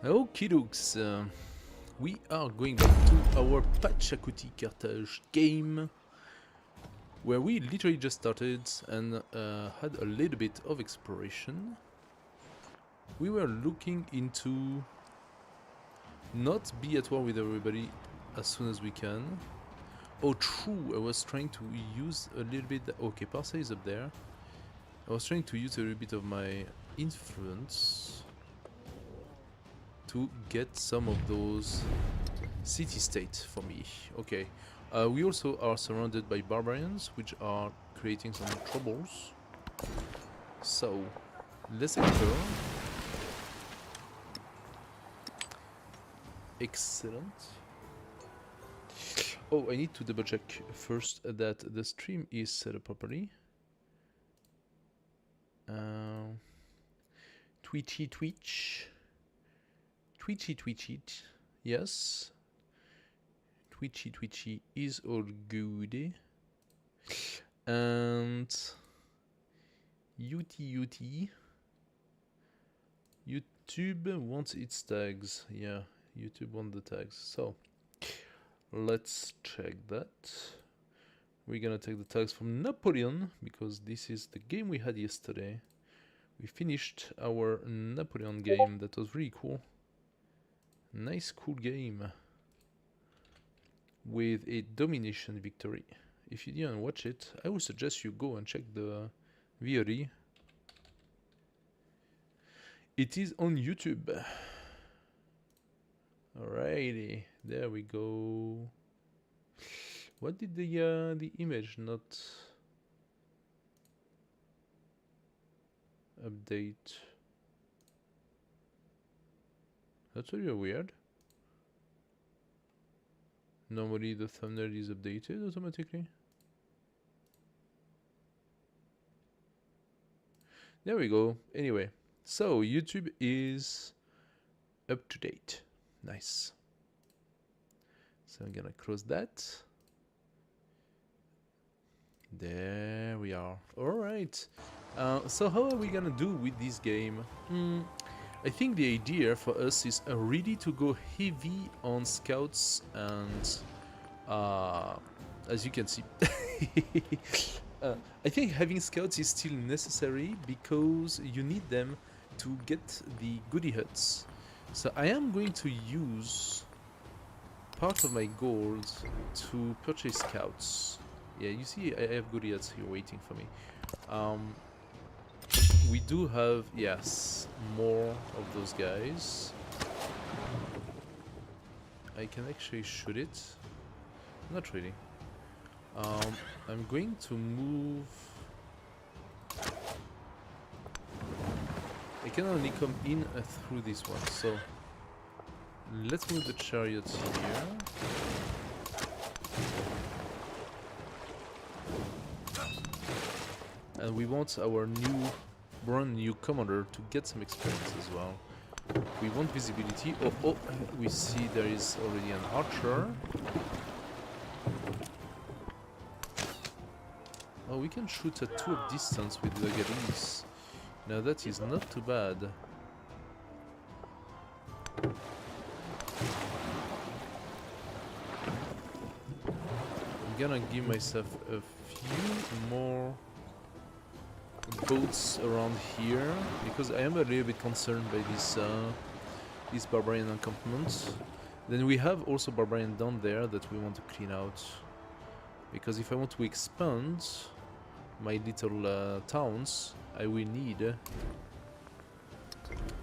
Okie dokes, we are going back to our Pachacuti Carthage game, where we literally just started and had a little bit of exploration. We were looking into not be at war with everybody as soon as we can. Oh true, I was trying to use a little bit... Okay, Parsa is up there. I was trying to use a little bit of my influence to get some of those city-states for me. Okay. We also are surrounded by barbarians, which are creating some troubles. So, let's explore. Excellent. Oh, I need to double check first that the stream is set up properly. Twitchy. Yes. Twitchy is all good. And UT. YouTube wants its tags. Yeah, YouTube wants the tags. So let's check that. We're gonna take the tags from Napoleon because this is the game we had yesterday. We finished our Napoleon game. That was really cool. Nice, cool game with a domination victory. If you didn't watch it, I would suggest you go and check the VOD. It is on YouTube. Alrighty, there we go. What did the image not update? That's really weird. Normally the thumbnail is updated automatically. There we go. Anyway, so YouTube is up to date. Nice. So I'm gonna close that. There we are. Alright. So how are we gonna do with this game? I think the idea for us is really to go heavy on scouts and as you can see I think having scouts is still necessary because you need them to get the goodie huts. So I am going to use part of my gold to purchase scouts. Yeah, you see I have goodie huts here waiting for me. We do have, yes, more of those guys. I can actually shoot it. Not really. I'm going to move... I can only come in through this one, so... Let's move the chariots here. And we want our brand new commander to get some experience as well. We want visibility. Oh, we see there is already an archer. Oh, we can shoot at 2 of distance with the galleys. Now that is not too bad. I'm gonna give myself a few more boats around here because I am a little bit concerned by this barbarian encampment. Then we have also barbarian down there that we want to clean out, because if I want to expand my little towns, I will need...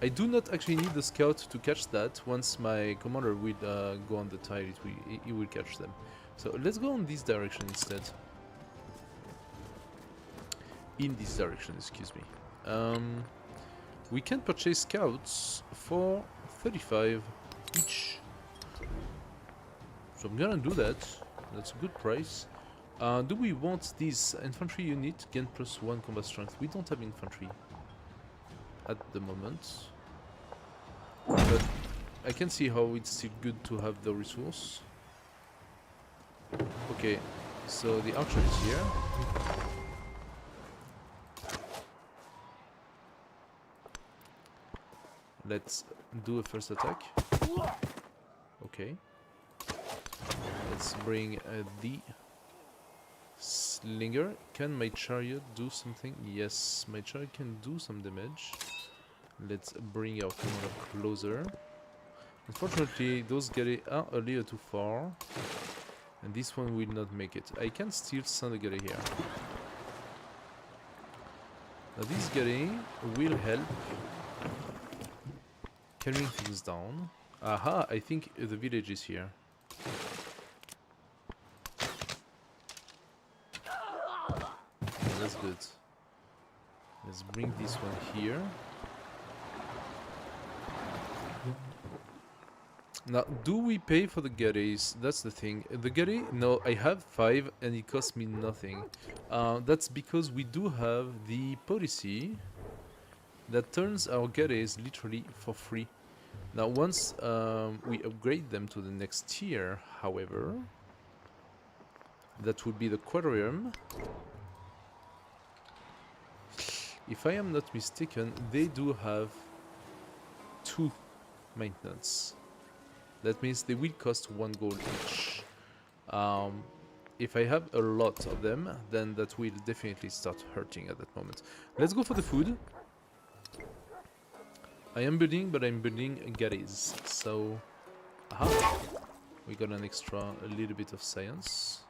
I do not actually need the scout to catch that. Once my commander will go on the tide, he will catch them. So let's go on this direction instead. in this direction, excuse me. We can purchase scouts for 35 each. So I'm gonna do that. That's a good price. Do we want this infantry unit? Gain +1 combat strength. We don't have infantry at the moment. But I can see how it's still good to have the resource. Okay, so the archer is here. Let's do a first attack. Okay. Let's bring the slinger. Can my chariot do something? Yes, my chariot can do some damage. Let's bring our commander closer. Unfortunately, those galley are a little too far. And this one will not make it. I can still send a galley here. Now this galley will help carrying things down. Aha, I think the village is here. That's good. Let's bring this one here. Now, do we pay for the galleys? That's the thing. The galley? No, I have 5 and it costs me nothing. That's because we do have the policy that turns our galleys literally for free. Now, once we upgrade them to the next tier, however, that would be the quadrium. If I am not mistaken, they do have 2 maintenance. That means they will cost 1 gold each. If I have a lot of them, then that will definitely start hurting at that moment. Let's go for the food. I am building, but I'm building galleys. So, aha, we got an extra, a little bit of science.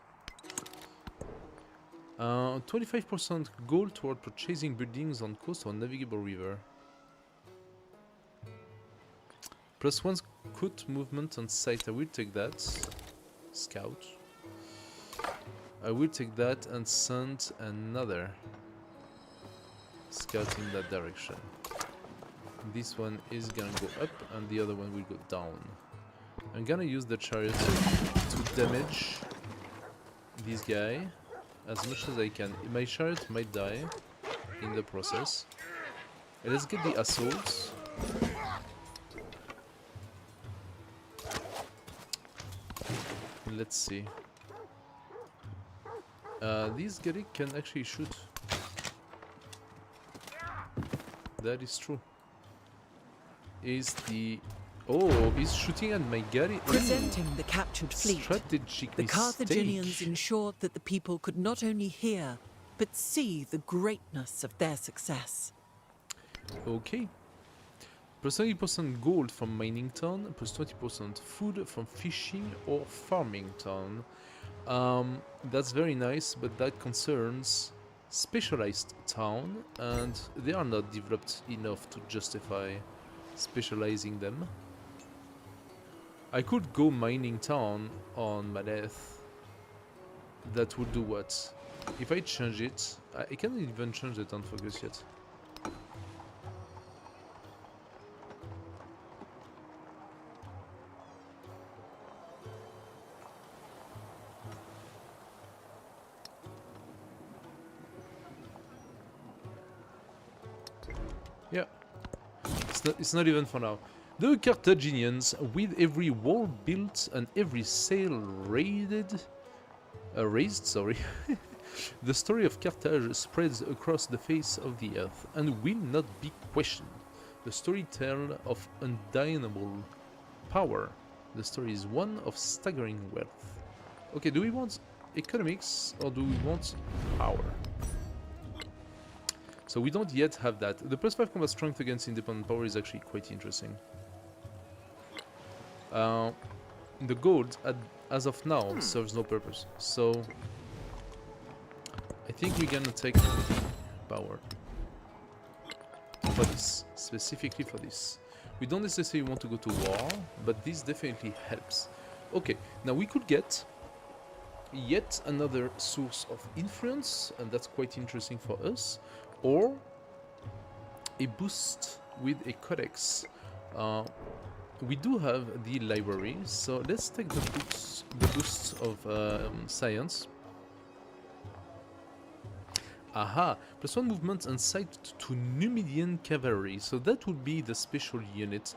25% gold toward purchasing buildings on coast or navigable river. +1 scout movement on site. I will take that. Scout. I will take that and send another scout in that direction. This one is gonna go up and the other one will go down. I'm gonna use the chariot to damage this guy as much as I can. My chariot might die in the process. Let's get the assaults. Let's see. This Gallic can actually shoot. That is true. Is the... Oh, he's shooting at my galley. Presenting the captured fleet, Strategic the mistake. Carthaginians ensured that the people could not only hear, but see the greatness of their success. Okay. +20% gold from mining town, +20% food from fishing or farming town. That's very nice, but that concerns specialized town, and they are not developed enough to justify specializing them. I could go mining town on Maleth. That would do what? If I change it, I can't even change the town focus yet. Yeah, it's not even for now. The Carthaginians, with every wall built and every sail raised, the story of Carthage spreads across the face of the earth and will not be questioned. The story tells of undeniable power. The story is one of staggering wealth. Okay, do we want economics or do we want power? So we don't yet have that. The +5 combat strength against independent power is actually quite interesting. The gold, as of now, serves no purpose. So I think we're gonna take power for this, specifically for this. We don't necessarily want to go to war, but this definitely helps. Okay, now we could get yet another source of influence, and that's quite interesting for us, or a boost with a codex. We do have the library, so let's take the boosts of science. Aha! +1 movement and sight to Numidian cavalry, so that would be the special unit.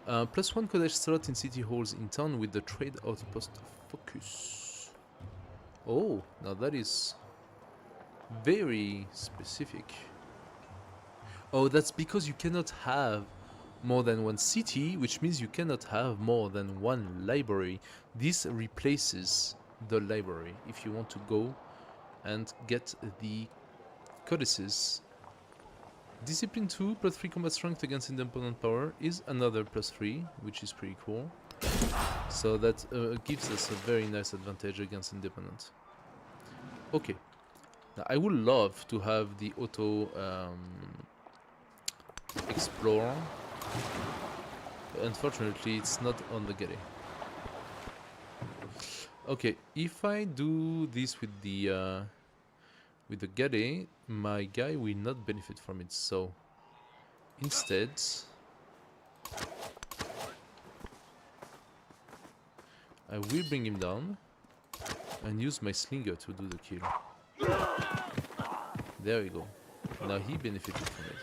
+1 cottage slot in city halls in town with the trade outpost focus. Oh, now that is very specific. Oh, that's because you cannot have more than one city, which means you cannot have more than one library. This replaces the library if you want to go and get the codices. Discipline 2, +3 combat strength against independent power is another +3, which is pretty cool. So that gives us a very nice advantage against independent. Okay. Now I would love to have the auto explore. Unfortunately, it's not on the Getty. Okay, if I do this with the Getty, my guy will not benefit from it. So instead, I will bring him down and use my slinger to do the kill. There we go. Now he benefited from it.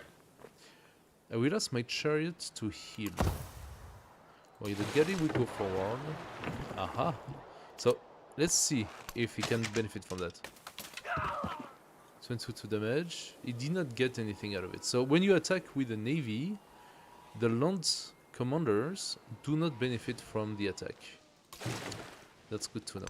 I will ask my chariot to heal. Well, the Getty will go forward. Aha! So, let's see if he can benefit from that. 22 damage. He did not get anything out of it. So, when you attack with the navy, the land commanders do not benefit from the attack. That's good to know.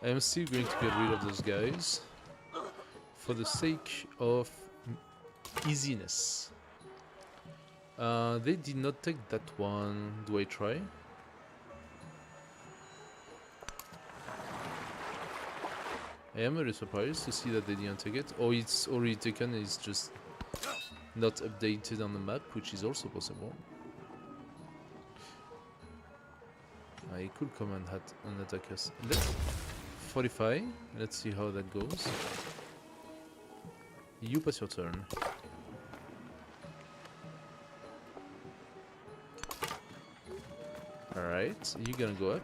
I am still going to get rid of those guys for the sake of easiness. They did not take that one. Do I try? I am very surprised to see that they didn't take it. Or it's already taken and it's just not updated on the map, which is also possible. I could come and attack us. Let's fortify. Let's see how that goes. You pass your turn. Alright, you're gonna go up.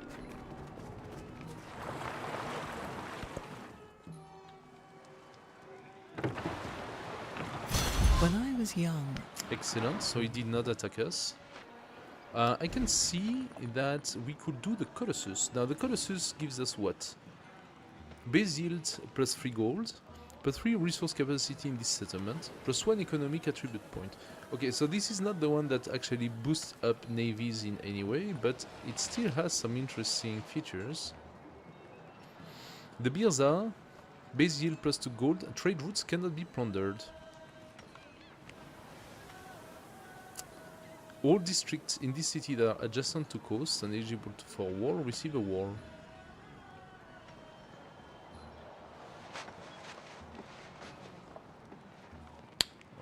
When I was young. Excellent, so he did not attack us. I can see that we could do the Colossus. Now the Colossus gives us what? Base yield +3 gold, +3 resource capacity in this settlement, +1 economic attribute point. Okay, so this is not the one that actually boosts up navies in any way, but it still has some interesting features. The Birza, base yield +2 gold, trade routes cannot be plundered. All districts in this city that are adjacent to coast and eligible for war receive a war.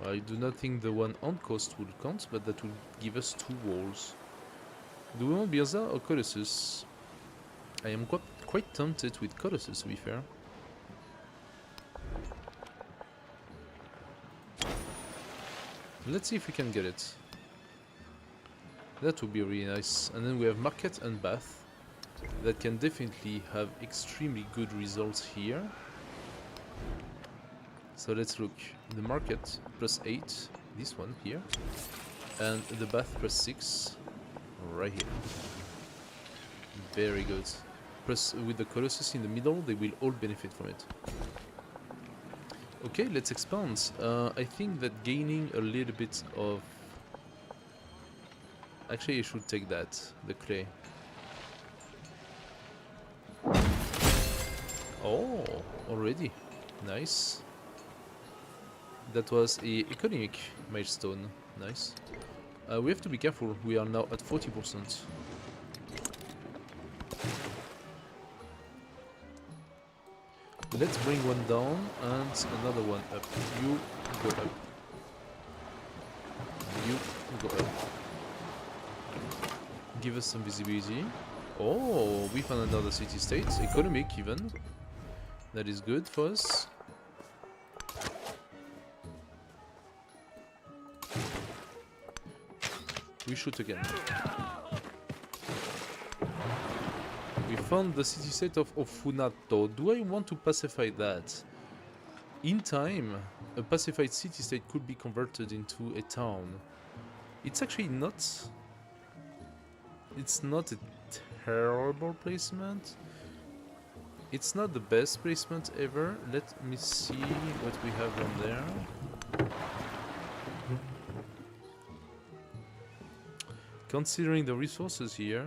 I do not think the one on coast will count, but that will give us 2 walls. Do we want Birza or Colossus? I am quite tempted with Colossus, to be fair. Let's see if we can get it. That would be really nice. And then we have Market and Bath. That can definitely have extremely good results here. So let's look. The Market +8, this one here. And the Bath +6, right here. Very good. Plus with the Colossus in the middle, they will all benefit from it. Okay, let's expand. I think that gaining a little bit of... Actually, I should take that, the clay. Oh, already. Nice. That was a economic milestone. Nice. We have to be careful. We are now at 40%. Let's bring one down and another one up. You go up. You go up. Give us some visibility. Oh, we found another city-state. Economic even. That is good for us. We shoot again. We found the city-state of Ofunato. Do I want to pacify that? In time, a pacified city-state could be converted into a town. It's actually not... It's not a terrible placement. It's not the best placement ever. Let me see what we have on there. Considering the resources here,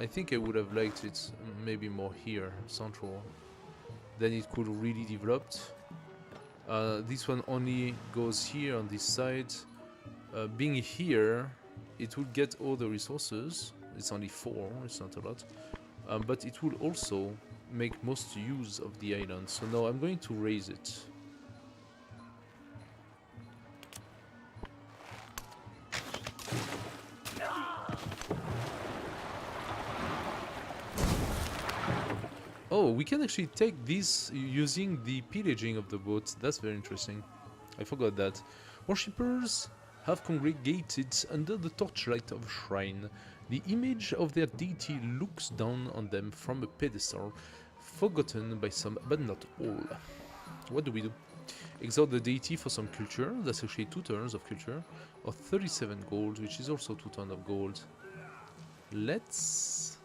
I think I would have liked it maybe more here, central. Then it could really develop. This one only goes here on this side. Being here, it will get all the resources. It's only 4, it's not a lot. But it will also make most use of the island. So now I'm going to raise it. Oh, we can actually take this using the pillaging of the boats. That's very interesting. I forgot that. Worshippers have congregated under the torchlight of a shrine. The image of their deity looks down on them from a pedestal, forgotten by some, but not all. What do we do? Exalt the deity for some culture. That's actually 2 turns of culture. Or 37 gold, which is also 2 turns of gold. Let's...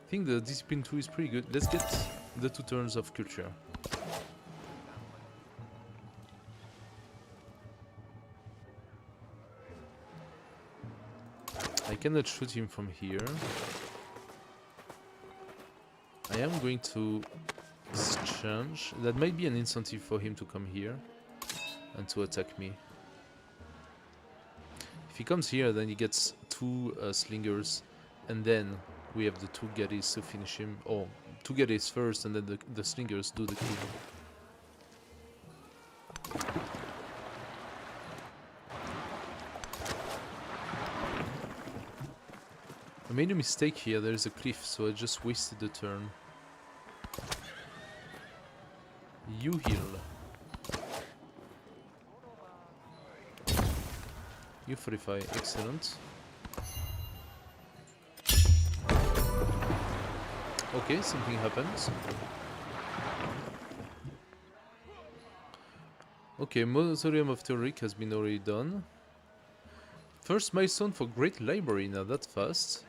I think the discipline 2 is pretty good. Let's get the 2 turns of culture. I cannot shoot him from here. I am going to exchange. That might be an incentive for him to come here and to attack me. If he comes here, then he gets 2 slingers, and then we have the 2 gaddies to finish him. Oh, 2 gaddies first, and then the slingers do the kill. I made a mistake here. There's a cliff, so I just wasted the turn. You heal. You fortify. Excellent. Okay, something happens. Okay, Mausoleum of Theodoric has been already done. First milestone for Great Library, now that's fast.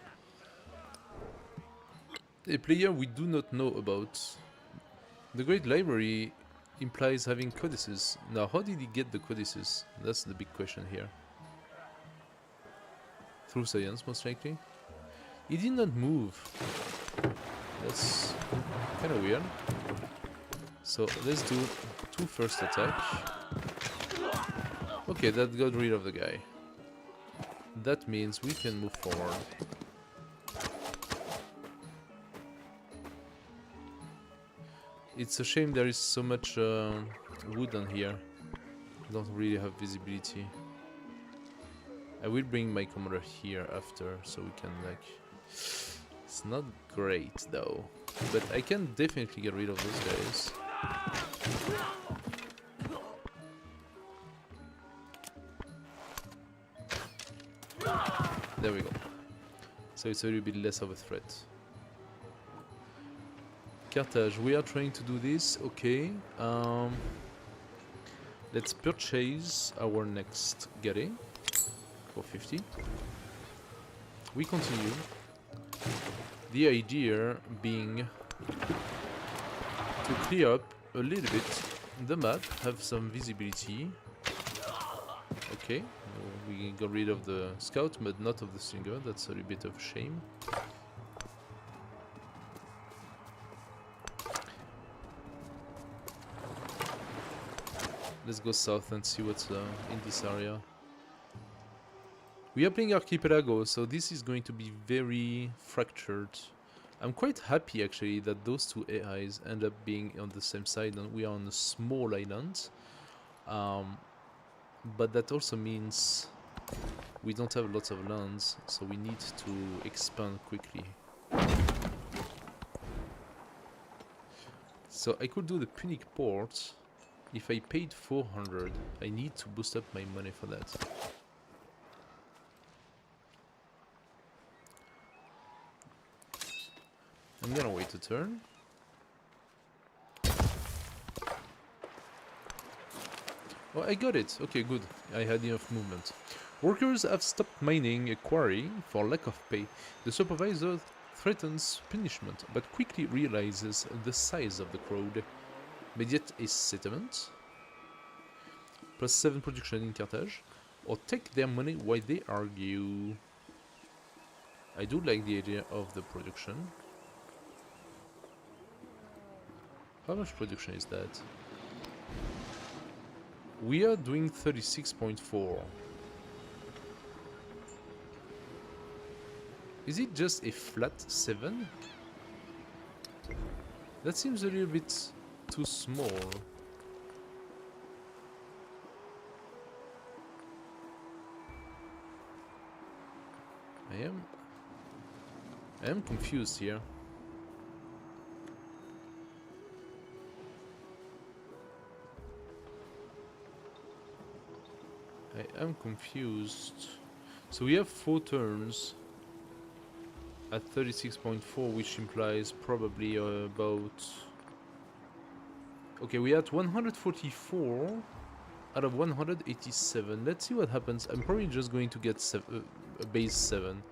A player we do not know about. The Great Library implies having codices. Now, how did he get the codices? That's the big question here. Through science, most likely. He did not move. That's kind of weird. So let's do 2 first attack. Okay, that got rid of the guy. That means we can move forward. It's a shame there is so much wood on here. I don't really have visibility. I will bring my commander here after, so we can like... It's not great though, but I can definitely get rid of those guys. There we go. So it's a little bit less of a threat. Carthage, we are trying to do this, okay. Let's purchase our next galley for 50. We continue. The idea being to clear up a little bit the map, have some visibility. Okay, we got rid of the scout, but not of the slinger. That's a little bit of a shame. Let's go south and see what's in this area. We are playing Archipelago, so this is going to be very fractured. I'm quite happy actually that those two AIs end up being on the same side and we are on a small island. But that also means we don't have lots of lands, so we need to expand quickly. So I could do the Punic port. If I paid 400, I need to boost up my money for that. I'm gonna wait a turn. Oh, I got it. Okay, good. I had enough movement. Workers have stopped mining a quarry for lack of pay. The supervisor threatens punishment, but quickly realizes the size of the crowd. Mediate a settlement. +7 production in Carthage. Or take their money while they argue. I do like the idea of the production. How much production is that? We are doing 36.4. Is it just a flat 7? That seems a little bit too small. I am confused here. I am confused. So we have 4 turns at 36.4, which implies probably about... Okay, we are at 144 out of 187. Let's see what happens. I'm probably just going to get a base 7,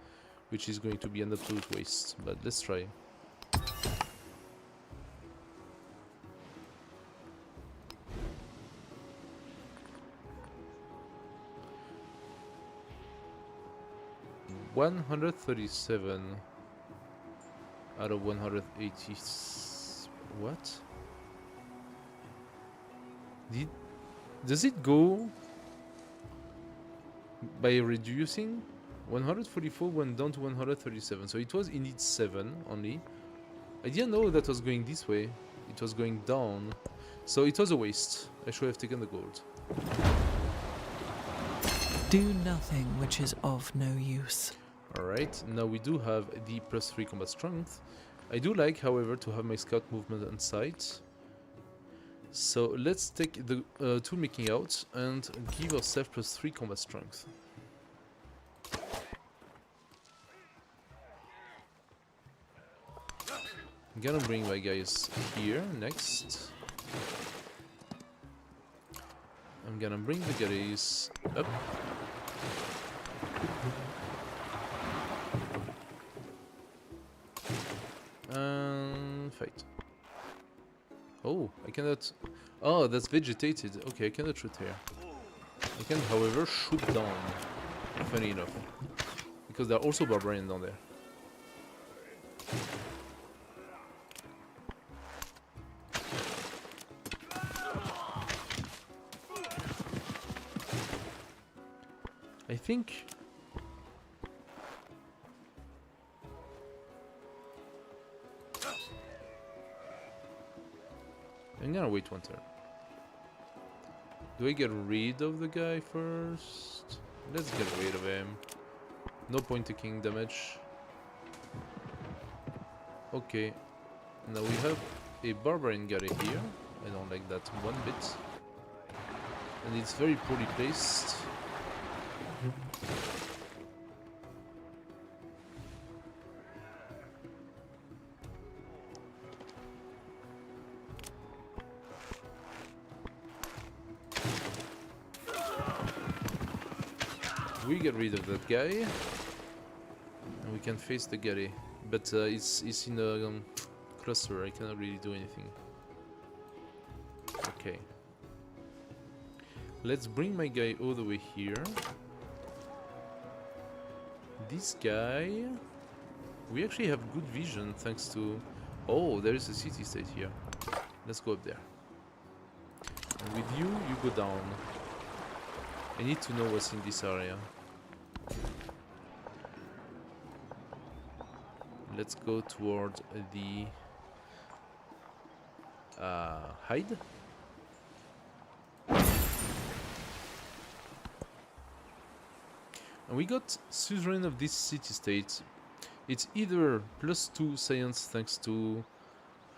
which is going to be an absolute waste, but let's try. $137 out of 180. What? Does it go by reducing? 144 went down to 137, so it was indeed 7 only. I didn't know that was going this way. It was going down, so it was a waste. I should have taken the gold. Do nothing which is of no use. Alright, now we do have the +3 combat strength. I do like, however, to have my scout movement on sight. So let's take the tool making out and give ourselves +3 combat strength. I'm gonna bring my guys here next. I'm gonna bring the guys up. Fight. Oh, I cannot... Oh, that's vegetated. Okay, I cannot shoot here. I can, however, shoot down. Funny enough. Because there are also barbarians down there. I think... I'm gonna wait one turn. Do I get rid of the guy first? Let's get rid of him. No point taking damage. Okay. Now we have a barbarian guy here. I don't like that one bit. And it's very poorly placed. We get rid of that guy, and we can face the galley. But it's in a cluster. I cannot really do anything. Okay. Let's bring my guy all the way here. This guy, we actually have good vision thanks to... Oh, there is a city-state here. Let's go up there. And with you, you go down. I need to know what's in this area. Let's go toward the hide. And we got suzerain of this city-state. It's either +2 science thanks to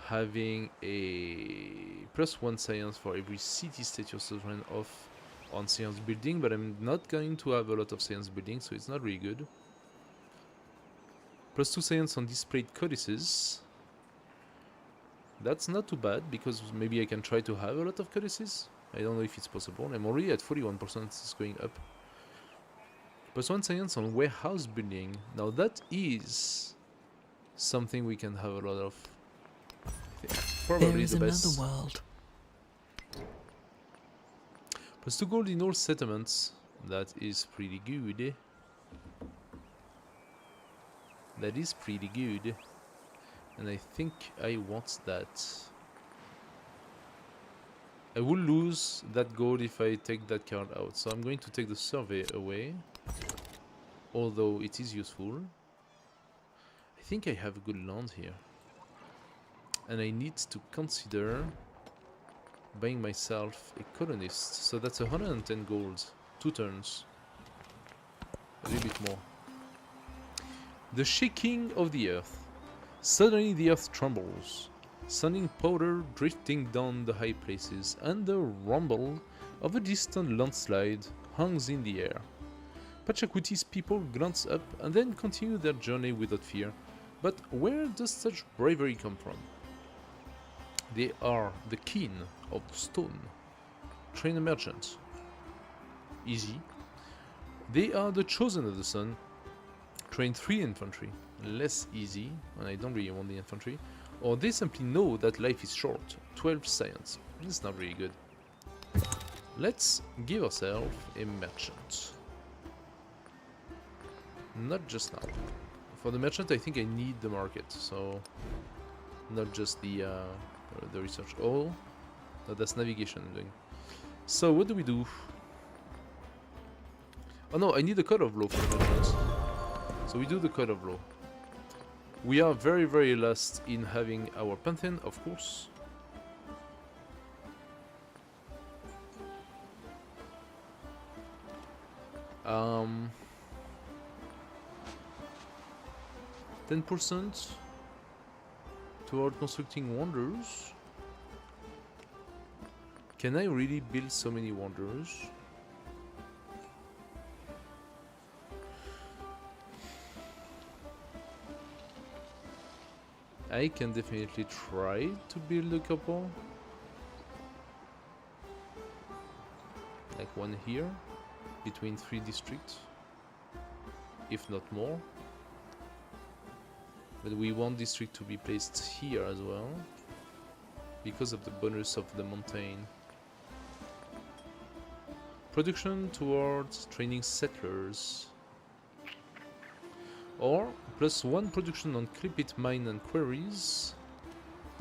having a +1 science for every city-state you're suzerain of on science building, but I'm not going to have a lot of science building, so it's not really good. +2 science on displayed codices. That's not too bad, because maybe I can try to have a lot of codices. I don't know if it's possible. I'm already at 41%, it's going up. +1 science on warehouse building. Now that is something we can have a lot of. Probably There is the another best. world. +2 gold in all settlements. That is pretty good. That is pretty good. And I think I want that. I will lose that gold if I take that card out. So I'm going to take the survey away. Although it is useful. I think I have a good land here. And I need to consider buying myself a colonist. So that's 110 gold. 2 turns. A little bit more. The shaking of the earth. Suddenly the earth trembles, sending powder drifting down the high places, and the rumble of a distant landslide hangs in the air. Pachacuti's people glance up and then continue their journey without fear. But where does such bravery come from? They are the kin of the stone. Train a merchant. Easy. They are the chosen of the sun. Train 3 infantry. Less easy, and I don't really want the infantry. Or they simply know that life is short. 12 science. It's not really good. Let's give ourselves a merchant. Not just now. For the merchant, I think I need the market, so not just the research. Oh, no, that's navigation I'm doing. So what do we do? Oh no, I need the code of law for the merchants. So we do the code of law. We are very, very last in having our pantheon, of course. Um, 10% toward constructing wonders. Can I really build so many wonders? I can definitely try to build a couple. Like one here, between 3 districts, if not more. But we want district to be placed here as well, because of the bonus of the mountain. Production towards training settlers. Or +1 production on Clipit mine and quarries.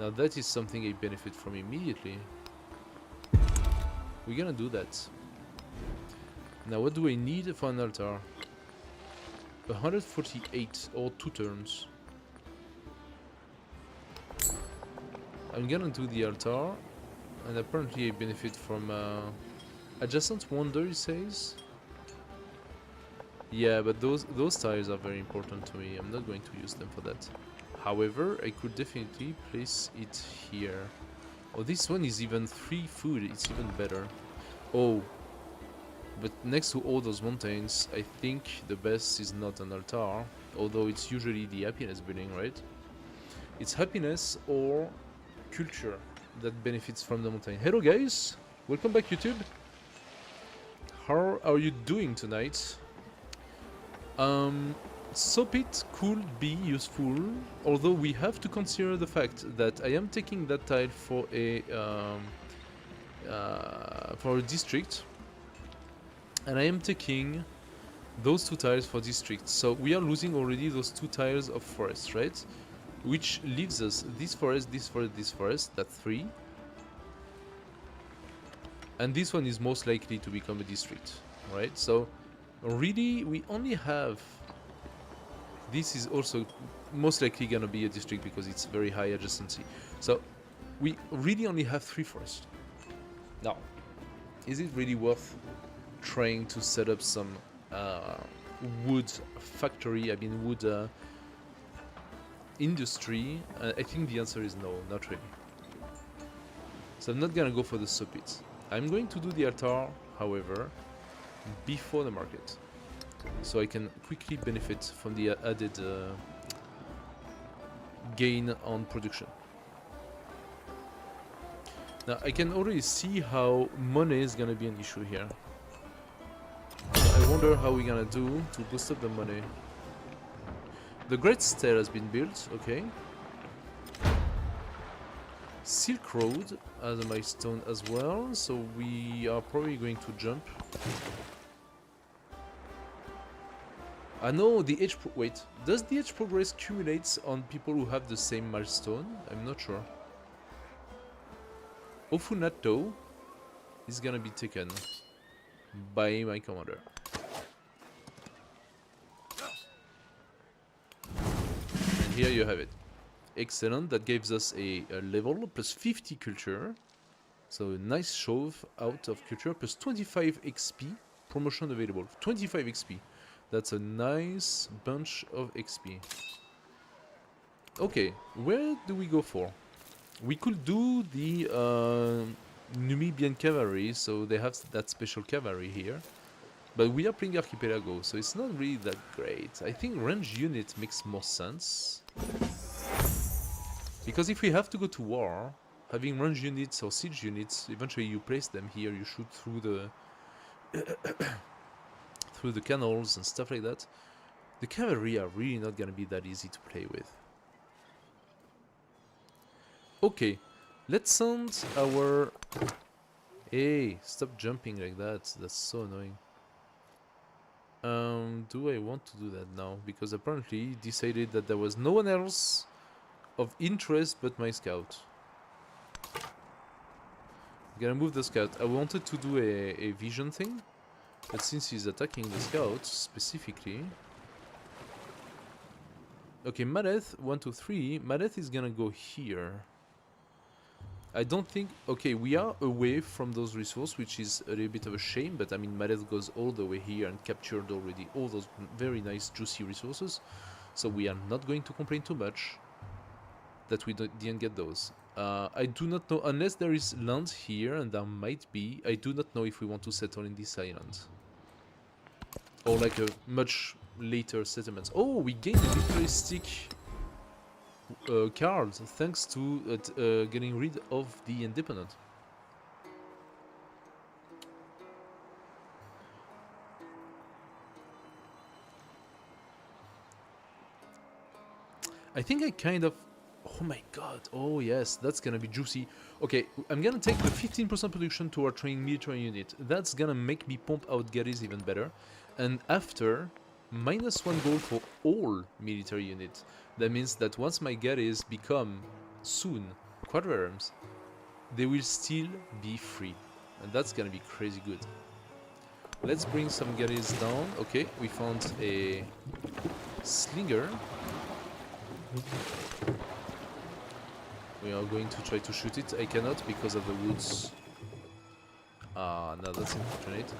Now that is something I benefit from immediately. We're gonna do that. Now what do I need for an altar? 148 or 2 turns. I'm gonna do the altar, and apparently I benefit from adjacent wonder, it says. Yeah, but those tiles are very important to me. I'm not going to use them for that. However, I could definitely place it here. Oh, this one is even 3 food. It's even better. Oh, but next to all those mountains, I think the best is not an altar, although it's usually the happiness building, right? It's happiness or culture that benefits from the mountain. Hello guys, welcome back YouTube. How are you doing tonight? Soapit could be useful, although we have to consider the fact that I am taking that tile for a district, and I am taking those 2 tiles for districts. So we are losing already those 2 tiles of forest, right? Which leaves us this forest, this forest, this forest. That's 3. And this one is most likely to become a district, right? So really, we only have This is also most likely gonna be a district because it's very high adjacency. So we really only have 3 forests. Now, is it really worth trying to set up some wood factory? I mean, wood industry? I think the answer is no, not really. So I'm not gonna go for the soapits. I'm going to do the altar, however, before the market, so I can quickly benefit from the added gain on production. Now I can already see how money is gonna be an issue here. I wonder how we're gonna do to boost up the money. The Great Stair has been built, okay. Silk Road has a milestone as well, so we are probably going to jump. I know the age wait, does the age progress accumulate on people who have the same milestone? I'm not sure. Ofunato is gonna be taken by my commander. And here you have it. Excellent, that gives us a level plus 50 culture. So a nice shove out of culture plus 25 XP. Promotion available. 25 XP. That's a nice bunch of XP. Okay, where do we go for? We could do the Numidian cavalry, so they have that special cavalry here. But we are playing Archipelago, so it's not really that great. I think range unit makes more sense. Because if we have to go to war, having range units or siege units, eventually you place them here, you shoot through the through the canals and stuff like that. The cavalry are really not gonna be that easy to play with. Okay, let's send our... Hey, stop jumping like that, that's so annoying. Do I want to do that now? Because apparently he decided that there was no one else of interest but my scout. I'm gonna move the scout. I wanted to do a vision thing, but since he's attacking the scouts specifically... Okay, Madeth, 1, 2, 3. Madeth is gonna go here. I don't think... Okay, we are away from those resources, which is a little bit of a shame, but I mean, Madeth goes all the way here and captured already all those very nice, juicy resources, so we are not going to complain too much that we didn't get those. I do not know, unless there is land here, and there might be, I do not know if we want to settle in this island. Or like a much later settlement. Oh, we gained a militaristic card thanks to getting rid of the independent. I think I kind of... Oh my god, oh yes, that's gonna be juicy. Okay, I'm gonna take the 15% production to our training military unit. That's gonna make me pump out Gaddies even better. And after, -1 gold for all military units. That means that once my Gaddies become, soon, quadriremes, they will still be free. And that's gonna be crazy good. Let's bring some Gaddies down. Okay, we found a slinger. We are going to try to shoot it. I cannot because of the woods. No, that's unfortunate.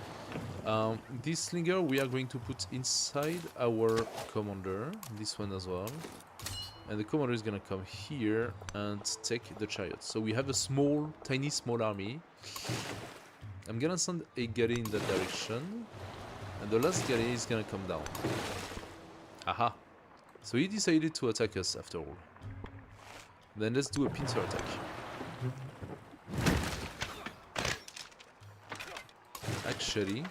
This slinger we are going to put inside our commander. This one as well. And the commander is gonna come here and take the chariot. So we have a small, tiny, small army. I'm gonna send a Gary in that direction. And the last Gary is gonna come down. Aha! So he decided to attack us after all. Then let's do a pincer attack. Actually...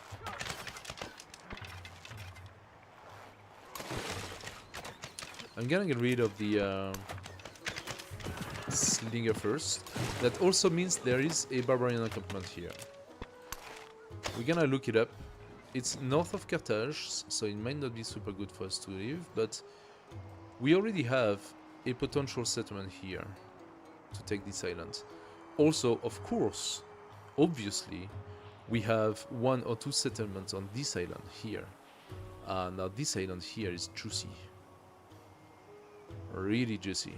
I'm gonna get rid of the slinger first. That also means there is a barbarian encampment here. We're gonna look it up. It's north of Carthage, so it might not be super good for us to live, but we already have a potential settlement here to take this island. Also, of course, obviously, we have 1 or 2 settlements on this island here. Now this island here is juicy. Really juicy.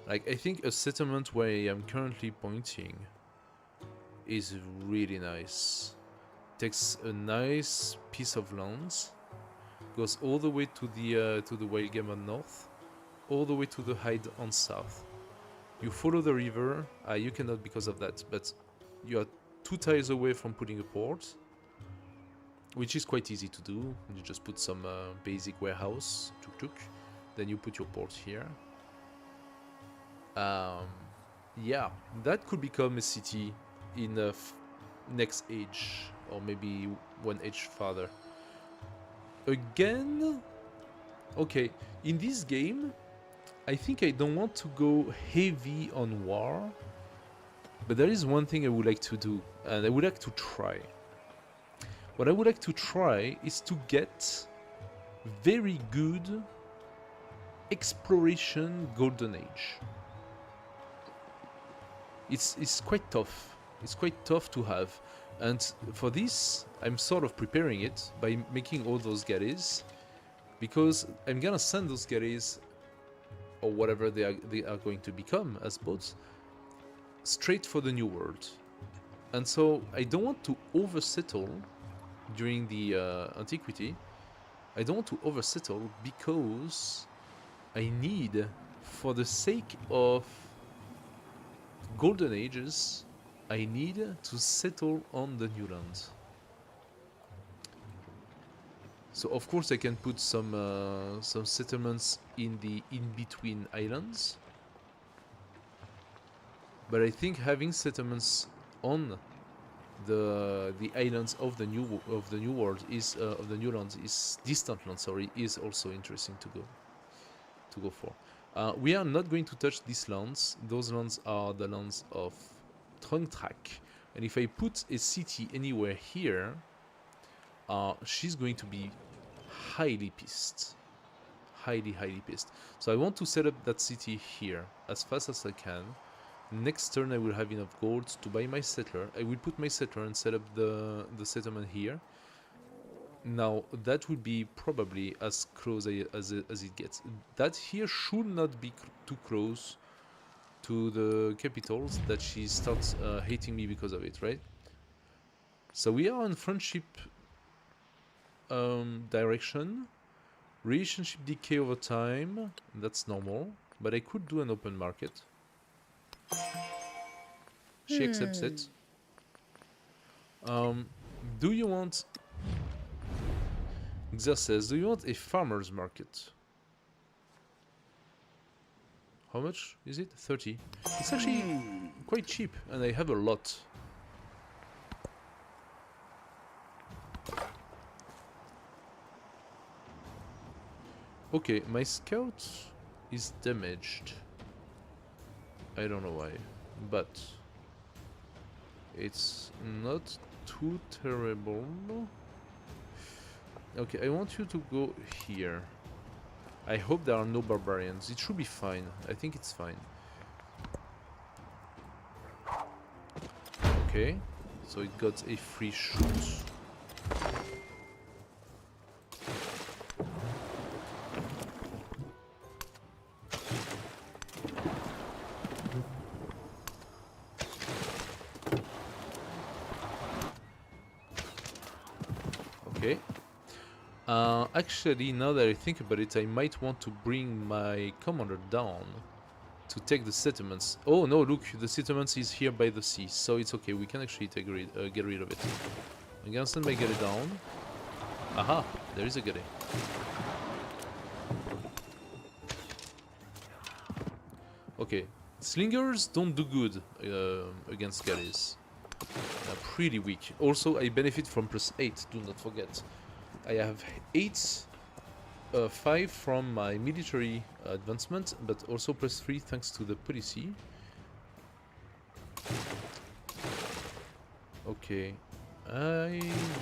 Like, I think a settlement where I am currently pointing is really nice. Takes a nice piece of land, goes all the way to the wild game on north, all the way to the hide on south. You follow the river. You cannot because of that, but you are 2 tiles away from putting a port, which is quite easy to do. You just put some basic warehouse, tuk-tuk, then you put your port here. Yeah, that could become a city in the next age, or maybe one age farther. Again, okay, in this game, I think I don't want to go heavy on war, but there is one thing I would like to do, and I would like to try. What I would like to try is to get very good exploration golden age. It's quite tough. It's quite tough to have, and for this I'm sort of preparing it by making all those galleys, because I'm gonna send those galleys, or whatever they are going to become as boats, straight for the New World. And so I don't want to oversettle during the antiquity. I don't want to oversettle because I need, for the sake of golden ages, I need to settle on the new land. So of course I can put some settlements in the in-between islands, but I think having settlements on the islands of the new world is of the new lands, is distant land, sorry, is also interesting to go for. We are not going to touch these lands. Those lands are the lands of Trongtrak, and if I put a city anywhere here, she's going to be highly pissed. Highly pissed. So I want to set up that city here as fast as I can. Next turn I will have enough gold to buy my settler. I will put my settler and set up the settlement here. Now that would be probably as close as it gets. That here should not be too close to the capitals that she starts hating me because of it, right? So we are on friendship direction. Relationship decay over time, that's normal, but I could do an open market. She accepts it. Do you want... Xer says, do you want a farmer's market? How much is it? 30. It's actually quite cheap, and I have a lot. Okay, my scout is damaged. I don't know why, but it's not too terrible. Okay, I want you to go here. I hope there are no barbarians. It should be fine. I think it's fine. Okay, so it got a free shoot. Okay. Actually, now that I think about it, I might want to bring my commander down to take the settlements. Oh no, look, the settlements is here by the sea, so it's okay. We can actually get rid of it. I'm gonna send my galley down. Aha, there is a galley. Okay, slingers don't do good against galleys. They're pretty weak. Also, I benefit from +8, do not forget. I have 5 from my military advancement, but also +3 thanks to the policy. Okay, I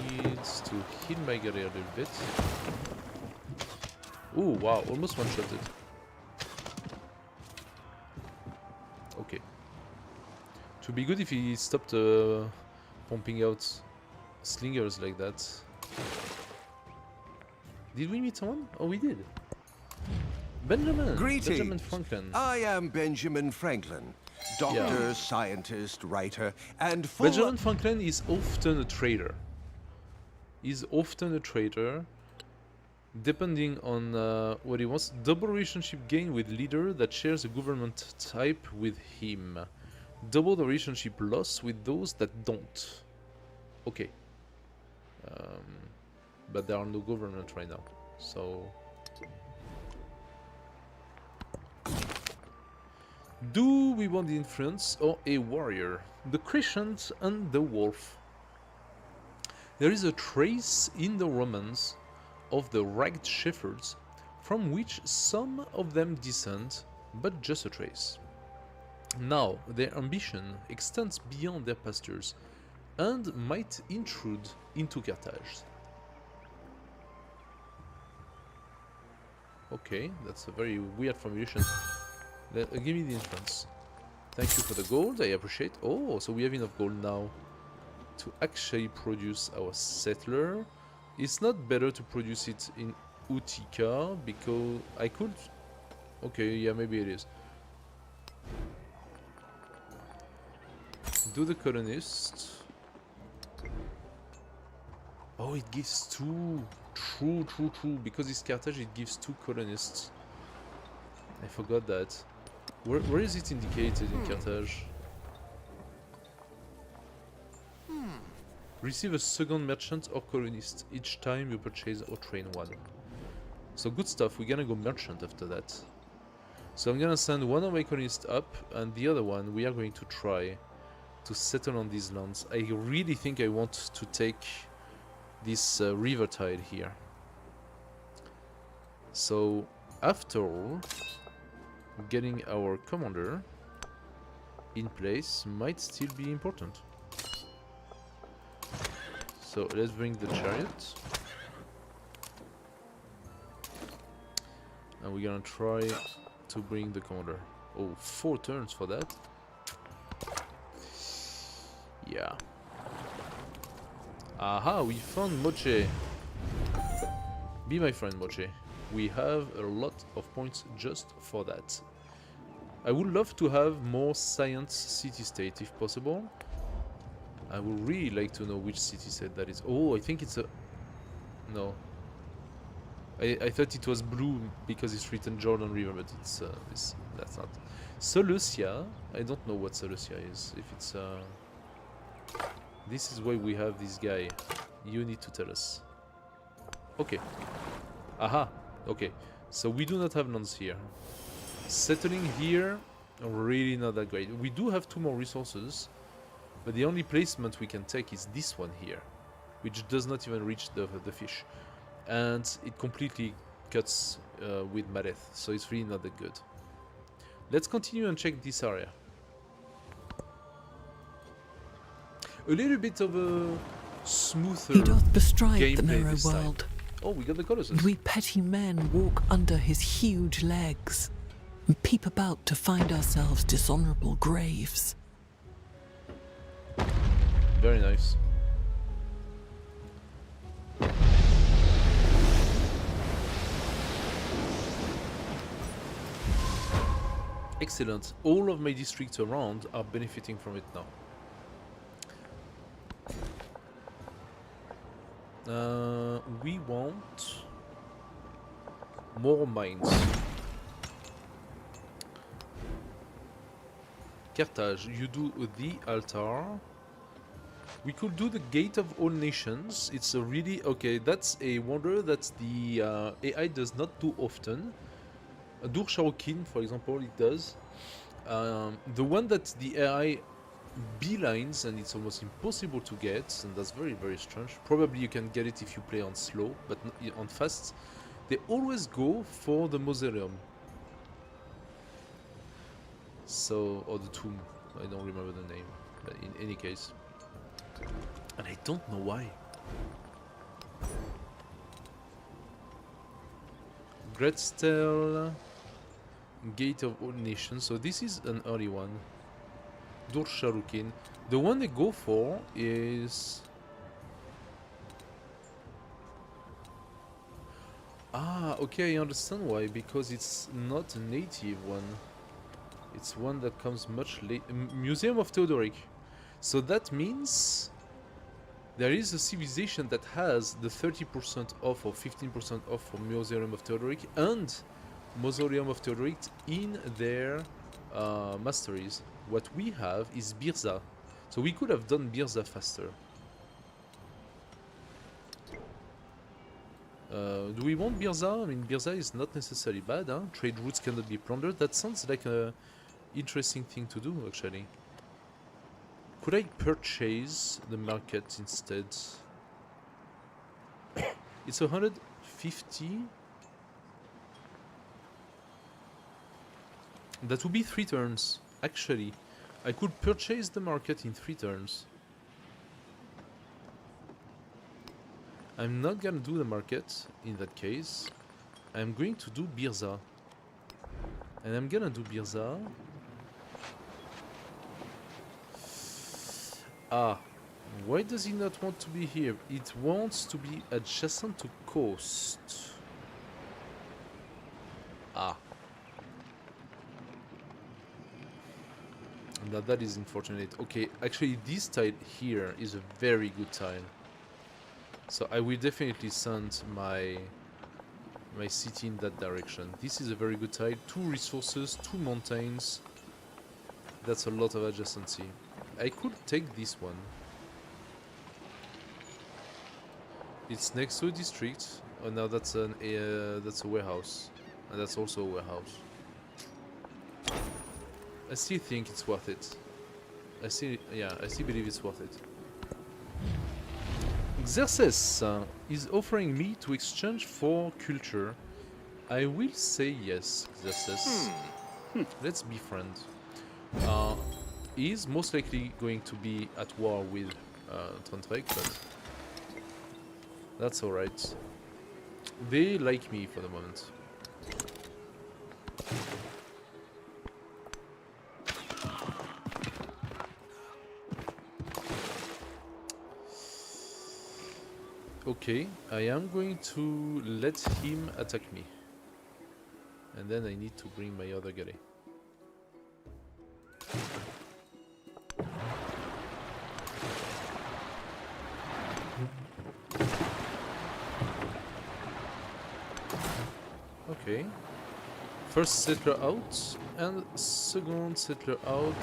need to heal my galley a little bit. Oh wow, almost one-shotted. Okay. It would be good if he stopped pumping out slingers like that. Did we meet someone? Oh, we did. Benjamin. Greetings. Benjamin Franklin. I am Benjamin Franklin, doctor, scientist, writer, and full Benjamin Franklin is often a traitor. Depending on what he wants. Double relationship gain with leader that shares a government type with him. Double the relationship loss with those that don't. Okay. But there are no government right now, so... Do we want the influence or a warrior? The crescent and the wolf. There is a trace in the Romans of the ragged shepherds, from which some of them descend, but just a trace. Now, their ambition extends beyond their pastures, and might intrude into Carthage. Okay, that's a very weird formulation. Give me the influence. Thank you for the gold, I appreciate. Oh, so we have enough gold now to actually produce our settler. It's not better to produce it in Utica, because I could... Okay, yeah, maybe it is. Do the colonist. Oh, it gives two. True. Because it's Carthage, it gives 2 colonists. I forgot that. Where is it indicated in Carthage? Receive a second merchant or colonist each time you purchase or train one. So good stuff, we're gonna go merchant after that. So I'm gonna send one of my colonists up, and the other one we are going to try to settle on these lands. I really think I want to take this river tide here. So after all, getting our commander in place might still be important. So let's bring the chariot. And we're gonna try to bring the commander. Oh, 4 turns for that. Yeah. Aha, we found Moche. Be my friend, Moche. We have a lot of points just for that. I would love to have more science city-state if possible. I would really like to know which city-state that is. Oh, I think it's a... No. I thought it was blue because it's written Jordan River, but it's that's not. Seleucia, I don't know what Seleucia is. If it's this is why we have this guy. You need to tell us. Okay. Aha. Okay. So we do not have lands here. Settling here, really not that great. We do have 2 more resources, but the only placement we can take is this one here, which does not even reach the fish. And it completely cuts with Mareth, so it's really not that good. Let's continue and check this area. A little bit of a smoother He doth bestride the gameplay narrow this time. world. Oh, we got the Colossus. And we petty men walk under his huge legs and peep about to find ourselves dishonorable graves. Very nice. Excellent. All of my districts around are benefiting from it now. We want more mines. Carthage, you do the altar. We could do the Gate of All Nations. It's a really... Okay, that's a wonder that the AI does not do often. Dur Sharokin, for example, it does. The one that the AI beelines, and it's almost impossible to get, and that's very, very strange. Probably you can get it if you play on slow, but on fast. They always go for the mausoleum. So, or the tomb. I don't remember the name, but in any case. And I don't know why. Greatstel, Gate of All Nations. So this is an early one. Dur Sharukin. The one they go for is... okay, I understand why. Because it's not a native one. It's one that comes much late. Museum of Theodoric. So that means there is a civilization that has the 30% off or 15% off for Museum of Theodoric and Mausoleum of Theodoric in their masteries. What we have is Birza. So we could have done Birza faster. Do we want Birza? I mean, Birza is not necessarily bad, huh? Trade routes cannot be plundered. That sounds like a interesting thing to do, actually. Could I purchase the market instead? It's 150. That would be 3 turns. Actually, I could purchase the market in 3 turns. I'm not gonna do the market in that case. I'm going to do Birza. And I'm gonna do Birza. Ah, why does it not want to be here? It wants to be adjacent to coast. Ah. Now that is unfortunate. Okay, actually this tile here is a very good tile. So I will definitely send my city in that direction. This is a very good tile. 2 resources, 2 mountains. That's a lot of adjacency. I could take this one. It's next to a district. Oh, now that's a warehouse, and that's also a warehouse. I still think it's worth it. I still believe it's worth it. Xerxes is offering me to exchange for culture. I will say yes, Xerxes. Let's be friends. He is most likely going to be at war with Tantrek, but that's alright. They like me for the moment. Okay, I am going to let him attack me. And then I need to bring my other galley. Okay. First settler out, and second settler out.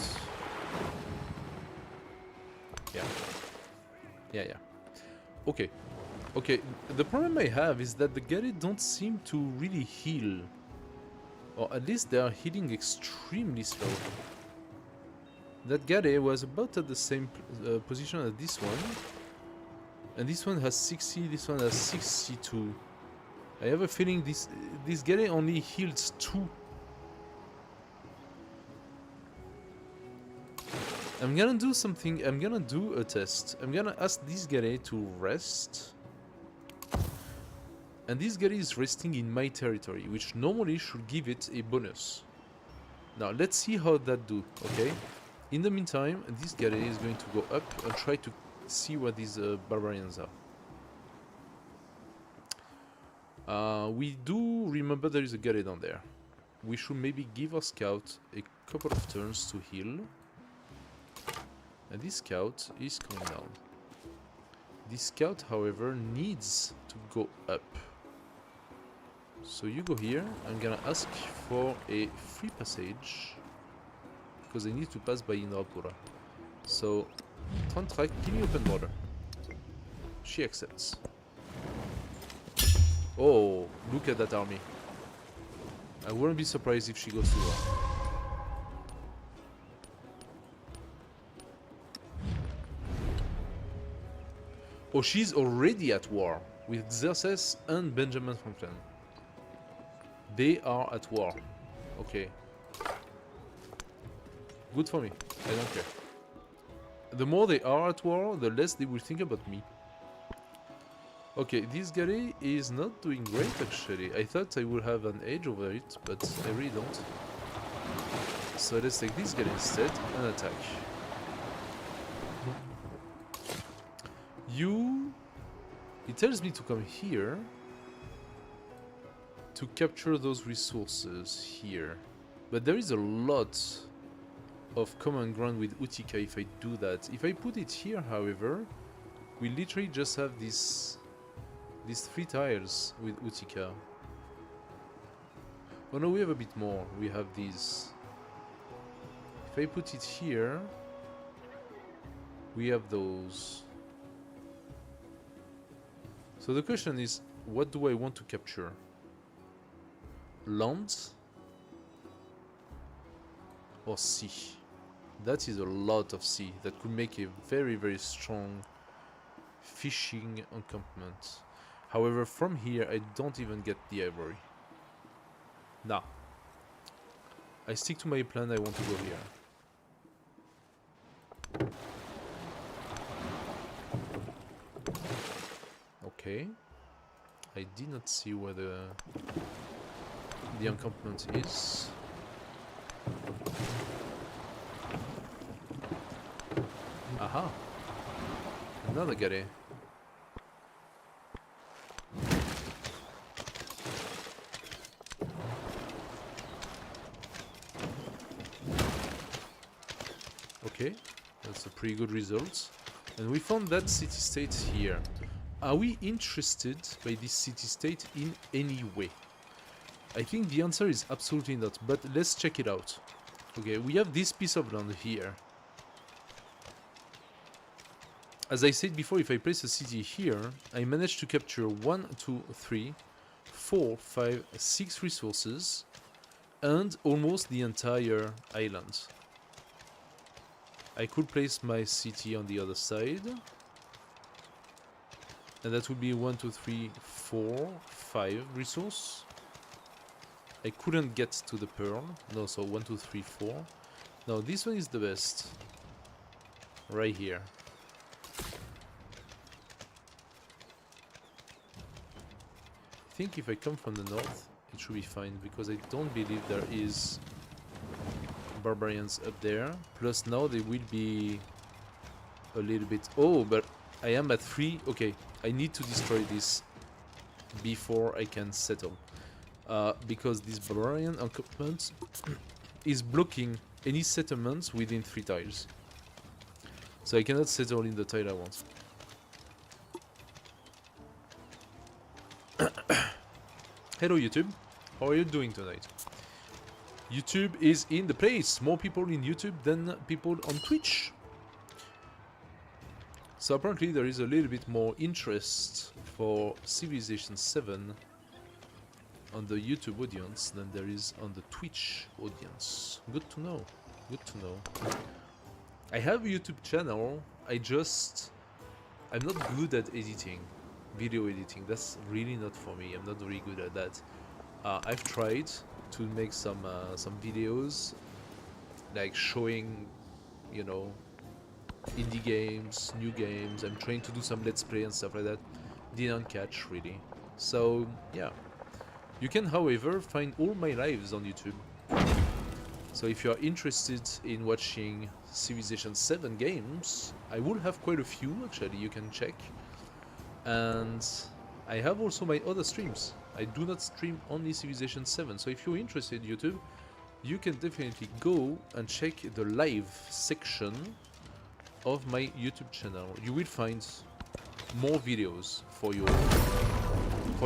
Yeah. Okay. Okay, the problem I have is that the galley don't seem to really heal. Or at least they are healing extremely slow. That galley was about at the same position as this one. And this one has 60, this one has 62. I have a feeling this galley only heals 2. I'm gonna do something, I'm gonna do a test. I'm gonna ask this galley to rest. And this galley is resting in my territory, which normally should give it a bonus. Now, let's see how that do, okay? In the meantime, this galley is going to go up and try to see what these barbarians are. We do remember there is a galley down there. We should maybe give our scout a couple of turns to heal. And this scout is coming down. This scout, however, needs to go up. So you go here. I'm gonna ask for a free passage because I need to pass by Indrapura. So, Tantrak, give me open border. She accepts. Oh, look at that army. I wouldn't be surprised if she goes to war. Oh, she's already at war with Xerxes and Benjamin Franklin. They are at war. Okay. Good for me. I don't care. The more they are at war, the less they will think about me. Okay, this galley is not doing great actually. I thought I would have an edge over it, but I really don't. So let's take this galley instead and attack. It tells me to come here to capture those resources here. But there is a lot of common ground with Utica if I do that. If I put it here, however, we literally just have these 3 tiles with Utica. Oh no, we have a bit more. We have these. If I put it here, we have those. So the question is, what do I want to capture? Land or sea? That is a lot of sea. That could make a very, very strong fishing encampment. However, from here, I don't even get the ivory. Nah. I stick to my plan, I want to go here. Okay. I did not see where the encampment is. Aha! Another guy. Okay, that's a pretty good result. And we found that city-state here. Are we interested by this city-state in any way? I think the answer is absolutely not, but let's check it out. Okay, we have this piece of land here. As I said before, if I place a city here, I manage to capture 1, 2, 3, 4, 5, 6 resources and almost the entire island. I could place my city on the other side. And that would be 1, 2, 3, 4, 5 resource. I couldn't get to the pearl. No, so 1, 2, 3, 4. Now this one is the best. Right here. I think if I come from the north, it should be fine, because I don't believe there is barbarians up there. Plus now they will be a little bit... Oh, but I am at 3. Okay, I need to destroy this before I can settle. Because this barbarian encampment is blocking any settlements within 3 tiles. So I cannot settle in the tile I want. Hello YouTube, how are you doing tonight? YouTube is in the place. More people in YouTube than people on Twitch. So apparently there is a little bit more interest for Civilization 7 on the YouTube audience than there is on the Twitch audience. Good to know. Good to know. I have a YouTube channel. I'm not good at editing. Video editing. That's really not for me. I'm not very good at that. I've tried to make some videos like showing, you know, indie games, new games. I'm trying to do some let's play and stuff like that. Didn't catch really. So yeah, you can however find all my lives on YouTube. So if you are interested in watching Civilization 7 games, I will have quite a few actually, you can check. And I have also my other streams. I do not stream only Civilization 7, so if you're interested in YouTube, you can definitely go and check the live section of my YouTube channel. You will find more videos for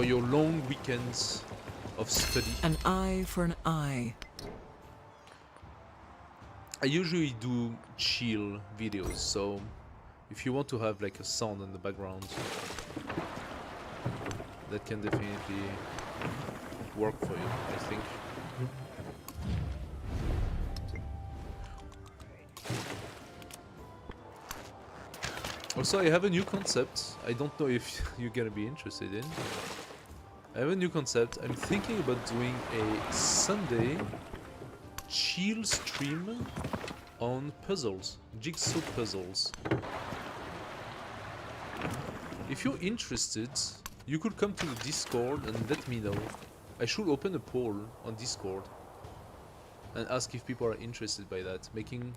your long weekends of study. An eye for an eye. I usually do chill videos, so if you want to have like a sound in the background, that can definitely work for you, I think. Also, I have a new concept. I don't know if you're gonna be interested in. I have a new concept. I'm thinking about doing a Sunday chill stream on puzzles, jigsaw puzzles. If you're interested, you could come to the Discord and let me know. I should open a poll on Discord and ask if people are interested by that. Making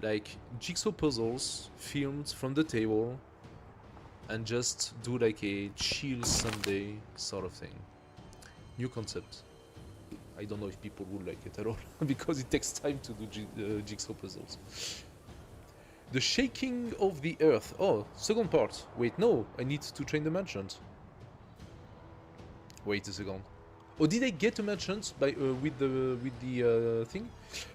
like jigsaw puzzles filmed from the table and just do like a chill Sunday sort of thing. New concept. I don't know if people would like it at all, because it takes time to do jigsaw puzzles. The shaking of the earth. Oh, second part. Wait, no, I need to train the merchant. Wait a second. Oh, did I get a merchant by with the thing?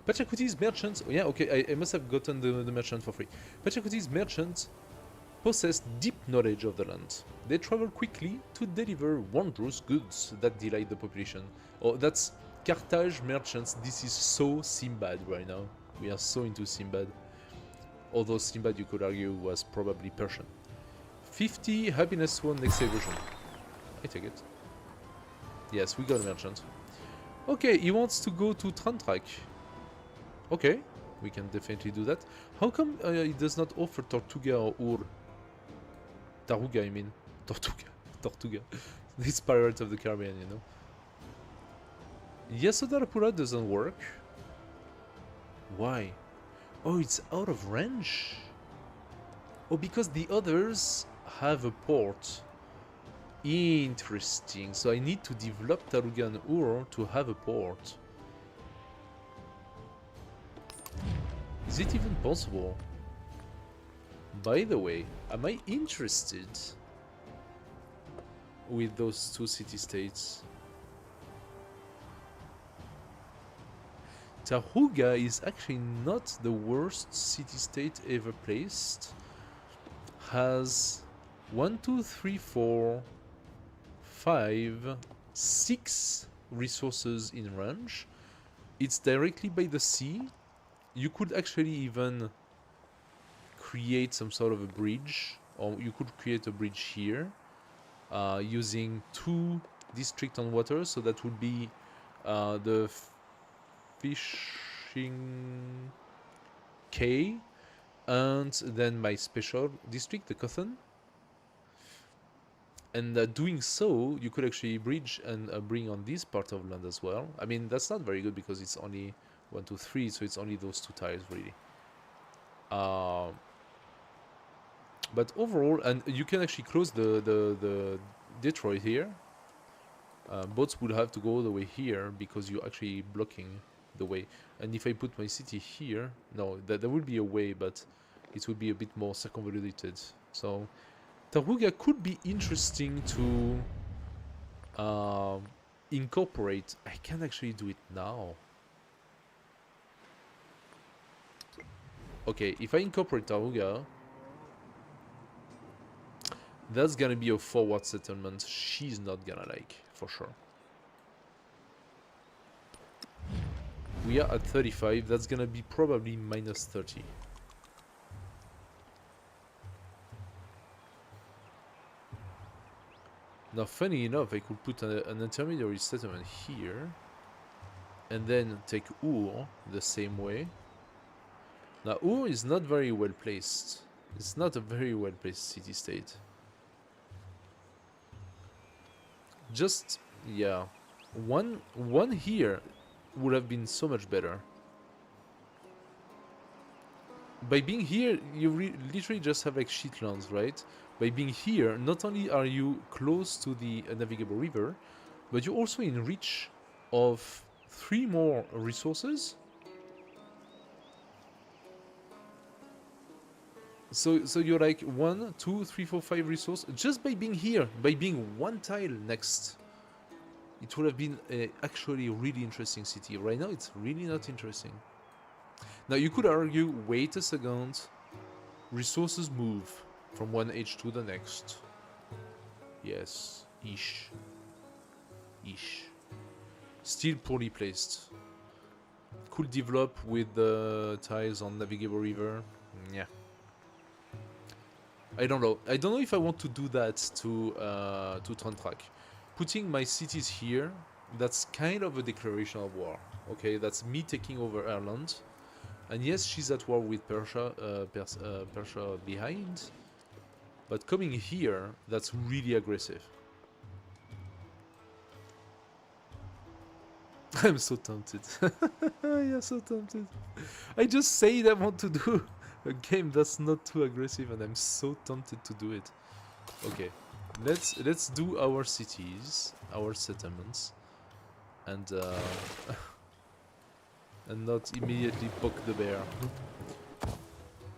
Pachacuti's merchants. Oh, yeah, okay. I must have gotten the merchant for free. Pachacuti's merchants possess deep knowledge of the land. They travel quickly to deliver wondrous goods that delight the population. Oh, that's Carthage merchants. This is so Sinbad right now. We are so into Sinbad. Although Sinbad, you could argue, was probably Persian. 50 happiness one next evolution. I take it. Yes, we got a merchant. Okay, he wants to go to Trantrak. Okay, we can definitely do that. How come he does not offer Tortuga or Ur? Taruga, I mean. Tortuga. Tortuga. It's Pirates of the Caribbean, you know. Yasodarapura doesn't work. Why? Oh, it's out of range? Oh, because the others have a port. Interesting. So I need to develop Taruga and Ur to have a port. Is it even possible? By the way, am I interested with those two city-states? Taruga is actually not the worst city-state ever placed. Has 1, 2, 3, 4, 5, 6 resources in range. It's directly by the sea. You could actually even create some sort of a bridge, or you could create a bridge here using 2 districts on water. So that would be the fishing K, and then my special district, the Cotton. And doing so, you could actually bridge and bring on this part of land as well. I mean, that's not very good because it's only 1, 2, 3, so it's only those 2 tiles really. But overall, and you can actually close the Detroit here. Boats would have to go all the way here because you're actually blocking the way. And if I put my city here, no, there would be a way, but it would be a bit more circumvoluted. So Taruga could be interesting to incorporate. I can actually do it now. Okay, if I incorporate Taruga, that's gonna be a forward settlement she's not gonna like, for sure. We are at 35, that's gonna be probably minus 30. Now, funny enough, I could put an intermediary settlement here, and then take Ur the same way. Now, Ur is not very well placed. It's not a very well placed city-state. Just, yeah, one here would have been so much better. By being here, you literally just have like shitlands, right? By being here, not only are you close to the navigable river, but you're also in reach of 3 more resources. So you're like 1, 2, 3, 4, 5 resources just by being here, by being 1 tile next. It would have been actually a really interesting city. Right now, it's really not interesting. Now, you could argue, wait a second, resources move from one age to the next. Yes, ish. Ish. Still poorly placed. Could develop with the tiles on navigable river. Yeah. I don't know. I don't know if I want to do that to Trantrak. Putting my cities here, that's kind of a declaration of war. Okay, that's me taking over Ireland. And yes, she's at war with Persia, Persia behind. But coming here, that's really aggressive. I'm so tempted. Yeah, so tempted. I just said I want to do a game that's not too aggressive, and I'm so tempted to do it. Okay, let's do our cities, our settlements. and and not immediately poke the bear.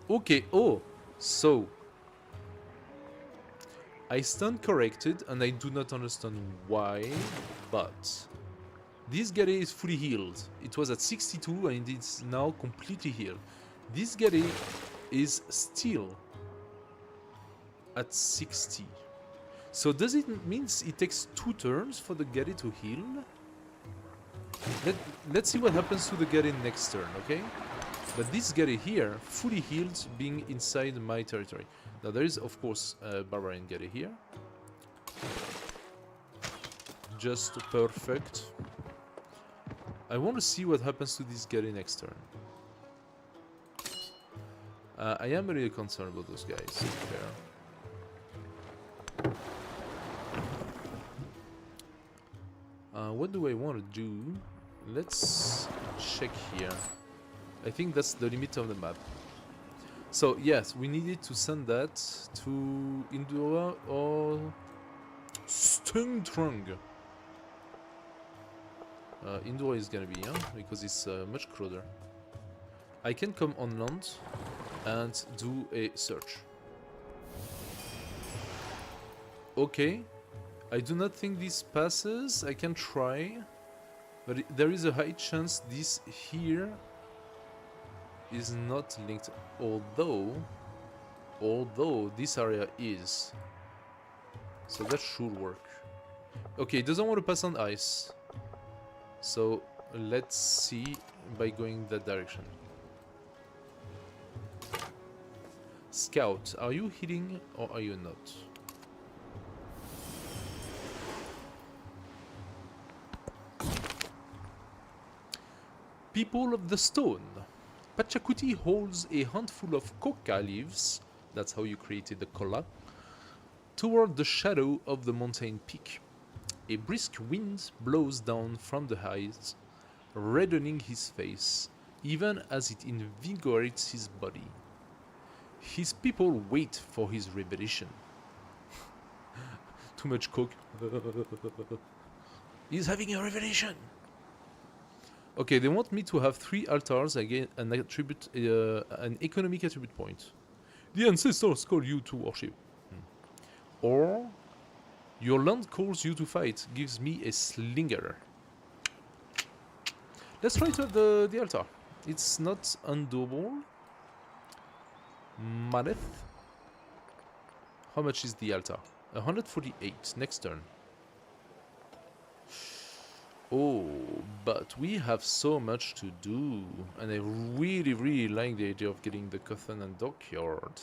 Okay, oh, so I stand corrected and I do not understand why, but this guy is fully healed. It was at 62 and it's now completely healed. This guy is still at 60. So does it means it takes 2 turns for the Gary to heal? Let's see what happens to the Gary next turn, okay? But this Gary here, fully healed, being inside my territory. Now there is, of course, a Barbarian Gary here. Just perfect. I want to see what happens to this Gary next turn. I am really concerned about those guys. There. What do I want to do? Let's check here. I think that's the limit of the map. So yes, we needed to send that to Indura or Stung. Indura is gonna be, because it's much closer. I can come on land and do a search. Okay. I do not think this passes. I can try, but there is a high chance this here is not linked, although this area is. So that should work. Okay, it doesn't want to pass on ice. So let's see by going that direction. Scout, are you hitting or are you not? People of the Stone. Pachacuti holds a handful of coca leaves, that's how you created the cola, toward the shadow of the mountain peak. A brisk wind blows down from the heights, reddening his face, even as it invigorates his body. His people wait for his revelation. Too much coke. He's having a revelation! Okay, they want me to have 3 altars again, an attribute, an economic attribute point. The ancestors call you to worship. Or your land calls you to fight, gives me a slinger. Let's try to have the altar. It's not undoable. Maneth. How much is the altar? 148. Next turn. Oh, but we have so much to do, and I really, really like the idea of getting the Cotton and Dockyard.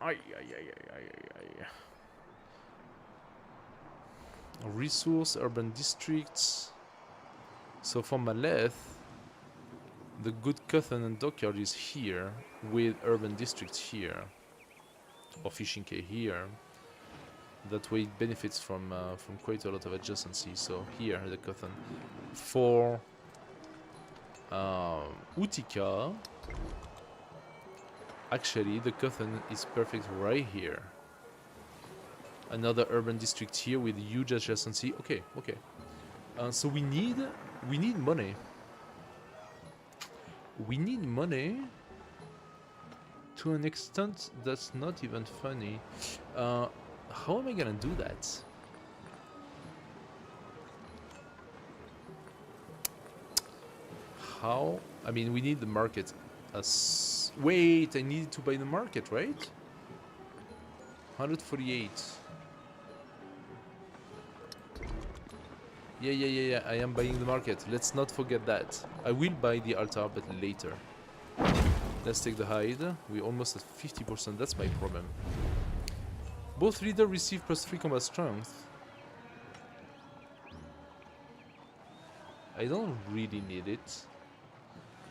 Ay. Resource, urban districts. So for Maleth, the good Cotton and Dockyard is here, with urban districts here, or Fishing Quay here. That way it benefits from quite a lot of adjacency. So here, the Cotton. For Utica, actually the Cotton is perfect right here. Another urban district here with huge adjacency. Okay. So we need money. We need money to an extent that's not even funny. How am I gonna do that? How? I mean, we need the market. Wait, I need to buy the market, right? 148. Yeah. I am buying the market. Let's not forget that. I will buy the altar, but later. Let's take the hide. We're almost at 50%. That's my problem. Both leaders receive +3 combat strength. I don't really need it.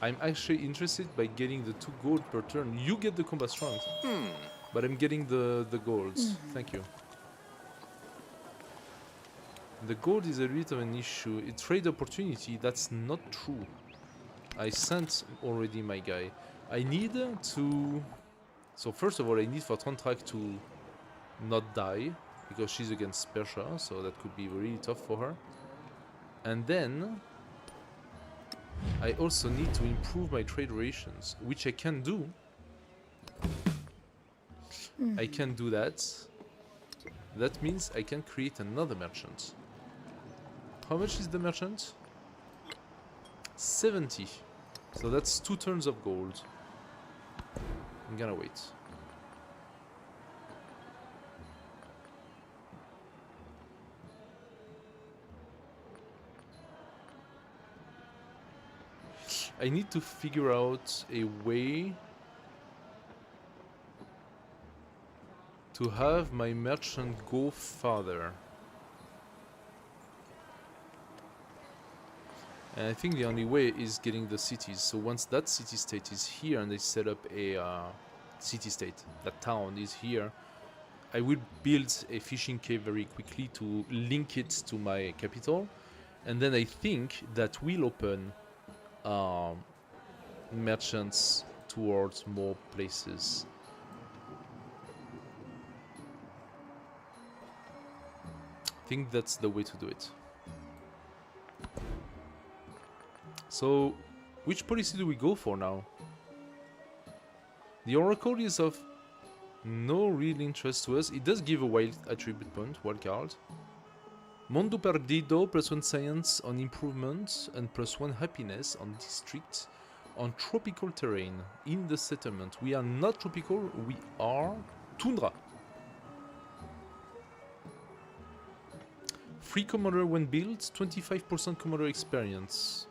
I'm actually interested by getting the 2 gold per turn. You get the combat strength, but I'm getting the golds. Thank you. The gold is a bit of an issue. It's trade opportunity. That's not true. I sent already my guy. I need to... So first of all, I need for Trontrack to not die, because she's against Persia, so that could be really tough for her. And then I also need to improve my trade relations, which I can do. I can do that. That means I can create another merchant. How much is the merchant? 70. So that's 2 turns of gold. I'm gonna wait. I need to figure out a way to have my merchant go farther. And I think the only way is getting the cities. So once that city-state is here and they set up a city-state, that town is here, I will build a fishing cave very quickly to link it to my capital. And then I think that will open merchants towards more places. I think that's the way to do it. So, which policy do we go for now? The Oracle is of no real interest to us. It does give a wild attribute point, wild card. Mundo Perdido, +1 science on improvement and +1 happiness on district on tropical terrain in the settlement. We are not tropical, we are tundra. Free commander when built, 25% commander experience.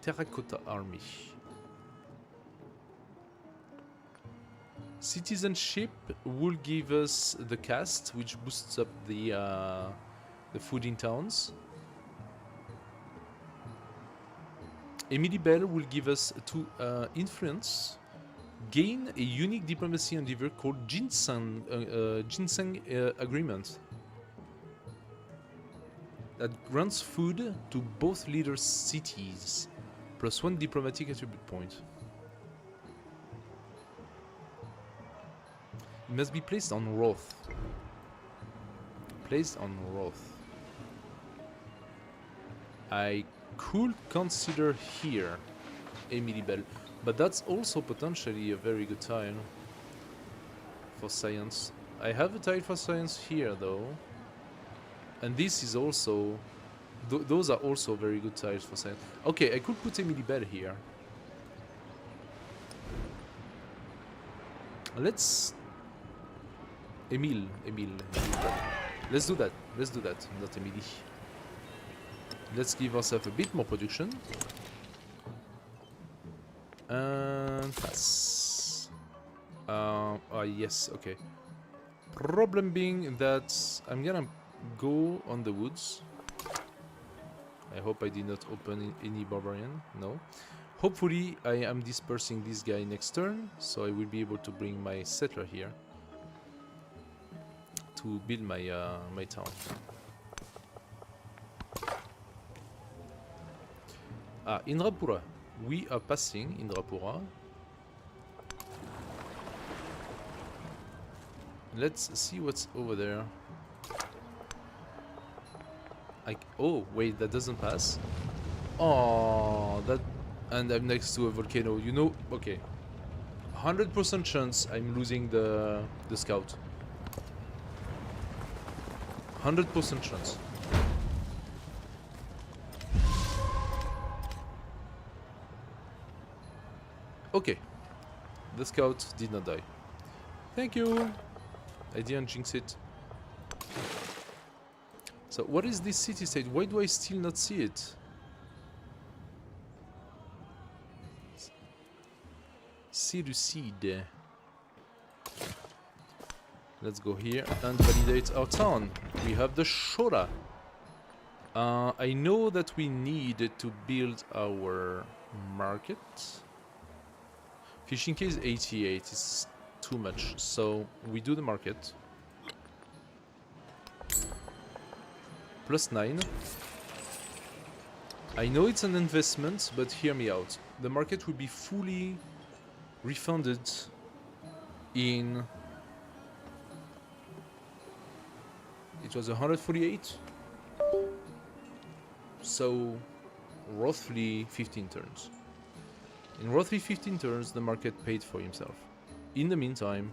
Terracotta army. Citizenship will give us the caste, which boosts up the food in towns. Emily Bell will give us 2 influence. Gain a unique diplomacy endeavor called Ginseng Agreement. That grants food to both leaders' cities. +1 diplomatic attribute point. It must be placed on Roth. Placed on Roth. I could consider here Emily Bell, but that's also potentially a very good tile for science. I have a tile for science here though, and this is also those are also very good tiles for science. Okay, I could put Emily Bell here. Let's Emile. Let's do that. Not Emily. Let's give ourselves a bit more production. And pass. Yes, okay. Problem being that I'm gonna go on the woods. I hope I did not open any barbarian. No. Hopefully I am dispersing this guy next turn, so I will be able to bring my settler here to build my my town. Indrapura. We are passing Indrapura. Let's see what's over there. Oh, wait, that doesn't pass. Oh, that... And I'm next to a volcano. You know, okay. 100% chance I'm losing the scout. 100% chance. Okay. The scout did not die. Thank you. I didn't jinx it. So what is this city-state? Why do I still not see it? Seducide. Let's go here and validate our town. We have the Shora. I know that we need to build our market. Fishing case 88 is too much, so we do the market. +9. I know it's an investment, but hear me out. The market will be fully refunded in... It was 148. So, roughly 15 turns. In roughly 15 turns, the market paid for himself. In the meantime,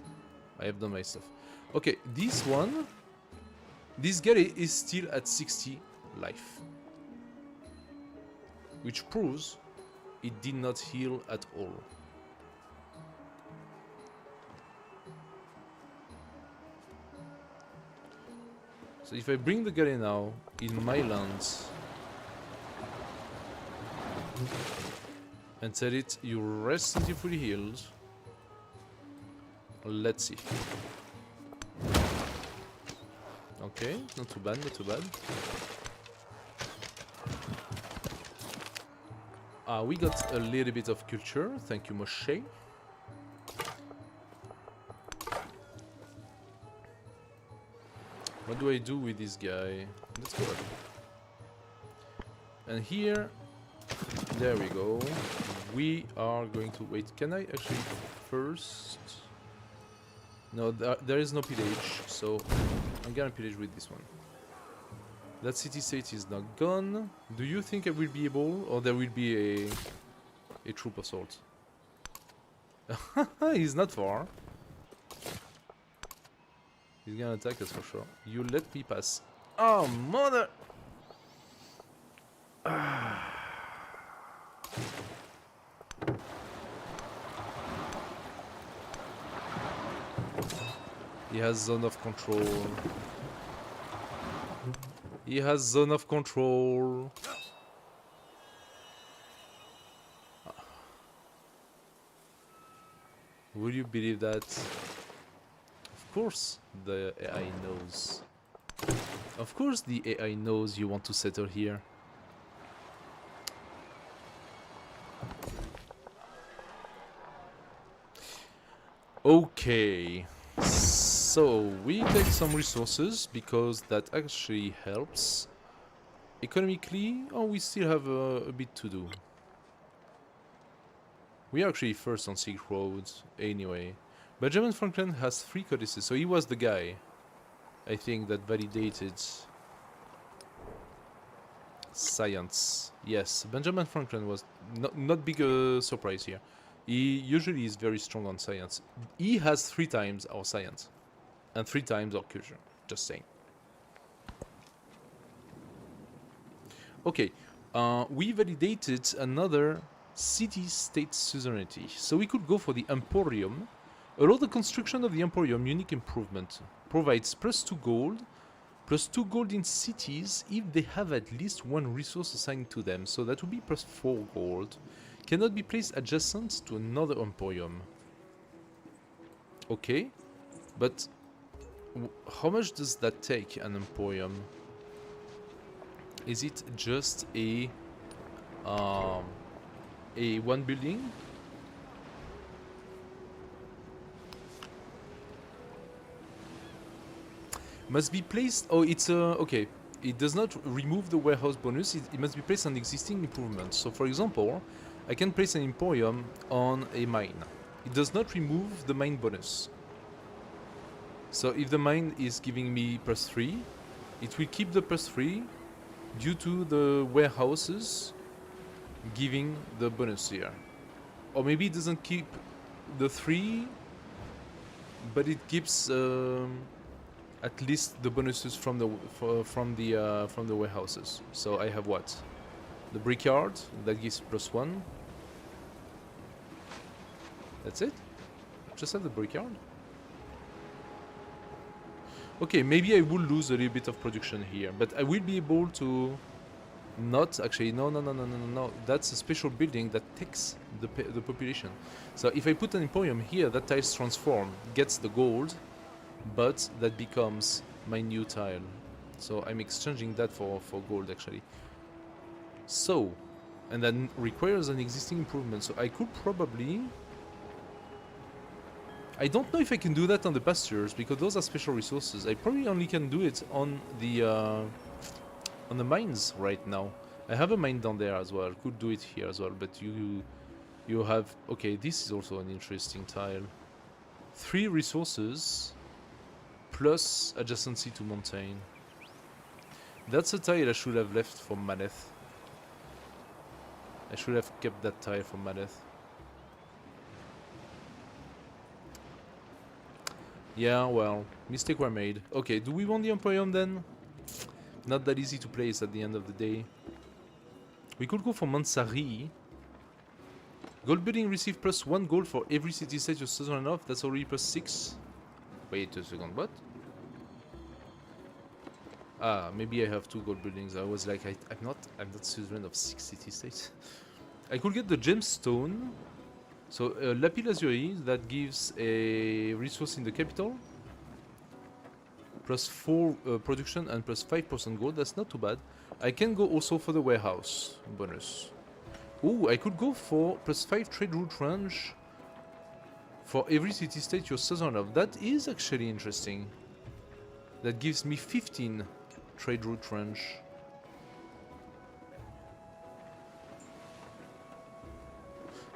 I have done my stuff. Okay, this one, this guy is still at 60 life. Which proves it did not heal at all. So if I bring the guy now in my lands and tell it you rest until fully healed, let's see. Okay, not too bad, not too bad. We got a little bit of culture, thank you Moshe. What do I do with this guy? Let's go ahead. And here, there we go. We are going to wait. Can I actually first? No, there is no pillage, so I'm gonna pillage with this one. That city state is not gone. Do you think I will be able, or there will be a troop assault? He's not far. He's gonna attack us for sure. You let me pass. Oh, mother! He has zone of control. He has zone of control. Will you believe that? Of course the AI knows. Of course the AI knows you want to settle here. Okay. So we take some resources because that actually helps. Economically, oh, we still have a bit to do. We are actually first on Silk Road anyway. Benjamin Franklin has 3 codices, so he was the guy, I think, that validated science. Yes, Benjamin Franklin was not big surprise here. He usually is very strong on science. He has 3 times our science and 3 times our culture. Just saying. Okay, we validated another city-state suzerainty, so we could go for the Emporium. Allow the construction of the Emporium unique improvement. Provides +2 gold, +2 gold in cities if they have at least 1 resource assigned to them. So that would be +4 gold. Cannot be placed adjacent to another Emporium. Okay, but how much does that take, an Emporium? Is it just a 1 building? Must be placed. Oh, it's okay. It does not remove the warehouse bonus. It must be placed on existing improvements. So, for example, I can place an Emporium on a mine. It does not remove the mine bonus. So, if the mine is giving me +3, it will keep the +3 due to the warehouses giving the bonus here. Or maybe it doesn't keep the 3, but it keeps at least the bonuses from the warehouses. So I have what? The brickyard that gives +1. That's it? Just have the brickyard? Okay, maybe I will lose a little bit of production here, but I will be able to not actually. No. That's a special building that takes the population. So if I put an Emporium here, that tiles transform, gets the gold, but that becomes my new tile. So I'm exchanging that for gold actually. So, and that requires an existing improvement. So I could probably. I don't know if I can do that on the pastures because those are special resources. I probably only can do it on the mines right now. I have a mine down there as well. Could do it here as well, but you have. Okay, this is also an interesting tile. 3 resources plus adjacency to mountain. That's a tile I should have left for Maneth. I should have kept that tile for Madeth. Yeah, well, mistake were made. Okay, do we want the Emporium then? Not that easy to place at the end of the day. We could go for Mansari. Gold building receive +1 gold for every city state you're southern of. That's already +6. Wait a second, what? Ah, maybe I have 2 gold buildings. I was like, I'm not suzerain of 6 city states. I could get the gemstone. So lapis lazuli, that gives a resource in the capital. +4 production and +5% gold. That's not too bad. I can go also for the warehouse bonus. Ooh, I could go for +5 trade route range for every city state you're southern of. That is actually interesting. That gives me 15 trade route range.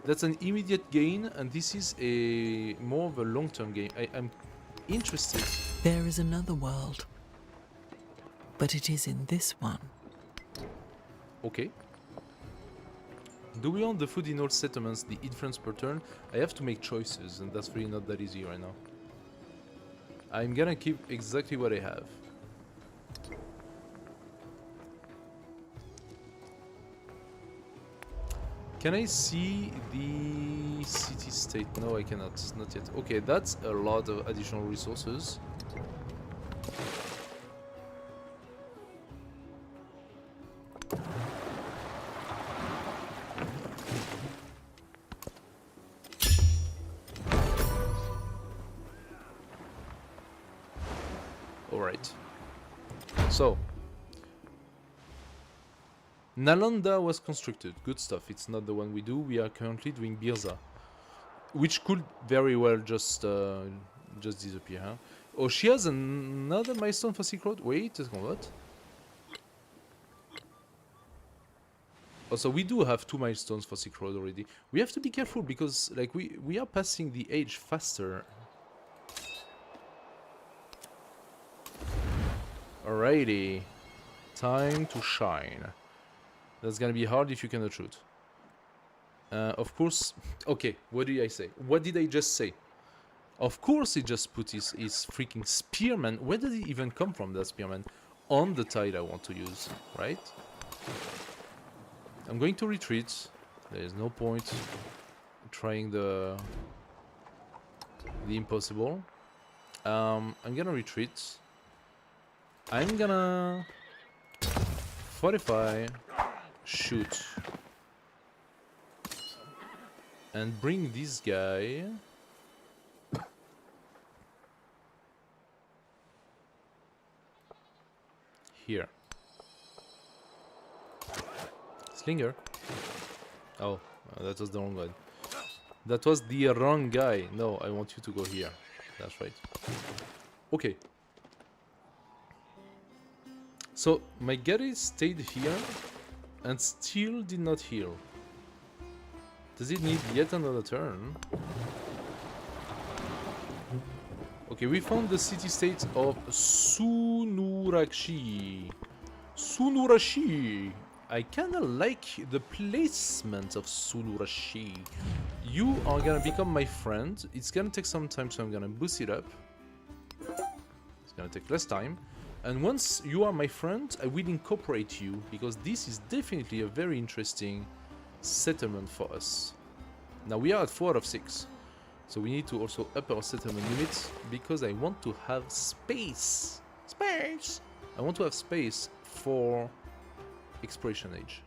That's an immediate gain, and this is a more of a long-term gain. I'm interested. There is another world, but it is in this one. Okay. Do we want the food in all settlements, the influence per turn? I have to make choices, and that's really not that easy right now. I'm gonna keep exactly what I have. Can I see the city-state? No, I cannot. Not yet. Okay, that's a lot of additional resources. Alright. So, Nalanda was constructed. Good stuff. It's not the one we do. We are currently doing Birza, which could very well just disappear. Huh? Oh, she has another milestone for Silk Road. Wait a second, what? Oh, so we do have 2 milestones for Silk Road already. We have to be careful because, like, we are passing the age faster. Alrighty, time to shine. That's gonna be hard if you cannot shoot. Of course. Okay, what did I say? What did I just say? Of course he just put his freaking spearman. Where did he even come from, that spearman? On the tide I want to use, right? I'm going to retreat. There is no point trying the impossible. I'm gonna retreat. I'm gonna fortify, shoot, and bring this guy here. Slinger. Oh, that was the wrong one. That was the wrong guy. No, I want you to go here. That's right. Okay. So, my Gary stayed here and still did not heal. Does it need yet another turn? Okay, we found the city-state of Sunurashi. Sunurashi! I kinda like the placement of Sunurashi. You are gonna become my friend. It's gonna take some time, so I'm gonna boost it up. It's gonna take less time. And once you are my friend, I will incorporate you, because this is definitely a very interesting settlement for us. Now we are at 4 out of 6. So we need to also up our settlement limits, because I want to have space. Space! I want to have space for Exploration Age.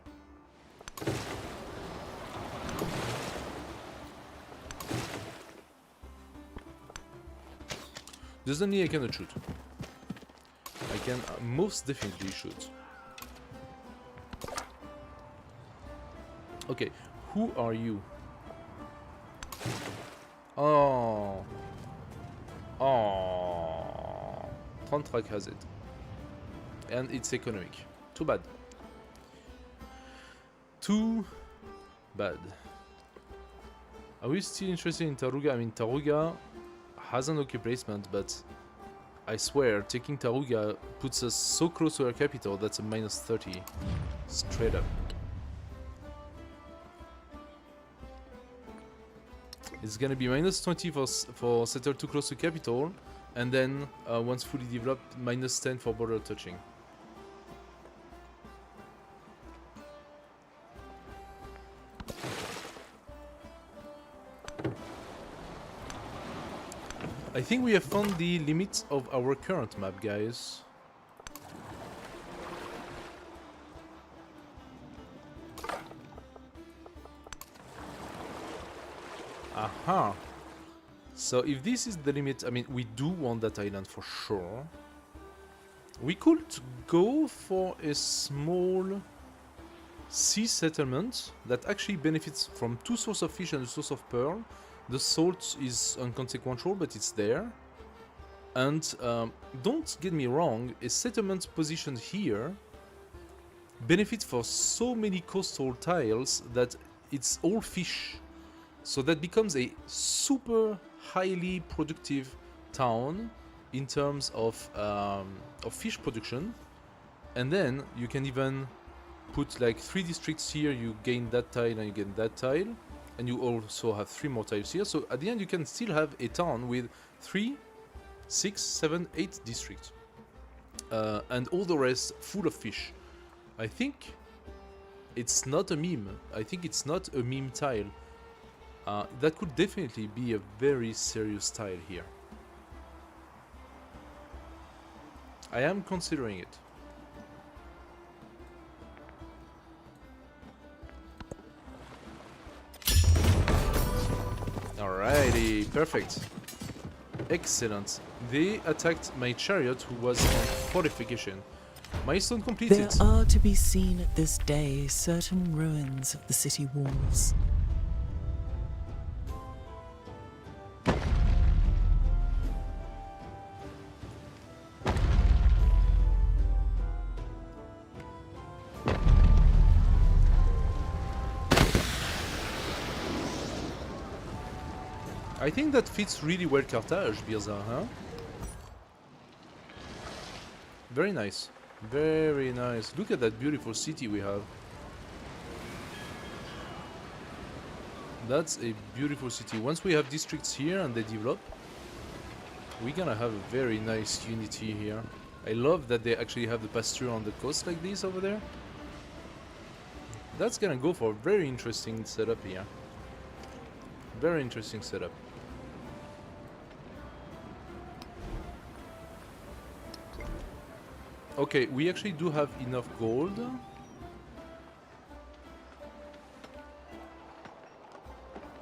Doesn't mean I cannot shoot. I can most definitely shoot. Okay, who are you? Oh. Oh. Trantrak has it. And it's economic. Too bad. Too bad. Are we still interested in Taruga? I mean, Taruga has an okay placement, but I swear, taking Taruga puts us so close to our capital, that's a -30. Straight up. It's gonna be -20 for settle too close to capital, and then once fully developed, -10 for border touching. I think we have found the limits of our current map, guys. Aha! So if this is the limit, I mean, we do want that island for sure. We could go for a small sea settlement that actually benefits from two sources of fish and a source of pearl. The salt is inconsequential, but it's there. And don't get me wrong, a settlement positioned here benefits for so many coastal tiles that it's all fish. So that becomes a super highly productive town in terms of fish production. And then you can even put like 3 districts here, you gain that tile and you gain that tile. And you also have 3 more tiles here. So at the end you can still have a town with 3, 6, 7, 8 districts. And all the rest full of fish. I think it's not a meme. I think it's not a meme tile. That could definitely be a very serious tile here. I am considering it. Alrighty, perfect. Excellent. They attacked my chariot who was on fortification. Milestone completed. There are to be seen at this day certain ruins of the city walls. I think that fits really well Carthage, Birza, huh? Very nice. Very nice. Look at that beautiful city we have. That's a beautiful city. Once we have districts here and they develop, we're gonna have a very nice unity here. I love that they actually have the pasture on the coast like this over there. That's gonna go for a very interesting setup here. Very interesting setup. Okay, we actually do have enough gold.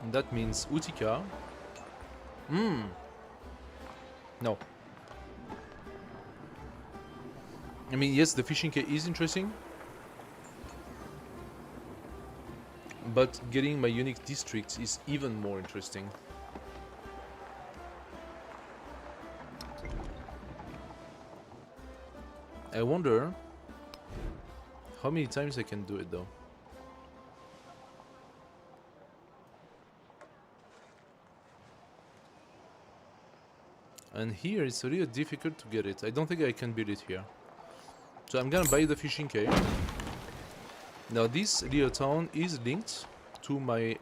And that means Utica. No. I mean, yes, the fishing quay is interesting. But getting my unique districts is even more interesting. I wonder how many times I can do it though. And here it's a little difficult to get it. I don't think I can build it here. So I'm gonna buy the fishing quay. Now this little town is linked to my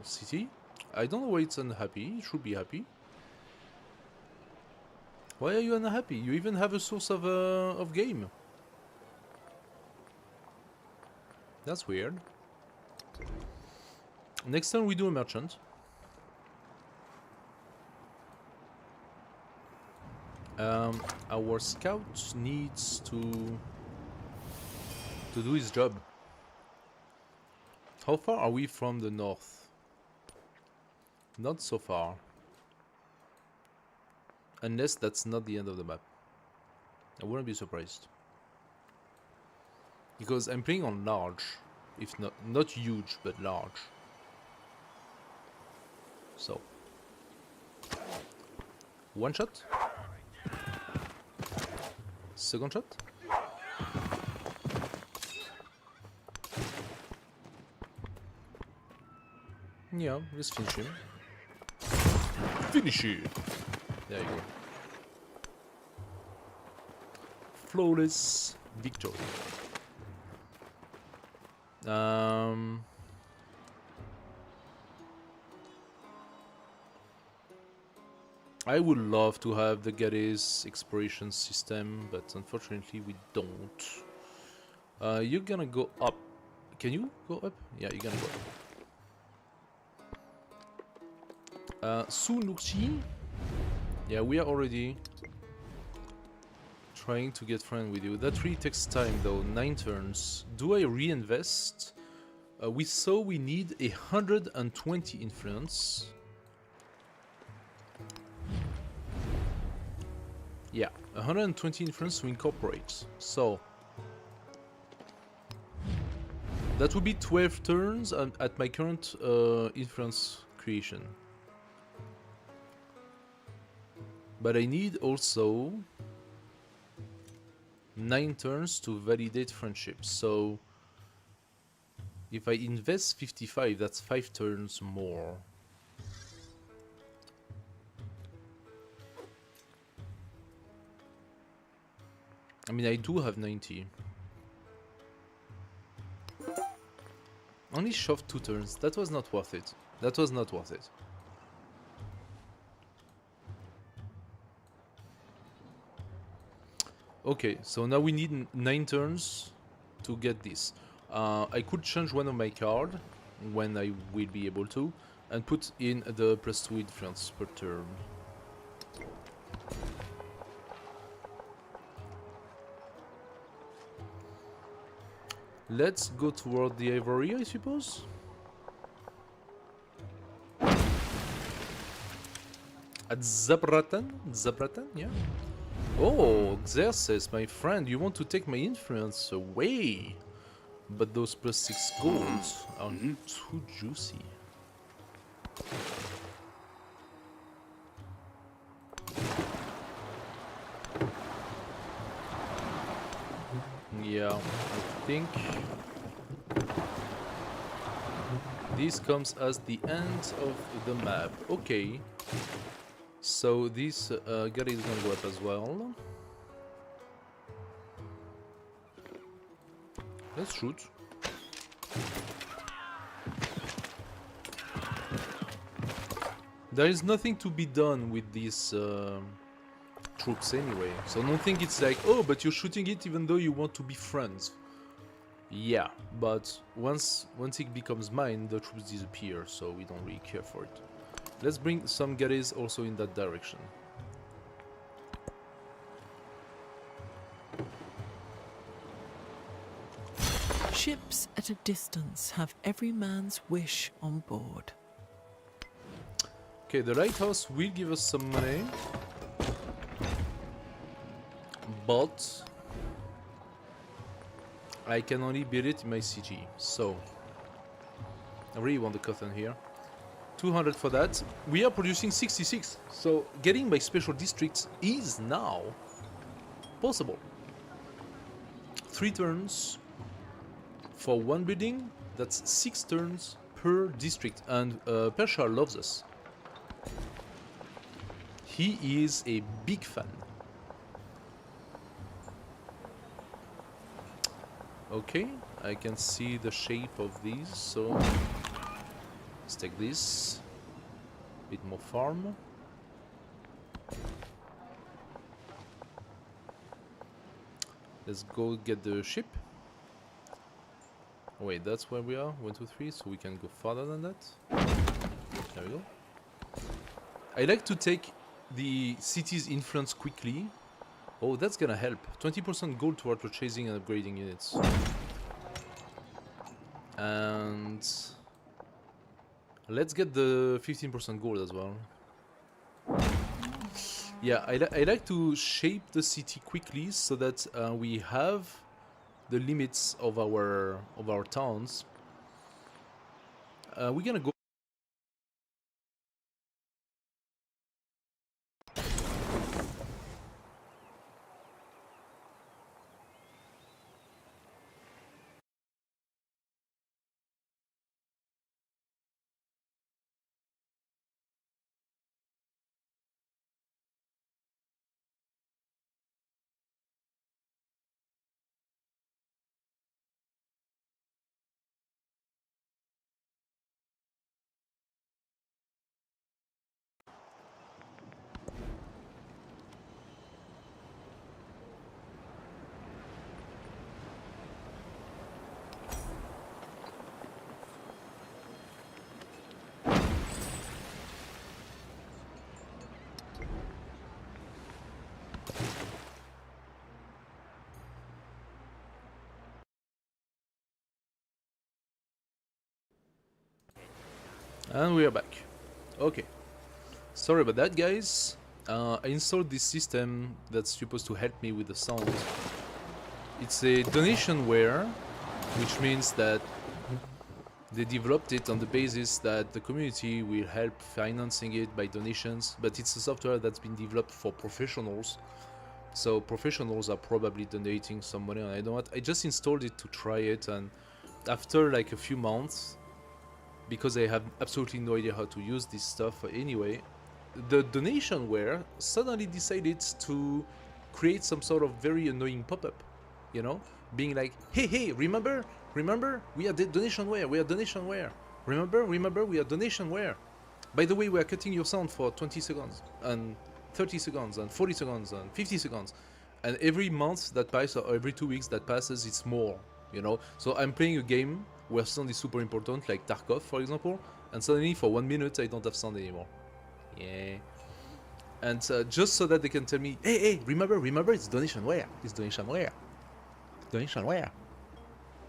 city. I don't know why it's unhappy. It should be happy. Why are you unhappy? You even have a source of game. That's weird. Next time we do a merchant. Our scout needs to do his job. How far are we from the north? Not so far. Unless that's not the end of the map. I wouldn't be surprised. Because I'm playing on large. If not huge, but large. So. One shot. Second shot. Yeah, let's finish him. Finish it! There you go. Flawless victory. I would love to have the Geddes exploration system, but unfortunately we don't. You're gonna go up. Can you go up? Yeah, you're gonna go up. Sunukchi? Yeah, we are already trying to get friend with you. That really takes time though, 9 turns. Do I reinvest? We saw we need 120 influence. Yeah, 120 influence to incorporate. So that would be 12 turns at my current influence creation. But I need also 9 turns to validate friendship. So if I invest 55, that's 5 turns more. I mean, I do have 90. Only shoved 2 turns. That was not worth it. That was not worth it. Okay, so now we need 9 turns to get this. I could change one of my cards when I will be able to, and put in the +2 influence per turn. Let's go toward the ivory, I suppose. At Zabratan? Zabratan, yeah. Oh, Xerxes, my friend, you want to take my influence away. But those +6 golds are too juicy. Yeah, I think this comes as the end of the map. Okay. So this guy is gonna go up as well. Let's shoot. There is nothing to be done with these troops anyway. So don't think it's like, oh, but you're shooting it even though you want to be friends. Yeah, but once it becomes mine, the troops disappear, so we don't really care for it. Let's bring some Geddes also in that direction. Ships at a distance have every man's wish on board. Okay, the lighthouse will give us some money, but I can only build it in my city, so I really want the cotton here. 200 for that. We are producing 66, so getting my special districts is now possible. 3 turns for one building, that's 6 turns per district, and Persia loves us. He is a big fan. Okay, I can see the shape of these, so let's take this. Bit more farm. Let's go get the ship. Oh, wait, that's where we are. 1, 2, 3, so we can go farther than that. There we go. I like to take the city's influence quickly. Oh, that's gonna help. 20% gold toward purchasing and upgrading units. And let's get the 15% gold as well. Yeah, I like to shape the city quickly so that we have the limits of our towns. We're gonna go And we are back. Okay. Sorry about that, guys. I installed this system that's supposed to help me with the sound. It's a donationware, which means that they developed it on the basis that the community will help financing it by donations, but it's a software that's been developed for professionals. So professionals are probably donating some money, and I don't know what. I just installed it to try it, and after like a few months, because I have absolutely no idea how to use this stuff anyway, the donationware suddenly decided to create some sort of very annoying pop-up, you know, being like, hey, remember, we are donationware, remember, we are donationware. By the way, we are cutting your sound for 20 seconds, and 30 seconds, and 40 seconds, and 50 seconds, and every month that passes, or every 2 weeks that passes, it's more, you know. So I'm playing a game where sound is super important, like Tarkov, for example, and suddenly for 1 minute I don't have sound anymore. Yeah. And just so that they can tell me, hey, remember, it's donationware.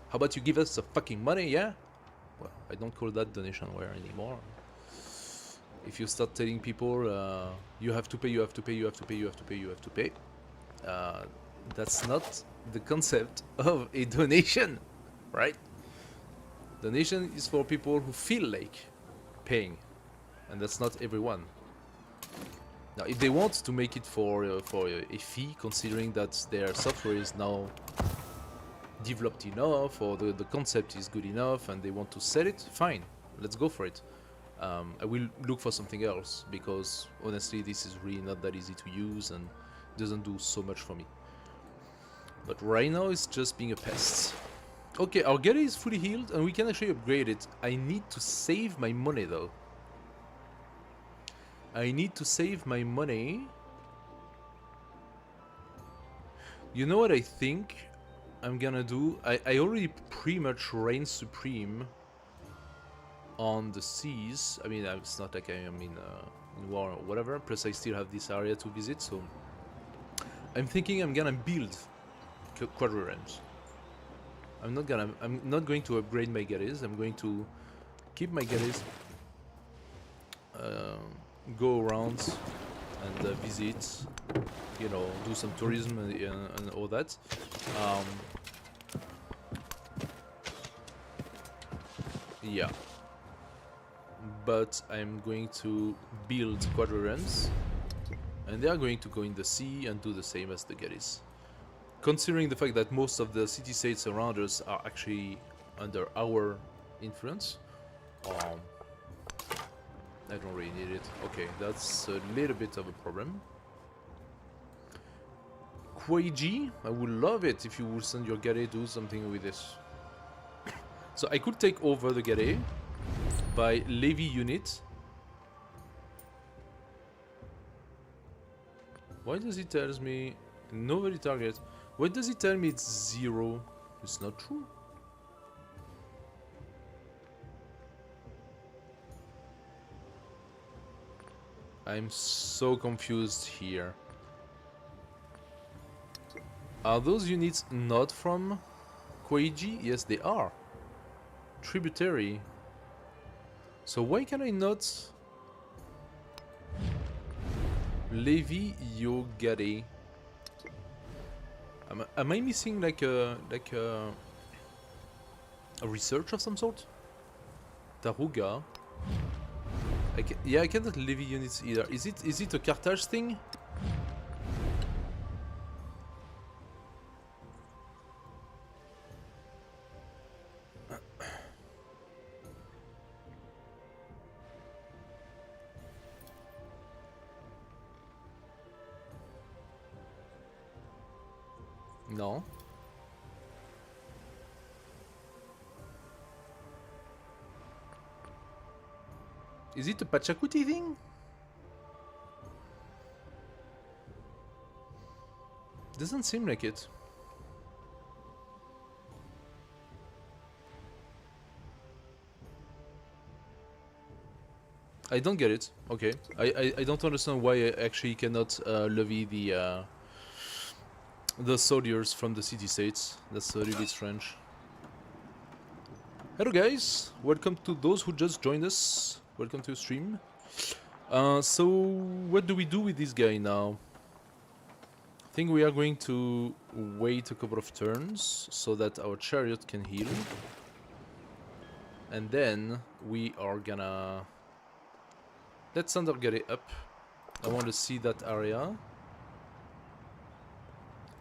How about you give us the fucking money, yeah? Well, I don't call that donationware anymore. If you start telling people, you have to pay, that's not the concept of a donation, right? Donation is for people who feel like paying, and that's not everyone. Now, if they want to make it for a fee, considering that their software is now developed enough, or the concept is good enough, and they want to sell it, fine, let's go for it. I will look for something else, because honestly, this is really not that easy to use and doesn't do so much for me. But right now, it's just being a pest. Okay, our galley is fully healed, and we can actually upgrade it. I need to save my money, though. You know what I think I'm gonna do? I already pretty much reign supreme on the seas. I mean, it's not like I am in war or whatever. Plus, I still have this area to visit, so I'm thinking I'm gonna build quadriremes. I'm not going to upgrade my galleys. I'm going to keep my galleys, go around and visit, you know, do some tourism and all that. Yeah. But I'm going to build quadriremes, and they are going to go in the sea and do the same as the galleys. Considering the fact that most of the city-states around us are actually under our influence, I don't really need it. Okay, that's a little bit of a problem. Quaiji, I would love it if you would send your galley to do something with this. So I could take over the galley by levy unit. Why does it tell me nobody target? Why does it tell me it's 0? It's not true. I'm so confused here. Are those units not from Quaiji? Yes, they are. Tributary. So why can I not levy your galley? Am I missing like a research of some sort? Taruga. Yeah, I cannot levy units either. Is it a Carthage thing? No. Is it a Pachacuti thing? Doesn't seem like it. I don't get it. Okay. I don't understand why I actually cannot levy the soldiers from the city-states. That's a little bit strange. Hello guys, welcome to those who just joined us. welcome to stream. So what do we do with this guy now? I think we are going to wait a couple of turns so that our chariot can heal. And then we are gonna... Let's Thunder get it up. I want to see that area.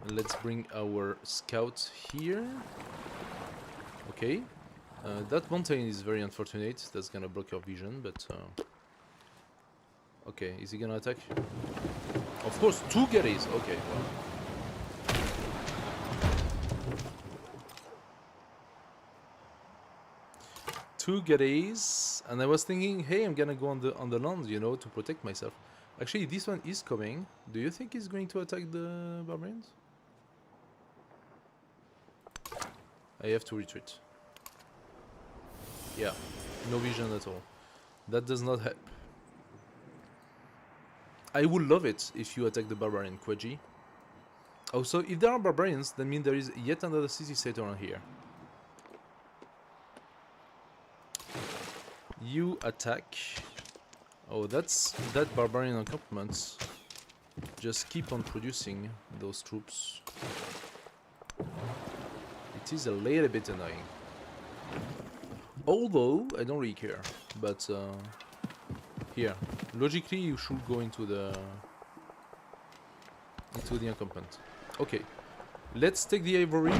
Let's bring our scout here. Okay. That mountain is very unfortunate. That's gonna block your vision, but... Okay, is he gonna attack? Of course, 2 Garys. Okay, well. Two Garys, and I was thinking, hey, I'm gonna go on the land, you know, to protect myself. Actually, this one is coming. Do you think he's going to attack the barbarians? I have to retreat. Yeah, no vision at all. That does not help. I would love it if you attack the barbarian, Queji. Also, if there are barbarians, that means there is yet another city-state around here. You attack. Oh, that's that barbarian encampment. Just keep on producing those troops. It is a little bit annoying. Although, I don't really care. But, here. Logically, you should go into the encampment. Okay. Let's take the ivory.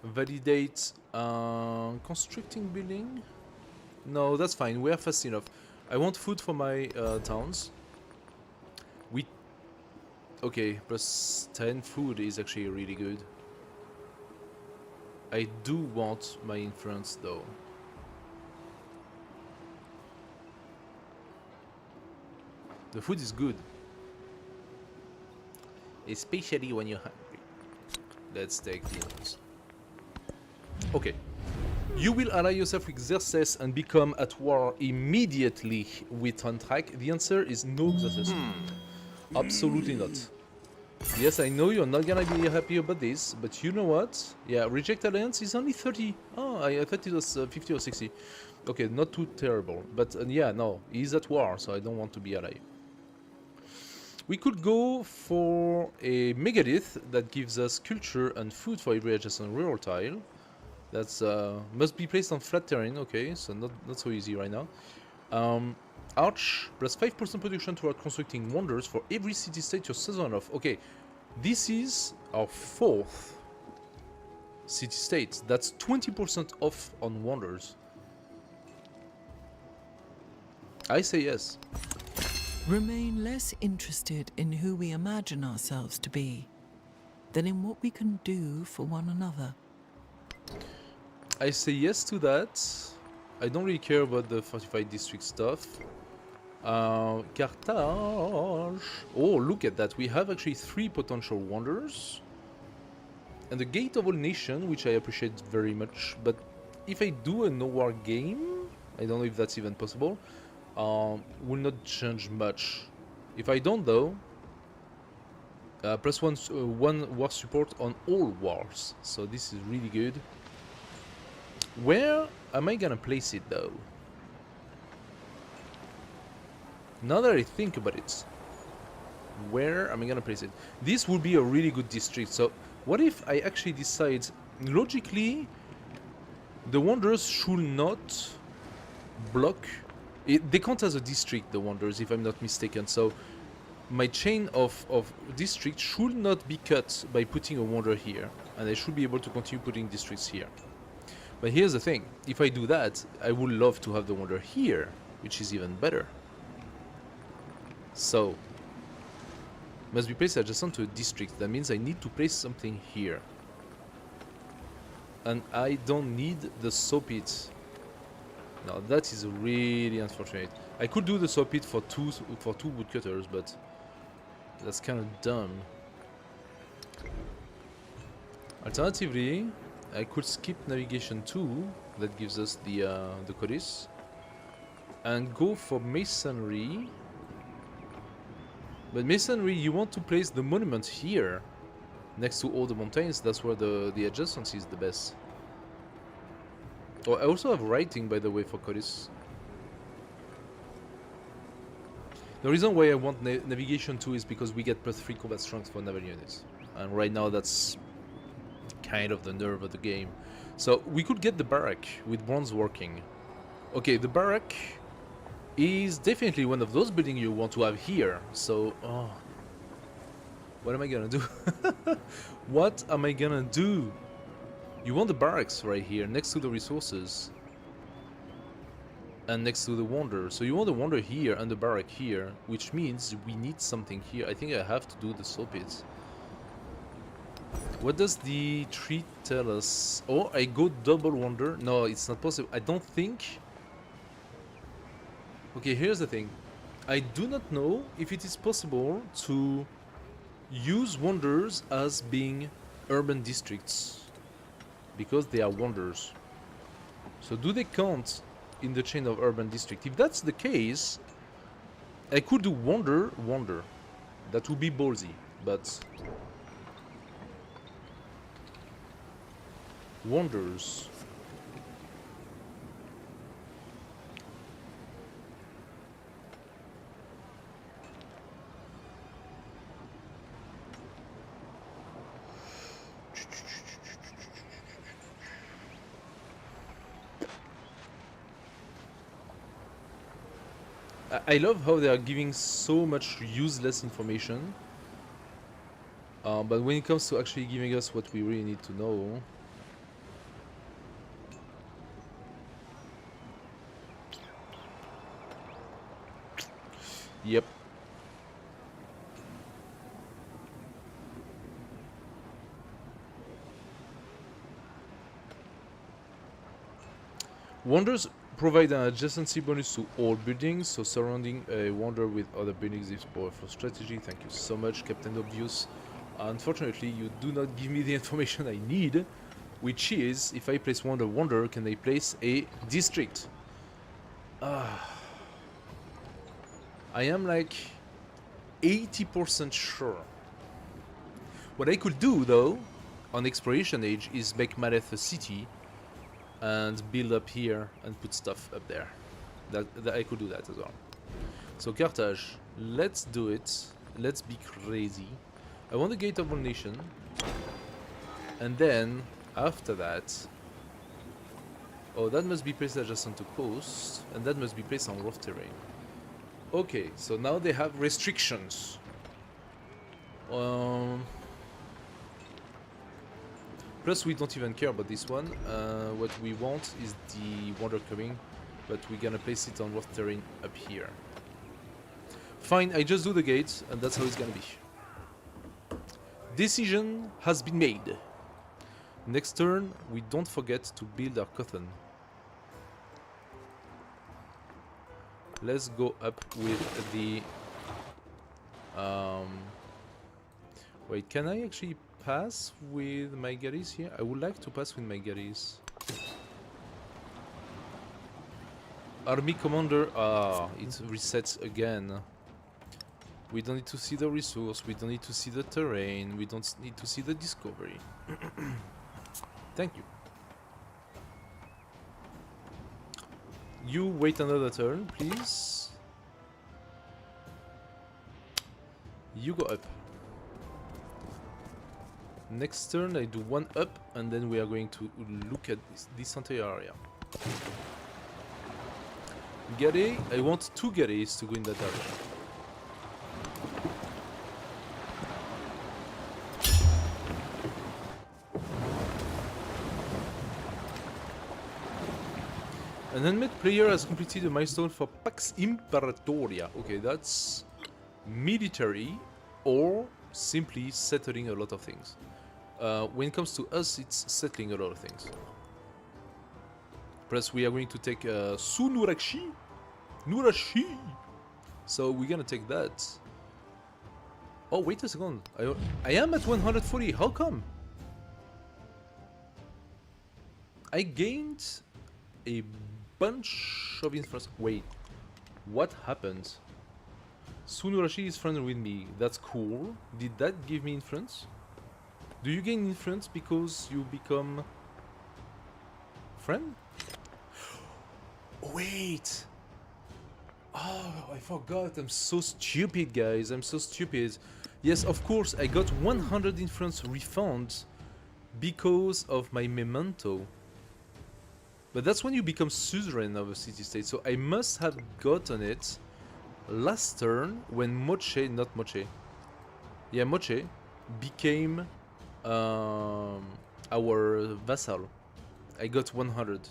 Validate constructing building. No, that's fine. We are fast enough. I want food for my towns. Okay, plus 10 food is actually really good. I do want my influence though. The food is good. Especially when you're hungry. Let's take these. Okay. You will ally yourself with Xerxes and become at war immediately with Antrak. The answer is no, Xerxes. Absolutely not. Yes, I know you're not gonna be happy about this, but you know what? Yeah, reject alliance is only 30. Oh, I thought it was 50 or 60. Okay, not too terrible. But yeah, no, he's at war, so I don't want to be ally. We could go for a megalith that gives us culture and food for every adjacent rural tile. That's must be placed on flat terrain. Okay, so not so easy right now. Arch plus 5% production toward constructing wonders for every city-state you're citizen of. Okay, this is our 4th city-state. That's 20% off on wonders. I say yes. Remain less interested in who we imagine ourselves to be than in what we can do for one another. I say yes to that. I don't really care about the fortified district stuff. Carthage. Oh, look at that. We have actually 3 potential wonders. And the Gate of All Nation, which I appreciate very much. But if I do a no-war game, I don't know if that's even possible, will not change much. If I don't though, plus one war support on all wars. So this is really good. Where am I gonna place it though? Now that I think about it, where am I gonna place it? This would be a really good district. So what if I actually decide, logically, the wonders should not block it, they count as a district, the wonders, if I'm not mistaken. So my chain of districts should not be cut by putting a wonder here, and I should be able to continue putting districts here. But here's the thing, if I do that, I would love to have the wonder here, which is even better. So, must be placed adjacent to a district. That means I need to place something here. And I don't need the saw pit. Now that is really unfortunate. I could do the saw pit for two woodcutters, but that's kind of dumb. Alternatively, I could skip navigation 2, that gives us the codice, and go for masonry. But masonry, you want to place the monument here, next to all the mountains. That's where the adjacency is the best. Oh, I also have writing, by the way, for Codis. The reason why I want navigation 2 is because we get +3 combat strength for naval units. And right now that's kind of the nerve of the game. So we could get the barrack with bronze working. Okay, the barrack is definitely one of those buildings you want to have here. So, oh, what am I gonna do? What am I gonna do? You want the barracks right here, next to the resources. And next to the wonder. So you want the wonder here and the barrack here, which means we need something here. I think I have to do the soul pits. What does the tree tell us? Oh, I go double wonder. No, it's not possible. I don't think. Okay, here's the thing. I do not know if it is possible to use wonders as being urban districts, because they are wonders. So do they count in the chain of urban district? If that's the case, I could do wonder. That would be ballsy, but wonders. I love how they are giving so much useless information, but when it comes to actually giving us what we really need to know, yep. Wonders provide an adjacency bonus to all buildings, so surrounding a wonder with other buildings is powerful strategy. Thank you so much, Captain Obvious. Unfortunately, you do not give me the information I need, which is, if I place wonder, can I place a district? I am like 80% sure. What I could do, though, on Exploration Age, is make Maleth a city, and build up here and put stuff up there. That I could do that as well. So Carthage, let's do it. Let's be crazy. I want the Gate of All Nation, and then after that, oh, that must be placed adjacent to coast, and that must be placed on rough terrain. Okay, so now they have restrictions. Plus, we don't even care about this one. What we want is the wonder coming, but we're gonna place it on rough terrain up here. Fine, I just do the gates, and that's how it's gonna be. Decision has been made. Next turn, we don't forget to build our cotton. Let's go up with the... Wait, can I actually pass with my galleys here? I would like to pass with my galleys. Army commander, it resets again. We don't need to see the resource, we don't need to see the terrain, we don't need to see the discovery. Thank you. You wait another turn, please. You go up. Next turn I do one up, and then we are going to look at this entire area. Galley, I want 2 galleys to go in that area. An unmet player has completed a milestone for Pax Imperatoria. Okay, that's military or simply settling a lot of things. When it comes to us, it's settling a lot of things. Plus, we are going to take Sunurashi. Nurashi. So we're gonna take that. Oh, wait a second. I am at 140. How come? I gained a bunch of influence. Wait, what happened? Sunurashi is friendly with me. That's cool. Did that give me influence? Do you gain influence because you become friend? Oh, wait! Oh, I forgot. I'm so stupid, guys. I'm so stupid. Yes, of course, I got 100 influence refund because of my memento. But that's when you become suzerain of a city-state. So I must have gotten it last turn when Moche, not Moche. Yeah, Moche became our vassal. I got 100.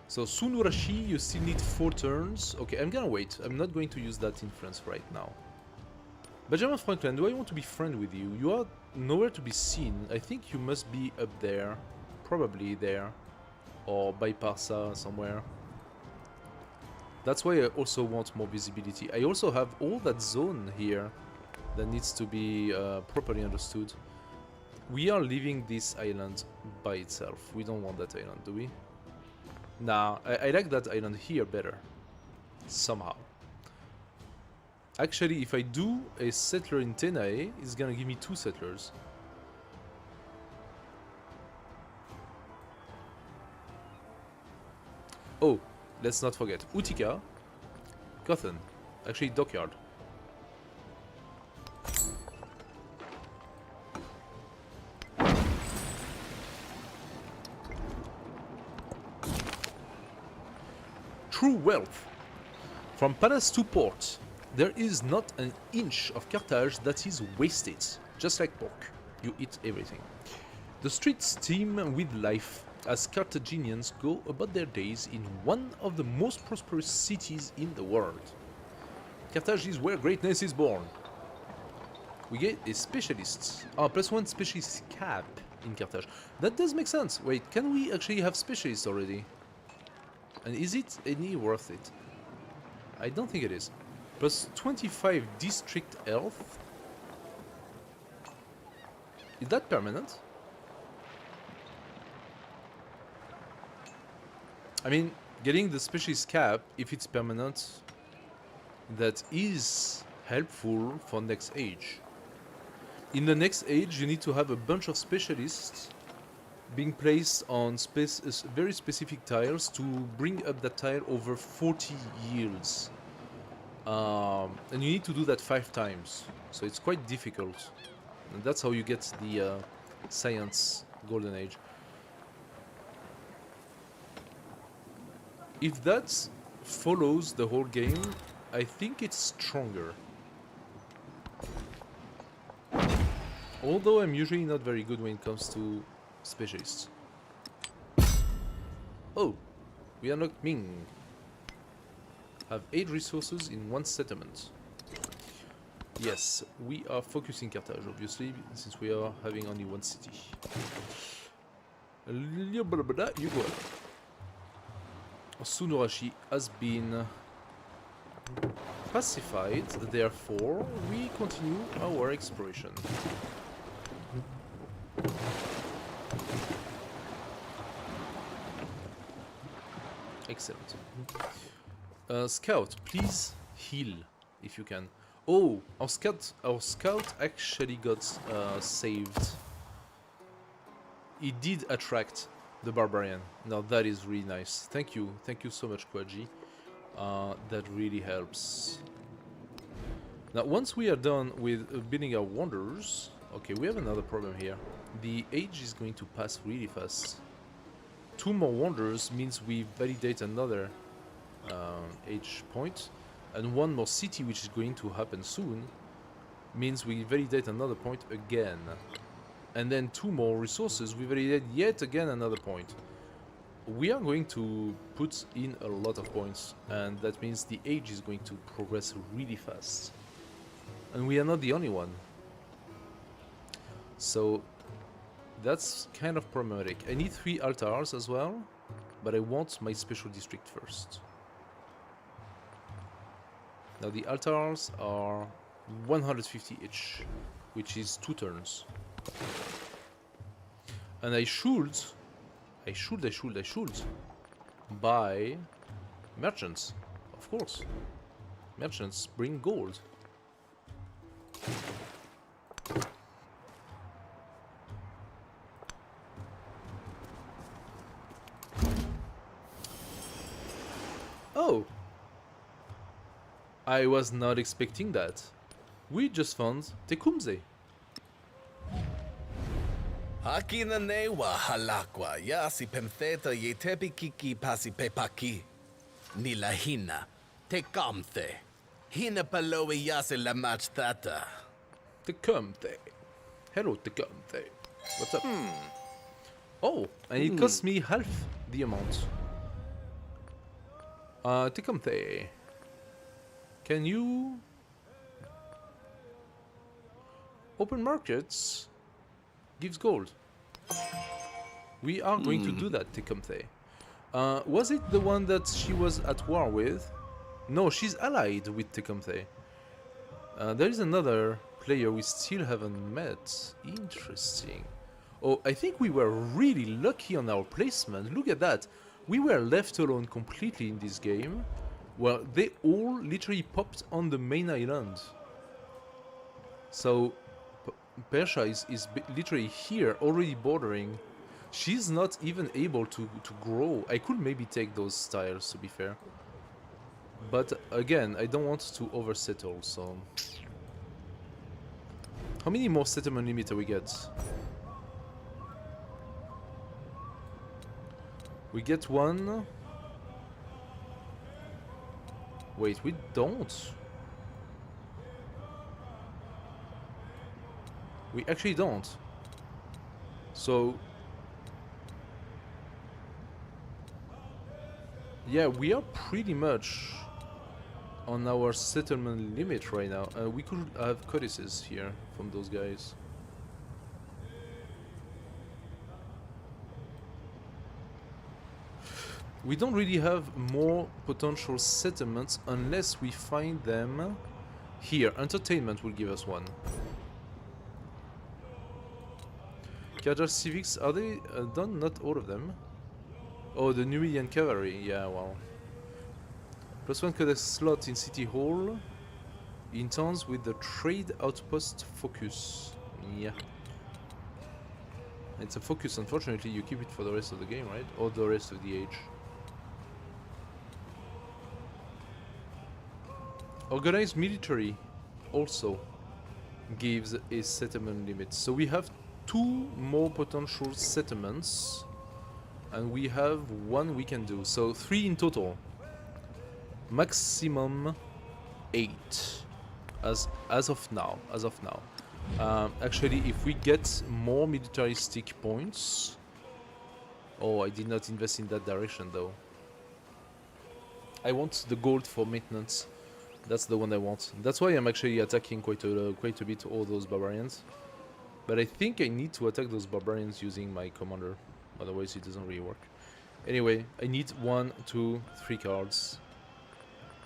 So Sunurashi, you still need 4 turns. Okay, I'm gonna wait. I'm not going to use that influence right now. Benjamin Franklin, do I want to be friend with you? You are nowhere to be seen. I think you must be up there. Probably there. Or by Parsa somewhere. That's why I also want more visibility. I also have all that zone here that needs to be properly understood. We are leaving this island by itself. We don't want that island, do we? Nah, I like that island here better. Somehow. Actually, if I do a settler in Tenae, it's gonna give me 2 settlers. Oh, let's not forget. Utica, Cotton, actually Dockyard. True wealth. From palace to port, there is not an inch of Carthage that is wasted. Just like pork, you eat everything. The streets teem with life as Carthaginians go about their days in one of the most prosperous cities in the world. Carthage is where greatness is born. We get a specialist. +1 specialist cap in Carthage. That does make sense. Wait, can we actually have specialists already? And is it any worth it? I don't think it is. +25 district health. Is that permanent? I mean, getting the specialist cap, if it's permanent, that is helpful for next age. In the next age, you need to have a bunch of specialists being placed on very specific tiles to bring up that tile over 40 yields. And you need to do that 5 times, so it's quite difficult. And that's how you get the science golden age. If that follows the whole game, I think it's stronger. Although I'm usually not very good when it comes to specialists. Oh, we unlocked Ming. Have 8 resources in 1 settlement. Yes, we are focusing Carthage, obviously, since we are having only 1 city. You go. Sunurashi has been pacified, therefore we continue our exploration. Excellent. Scout, please heal if you can. Oh, our scout actually got saved. He did attract the barbarian. Now that is really nice. Thank you so much, Kwaji. That really helps. Now, once we are done with building our wonders, okay, we have another problem here. The age is going to pass really fast. 2 more wonders means we validate another age point, and 1 more city, which is going to happen soon, means we validate another point again. And then 2 more resources, we validate yet again another point. We are going to put in a lot of points, and that means the age is going to progress really fast. And we are not the only one. So that's kind of problematic. I need 3 altars as well, but I want my special district first. Now the altars are 150 each, which is 2 turns. And I should buy merchants, of course. Merchants bring gold. Oh! I was not expecting that. We just found Tecumseh. Hakina newa halakwa yasi pemtheta yetepi kiki pasi pepaki. Nilahina. Tecumseh. Hina paloe yasi la matchtata. Tecumseh. Hello, Tecumseh. What's up? Oh, and it cost me half the amount. Tecumseh. Can you open markets? Gives gold. We are going to do that, Tecumseh. Was it the one that she was at war with? No, she's allied with Tecumseh. There is another player we still haven't met. Interesting. Oh, I think we were really lucky on our placement. Look at that. We were left alone completely in this game. Well, they all literally popped on the main island. So, Persia is literally here, already bordering. She's not even able to grow. I could maybe take those tiles, to be fair. But again, I don't want to oversettle, so... How many more settlement limiter we get? We get one. Wait, we don't. We actually don't. So... yeah, we are pretty much on our settlement limit right now. We could have codices here from those guys. We don't really have more potential settlements unless we find them here. Entertainment will give us one. Carthage civics, are they done? Not all of them. Oh, the Numidian cavalry, yeah, wow. +1 codex slot in City Hall. In towns with the trade outpost focus. Yeah. It's a focus, unfortunately, you keep it for the rest of the game, right? Or the rest of the age. Organized military also gives a settlement limit. So we have 2 more potential settlements. And we have 1 we can do. So 3 in total. Maximum 8. As of now. Actually, if we get more militaristic points... Oh, I did not invest in that direction though. I want the gold for maintenance. That's the one I want. That's why I'm actually attacking quite a bit all those barbarians. But I think I need to attack those barbarians using my commander. Otherwise it doesn't really work. Anyway, I need 1, 2, 3 cards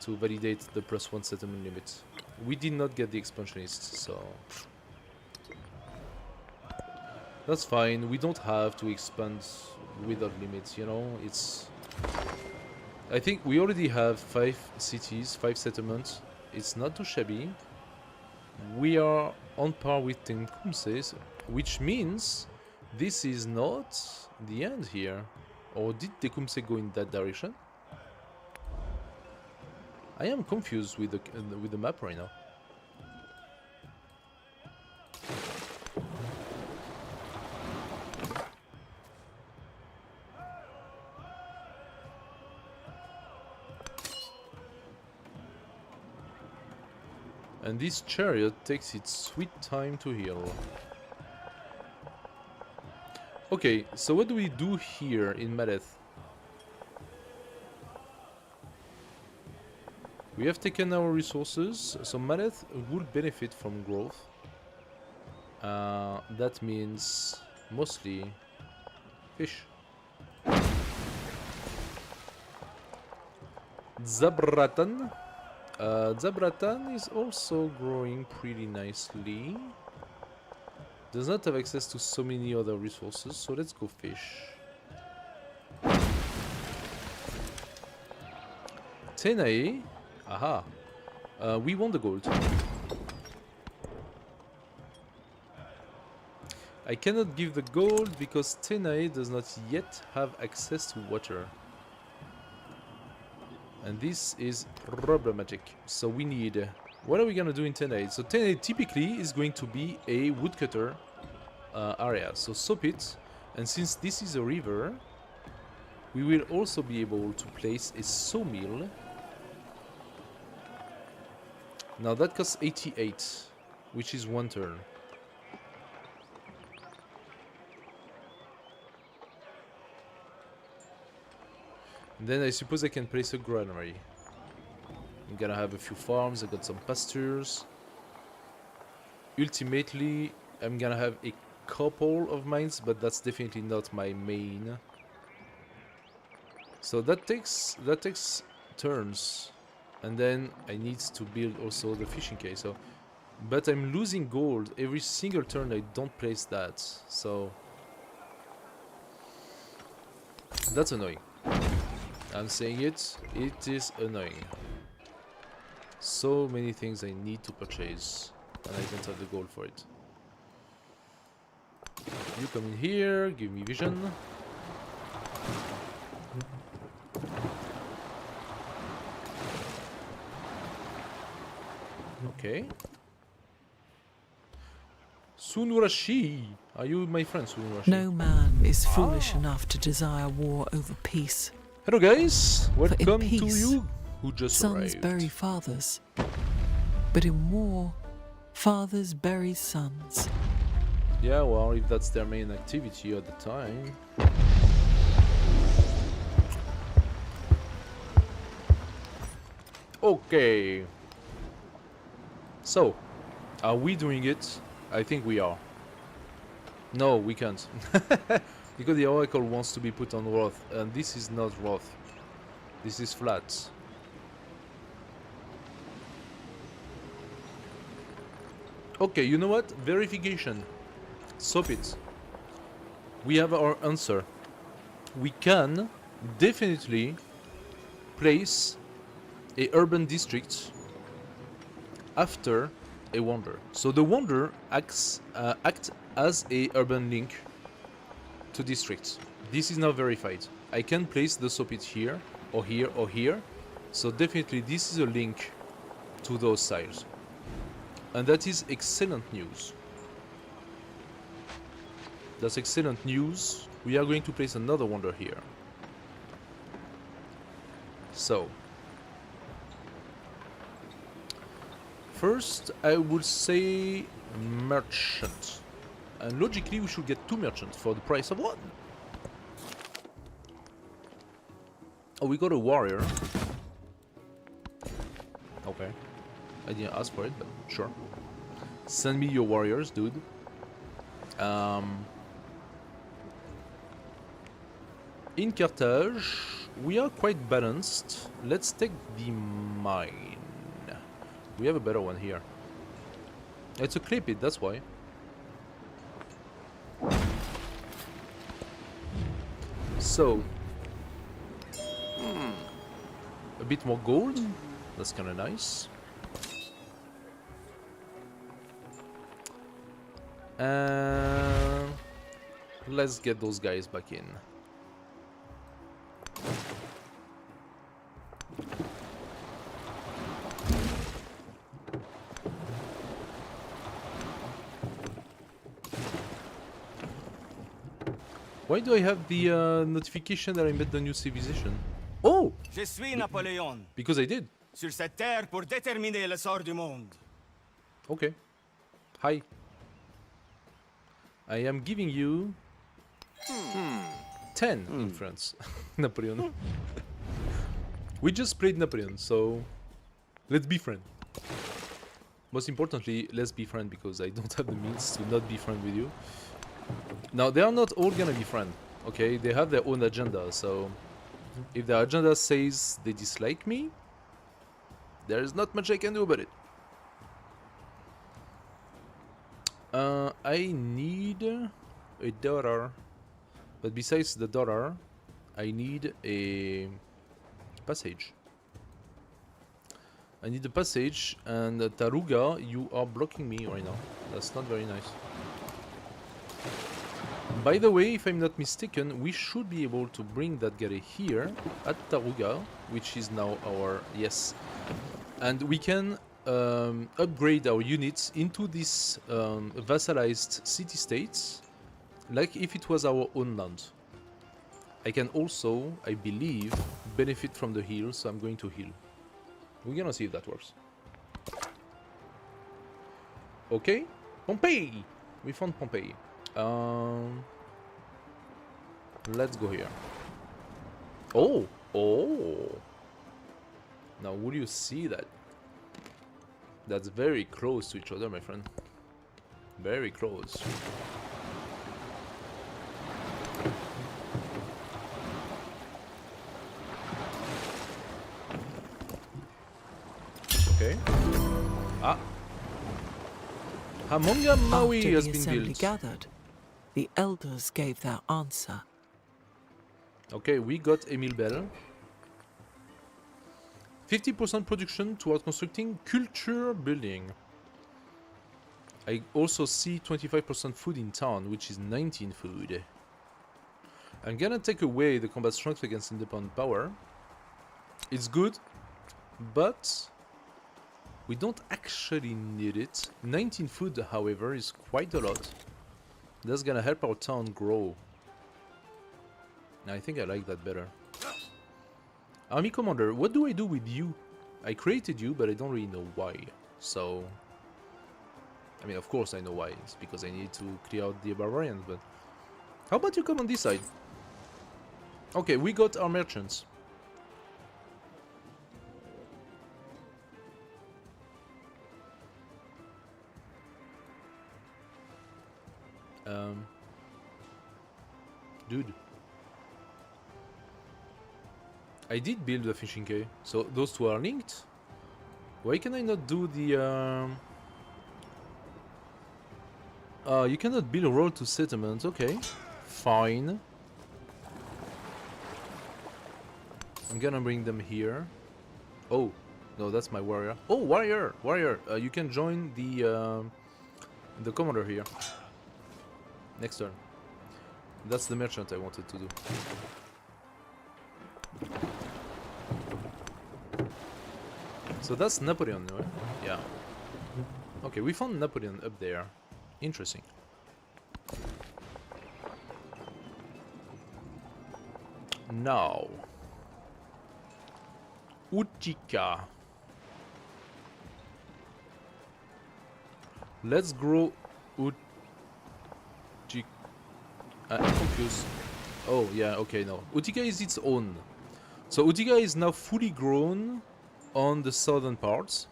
to validate the +1 settlement limit. We did not get the expansionists, so... that's fine. We don't have to expand without limits, you know? It's... I think we already have 5 cities, 5 settlements. It's not too shabby. We are on par with Tecumseh, which means this is not the end here. Or did Tecumseh go in that direction? I am confused with the map right now. And this chariot takes its sweet time to heal. Okay, so what do we do here in Madeth? We have taken our resources, so Madeth would benefit from growth. That means mostly fish. Zabratan. Zabratan is also growing pretty nicely. Does not have access to so many other resources, so let's go fish. Tenae. Aha. We want the gold. I cannot give the gold because Tenae does not yet have access to water. And this is problematic. So we need... what are we gonna do in 10-8? So 10-8 typically is going to be a woodcutter area. So soap it. And since this is a river, we will also be able to place a sawmill. Now that costs 88, which is 1 turn. And then I suppose I can place a granary. I'm gonna have a few farms, I got some pastures. Ultimately, I'm gonna have a couple of mines, but that's definitely not my main. So that takes turns. And then I need to build also the fishing quay. So, but I'm losing gold every single turn I don't place that. So that's annoying. I'm saying it is annoying. So many things I need to purchase, and I don't have the gold for it. You come in here, give me vision. Okay. Sunurashi! Are you my friend, Sunurashi? No man is foolish enough to desire war over peace. Hello guys! Welcome to peace, you who just Sons arrived. bury fathers, but in war, fathers bury sons. Yeah, well, if that's their main activity at the time. Okay. So, are we doing it? I think we are. No, we can't. Because the oracle wants to be put on Roth, and this is not Roth. This is flat. Okay, you know what? Verification. Stop it. We have our answer. We can definitely place a urban district after a wonder. So the wonder acts as a urban link to districts. This is now verified. I can place the soapit here or here or here. So definitely this is a link to those tiles. And that is excellent news. That's excellent news. We are going to place another wonder here. So first I would say merchant. And logically we should get 2 merchants for the price of 1. Oh, we got a warrior. Okay. I didn't ask for it, but sure. Send me your warriors, dude. In Carthage, we are quite balanced. Let's take the mine. We have a better one here. It's a clay pit, that's why. So, a bit more gold. That's kind of nice. Let's get those guys back in. Why do I have the notification that I met the new civilization? Oh! Je suis Napoleon, Because I did. sur cette terre pour déterminer le sort du monde. Okay. Hi. I am giving you 10 in France. Napoleon. We just played Napoleon, so let's be friends. Most importantly, let's be friends because I don't have the means to not be friends with you. Now, they are not all gonna be friends, okay? They have their own agenda, so if their agenda says they dislike me, there is not much I can do about it. I need a daughter, but besides the daughter, I need a passage. I need a passage, and Taruga, you are blocking me right now. That's not very nice. By the way, if I'm not mistaken, we should be able to bring that guy here at Taruga, which is now our... Yes. And we can upgrade our units into these vassalized city-states, like if it was our own land. I can also, I believe, benefit from the heal, so I'm going to heal. We're gonna see if that works. Okay, Pompeii! We found Pompeii. Let's go here. Oh! Oh! Now, would you see that? That's very close to each other, my friend. Very close. Okay. Ah! Hamonga Maui After has the been assembly built. gathered, the elders gave their answer. Okay, we got Emil Bell. 50% production toward constructing culture building. I also see 25% food in town, which is 19 food. I'm gonna take away the combat strength against independent power. It's good, but we don't actually need it. 19 food, however, is quite a lot. That's gonna help our town grow. I think I like that better. Army Commander, what do I do with you? I created you, but I don't really know why. So... I mean, of course I know why. It's because I need to clear out the barbarians, but... How about you come on this side? Okay, we got our merchants. Dude. I did build the fishing quay, so those two are linked. Why can I not do the... you cannot build a road to settlement, okay. Fine. I'm gonna bring them here. Oh, no, that's my warrior. Oh, warrior! Warrior! You can join the commander here. Next turn. That's the merchant I wanted to do. So that's Napoleon, right? Yeah. Okay, we found Napoleon up there. Interesting. Now. Utica. Let's grow Utica. I'm confused. Oh, yeah, okay, no. Utica is its own. So Utica is now fully grown on the southern parts.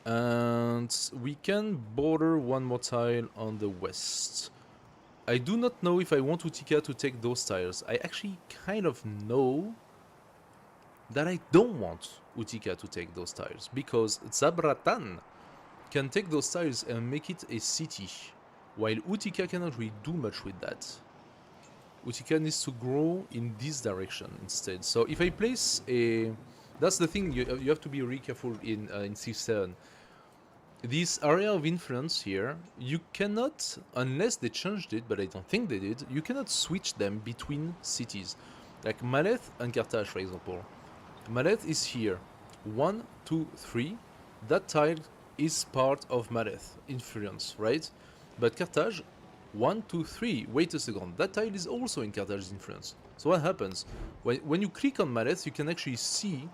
And we can border one more tile on the west. I do not know if I want Utica to take those tiles. I actually kind of know that I don't want Utica to take those tiles, because Zabratan can take those tiles and make it a city, while Utica cannot really do much with that. Utica needs to grow in this direction instead. So if I place a... That's the thing, you have to be really careful in Civ 7. This area of influence here, you cannot, unless they changed it, but I don't think they did, you cannot switch them between cities. Like Maleth and Carthage, for example. Maleth is here. 1, 2, 3. That tile is part of Maleth influence, right? But Carthage, 1, 2, 3. Wait a second. That tile is also in Carthage's influence. So what happens? When you click on Maleth, you can actually see,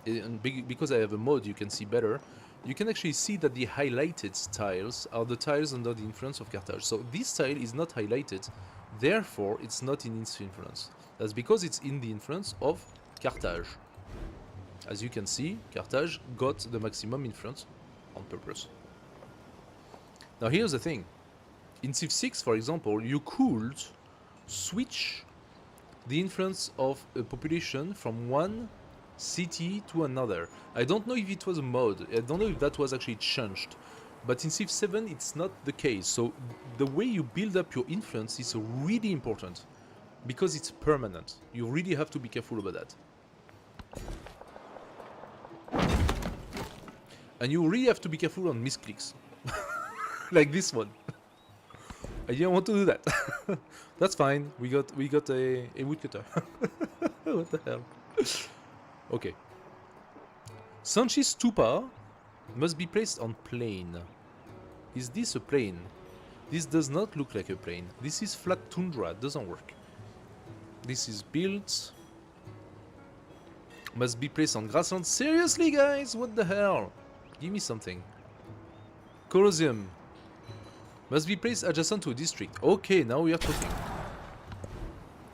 and because I have a mod, you can see better. You can actually see that the highlighted tiles are the tiles under the influence of Carthage. So this tile is not highlighted, therefore it's not in its influence. That's because it's in the influence of Carthage. As you can see, Carthage got the maximum influence on purpose. Now here's the thing. In Civ 6, for example, you could switch the influence of a population from one city to another. I don't know if it was a mod, I don't know if that was actually changed, but in Civ 7 it's not the case. So the way you build up your influence is really important, because it's permanent. You really have to be careful about that. And you really have to be careful on misclicks. Like this one. I didn't want to do that. That's fine. We got a woodcutter. What the hell? Okay. Sanchi Stupa must be placed on plain. Is this a plain? This does not look like a plain. This is flat tundra. Doesn't work. This is built. Must be placed on grassland. Seriously, guys? What the hell? Give me something. Colosseum. Must be placed adjacent to a district. Okay, now we are talking.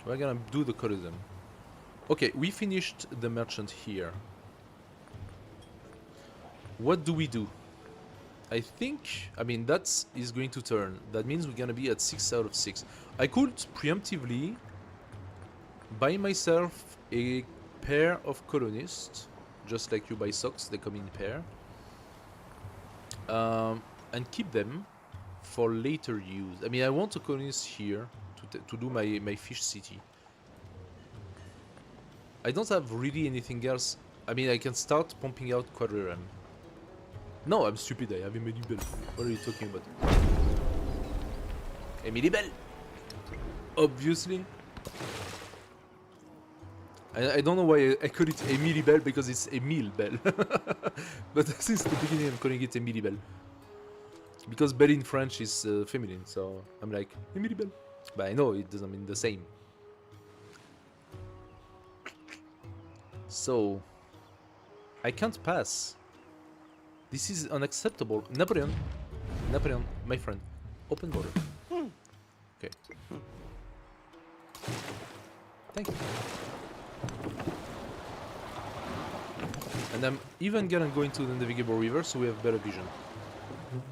We're gonna do the Colosseum. Okay, we finished the merchant here. What do we do? I think, I mean, that is going to turn. That means we're gonna be at 6 out of 6. I could preemptively buy myself a pair of colonists, just like you buy socks, they come in pair, and keep them for later use. I mean, I want a colonist here to do my fish city. I don't have really anything else. I mean, I can start pumping out quadrirem. No, I'm stupid, I have Emily Bell. What are you talking about? Emily Bell! Obviously. I don't know why I call it Emily Bell, because it's Emile Bell. But since the beginning I'm calling it Emily Bell. Because Bell in French is feminine, so I'm like, Emily Bell. But I know it doesn't mean the same. So, I can't pass. This is unacceptable. Napoleon, my friend, open border. Okay. Thank you. And I'm even gonna go into the navigable river so we have better vision.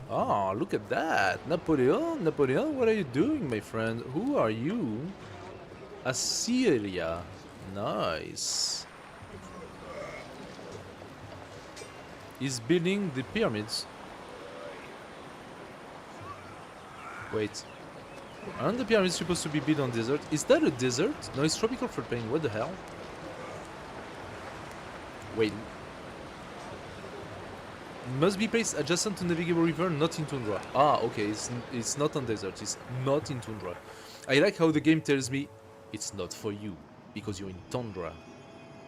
Ah, look at that! Napoleon, what are you doing, my friend? Who are you? Assyria. Nice. He's building the pyramids. Wait. Aren't the pyramids supposed to be built on desert? Is that a desert? No, it's tropical floodplain. What the hell? Wait. Must be placed adjacent to navigable river, not in tundra. Ah, okay. It's not on desert. It's not in tundra. I like how the game tells me it's not for you because you're in tundra.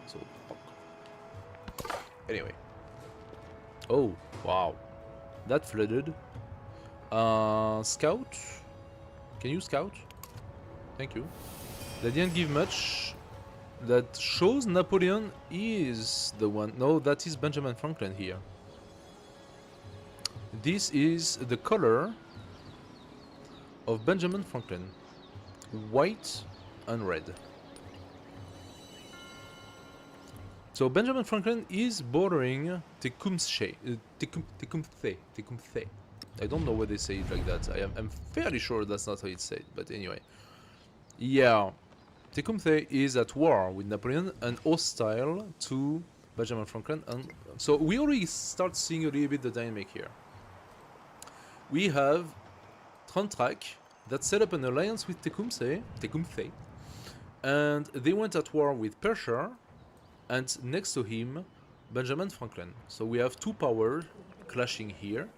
So, anyway. Oh, wow. That flooded. Scout? Can you scout? Thank you. They didn't give much. That shows Napoleon is the one. No, that is Benjamin Franklin here. This is the color of Benjamin Franklin. White and red. So Benjamin Franklin is bordering Tecumseh. Tecumseh. I don't know why they say it like that. I'm fairly sure that's not how it's said, but anyway. Yeah. Tecumseh is at war with Napoleon and hostile to Benjamin Franklin. And so we already start seeing a little bit the dynamic here. We have Trontrac that set up an alliance with Tecumseh, and they went at war with Persia, and next to him, Benjamin Franklin. So we have two powers clashing here,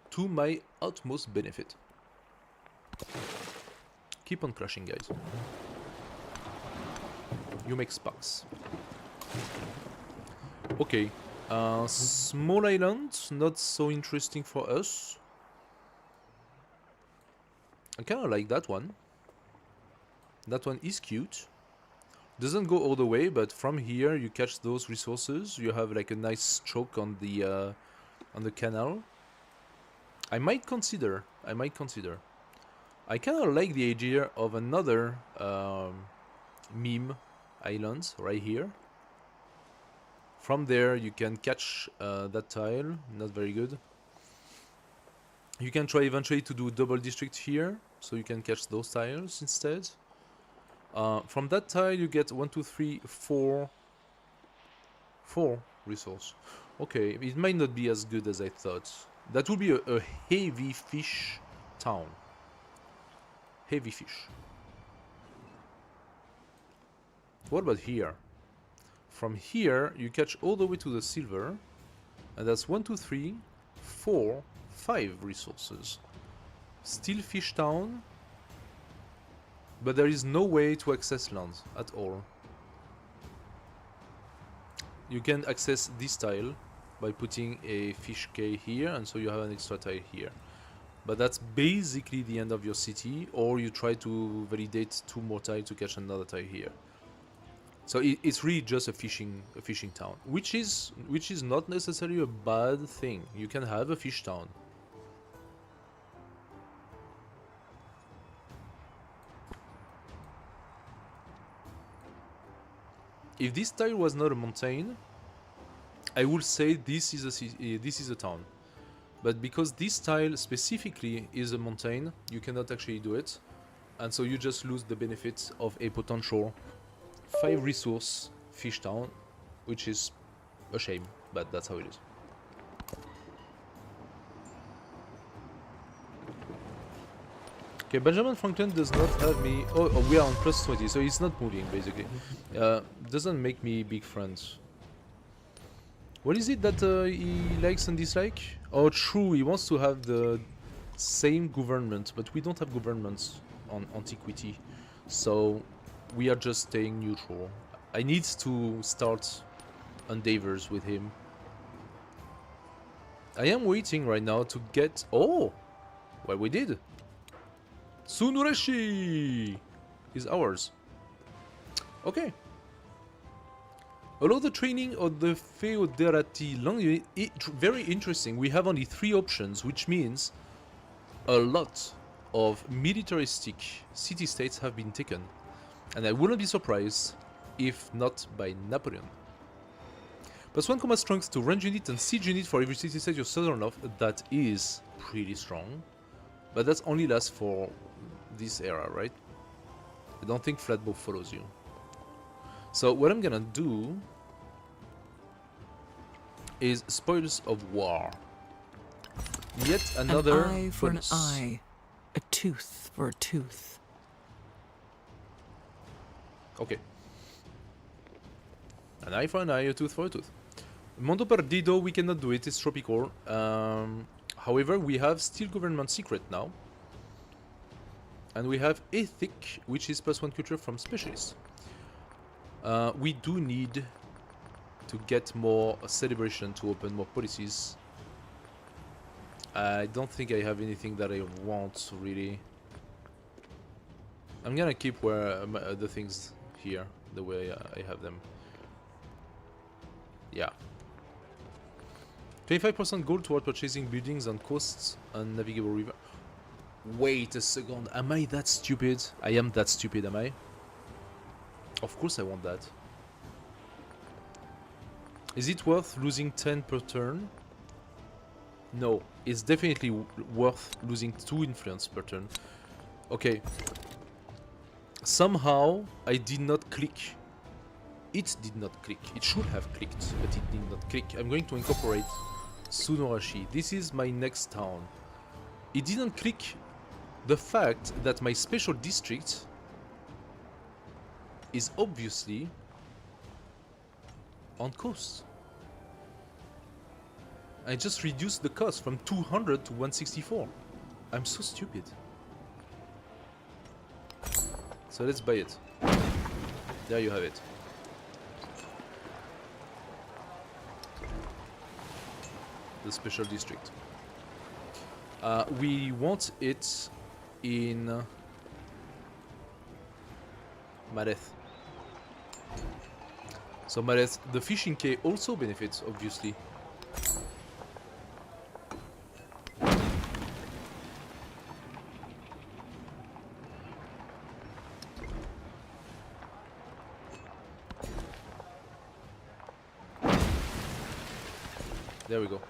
to my utmost benefit. Keep on clashing, guys. You make sparks. Okay. Small island, not so interesting for us. I kind of like that one. That one is cute. Doesn't go all the way, but from here you catch those resources. You have like a nice stroke on the canal. I might consider. I kind of like the idea of another meme island right here. From there you can catch that tile. Not very good. You can try eventually to do a double district here, so you can catch those tiles instead. From that tile you get 1, 2, 3, 4 resource. Okay, it might not be as good as I thought. That would be a heavy fish town. Heavy fish. What about here? From here you catch all the way to the silver, and that's 1, 2, 3, 4, 5 resources. still fish town, but there is no way to access land at all. You can access this tile by putting a fish quay here, and so you have an extra tile here. But that's basically the end of your city, or you try to validate 2 more tiles to catch another tile here. So it's really just a fishing town, which is not necessarily a bad thing. You can have a fish town. If this tile was not a mountain, I would say this is a town. But because this tile specifically is a mountain, you cannot actually do it, and so you just lose the benefit of a potential 5 resource fish town, which is a shame, but that's how it is. Okay, Benjamin Franklin does not have me. Oh, we are on plus 20, so he's not moving basically. Doesn't make me big friends. What is it that he likes and dislikes? Oh, true, he wants to have the same government, but we don't have governments on antiquity, so we are just staying neutral. I need to start endeavors with him. I am waiting right now to get... Oh! Well, we did! Tsunureshi is ours. Okay. Although the training of the Feoderati language is very interesting, we have only 3 options, which means a lot of militaristic city-states have been taken. And I wouldn't be surprised if not by Napoleon. +1 combat strength to range unit and siege unit for every city-state you're southern of. That is pretty strong. But that only lasts for this era, right? I don't think Flatbow follows you. So what I'm gonna do is Spoils of War. Yet another an eye for bonus. an eye, a tooth for a tooth. Okay. An eye for an eye, a tooth for a tooth. Mondo Perdido, we cannot do it, it's tropical. However, we have still government secret now. And we have Ethic, which is +1 culture from specialists. We do need to get more celebration to open more policies. I don't think I have anything that I want, really. I'm gonna keep where the things here, the way I have them. Yeah. 25% gold toward purchasing buildings on coasts and navigable river. Wait a second, am I that stupid? I am that stupid, am I? Of course I want that. Is it worth losing 10 per turn? No, it's definitely worth losing 2 influence per turn. Okay. Somehow I did not click. It did not click. It should have clicked, but it did not click. I'm going to incorporate Tsunorashi. This is my next town. It didn't click the fact that my special district is obviously on coast. I just reduced the cost from 200 to 164. I'm so stupid. So let's buy it. There you have it. The special district. We want it in Mareth. So Mareth, the fishing quay also benefits, obviously. There we go.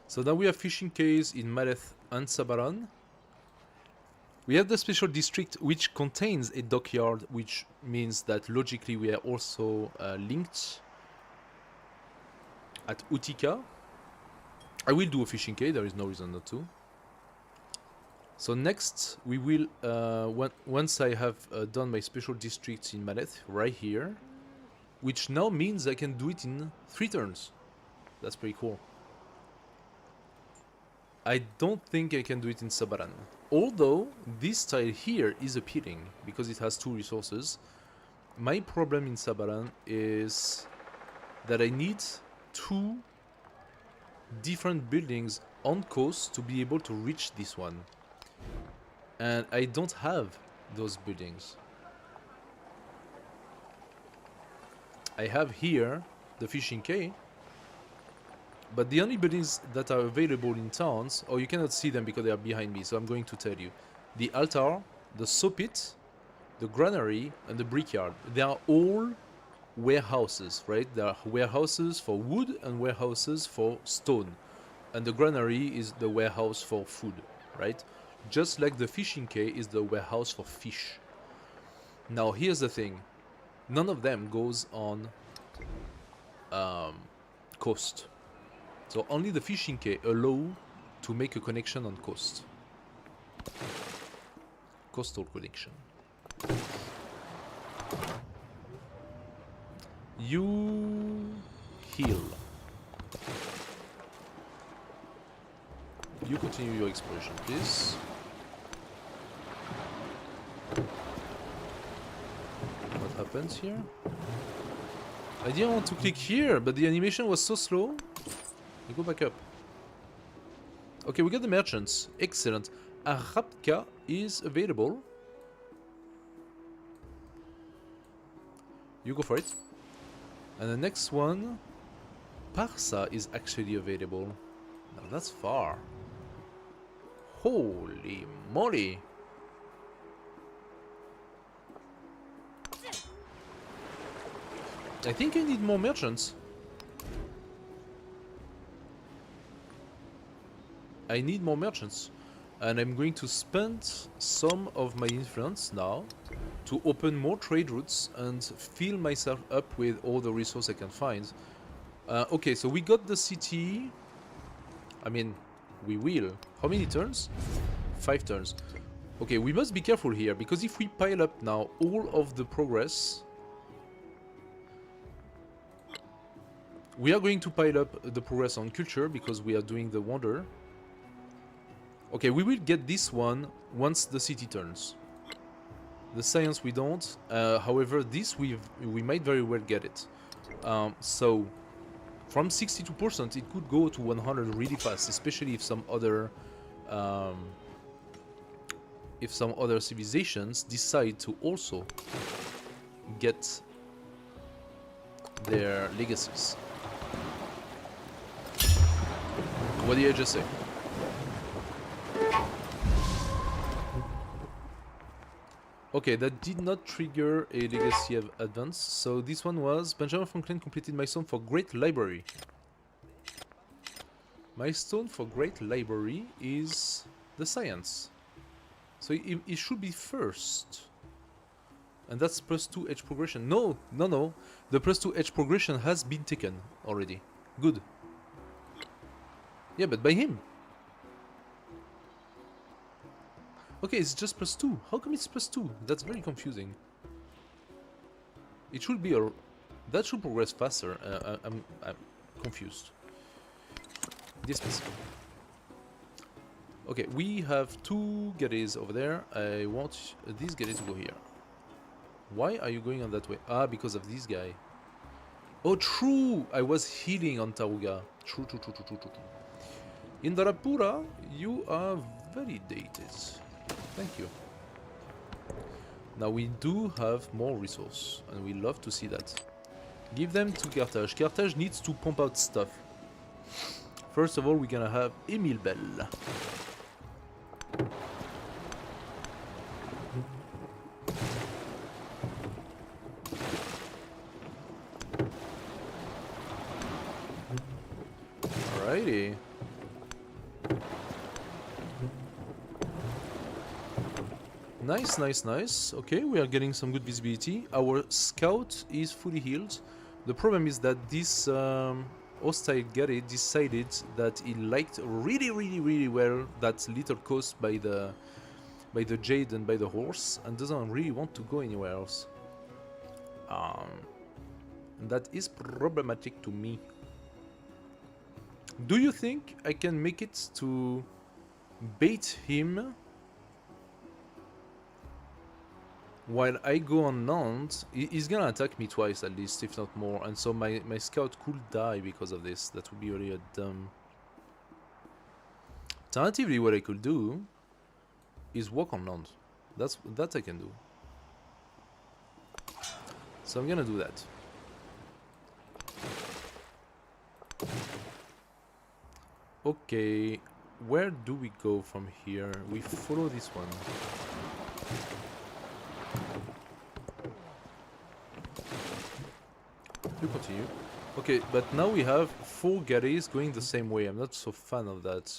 So now we have fishing quays in Mareth and Sabaran. We have the special district which contains a dockyard, which means that logically we are also linked at Utica. I will do a fishing quay, there is no reason not to. So next we will, once I have done my special districts in Mareth, right here, which now means I can do it in 3 turns. That's pretty cool. I don't think I can do it in Sabaran. Although this tile here is appealing because it has 2 resources. My problem in Sabaran is that I need 2 different buildings on coast to be able to reach this one. And I don't have those buildings. I have here the fishing quay, but the only buildings that are available in towns, or you cannot see them because they are behind me, so I'm going to tell you. The altar, the saw pit, the granary, and the brickyard. They are all warehouses, right? There are warehouses for wood and warehouses for stone. And the granary is the warehouse for food, right? Just like the fishing quay is the warehouse for fish. Now here's the thing. None of them goes on coast. So only the fishing quay allow to make a connection on coast. Coastal connection. You heal. You continue your exploration, please. What happens here? I didn't want to click here, but the animation was so slow. I go back up. Okay, we got the merchants. Excellent. Arapka is available. You go for it. And the next one, Parsa is actually available. Now that's far. Holy moly! I think I need more merchants. I need more merchants. And I'm going to spend some of my influence now to open more trade routes and fill myself up with all the resources I can find. Okay, so we got the city. I mean, we will. How many turns? 5 turns. Okay, we must be careful here, because if we pile up now all of the progress, we are going to pile up the progress on culture, because we are doing the wonder. Okay, we will get this one once the city turns. The science we don't. However, this we might very well get it. So from 62% it could go to 100 really fast, especially if some other civilizations decide to also get their legacies. What did I just say? Okay, that did not trigger a legacy advance, so this one was Benjamin Franklin completed milestone for Great Library. Milestone for Great Library is the science. So it should be first. And that's +2 edge progression. No. The +2 edge progression has been taken already. Good. Yeah, but by him. Okay, it's just +2. How come it's +2? That's very confusing. It should be a... That should progress faster. I'm confused. Dismiss. Okay, we have 2 galleys over there. I want these galleys to go here. Why are you going on that way? Ah, because of this guy. Oh, true! I was healing on Taruga. True. In Darapura, you are validated. Thank you. Now we do have more resource, and we love to see that. Give them to Carthage. Carthage needs to pump out stuff. First of all, we're gonna have Emil Bell. Alrighty. Nice. Okay, we are getting some good visibility. Our scout is fully healed. The problem is that this hostile galley decided that he liked really well that little coast by the jade and by the horse, and doesn't really want to go anywhere else. And that is problematic to me. Do you think I can make it to bait him while I go on land. He's gonna attack me twice at least, if not more, and so my scout could die because of this. That would be really a dumb... Alternatively, what I could do is walk on land. That I can do. So I'm gonna do that. Okay, where do we go from here? We follow this one. You continue. Okay, but now we have 4 galleys going the same way. I'm not so fan of that.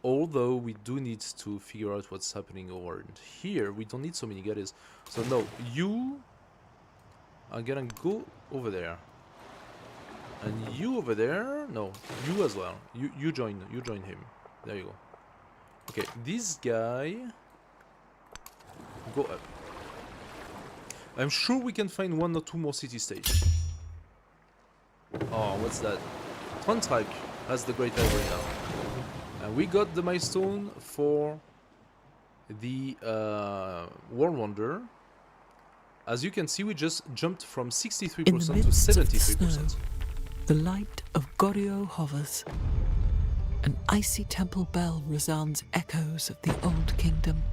Although we do need to figure out what's happening over here. We don't need so many galleys. So no, you are gonna go over there. And you over there? No, you as well. You join him. There you go. Okay, this guy go up. I'm sure we can find 1 or 2 more city states. Oh, what's that? Trondheim has the Great Library now. And we got the milestone for the World Wonder. As you can see, we just jumped from 63% to 73%. The light of Goryeo hovers. An icy temple bell resounds echoes of the old kingdom.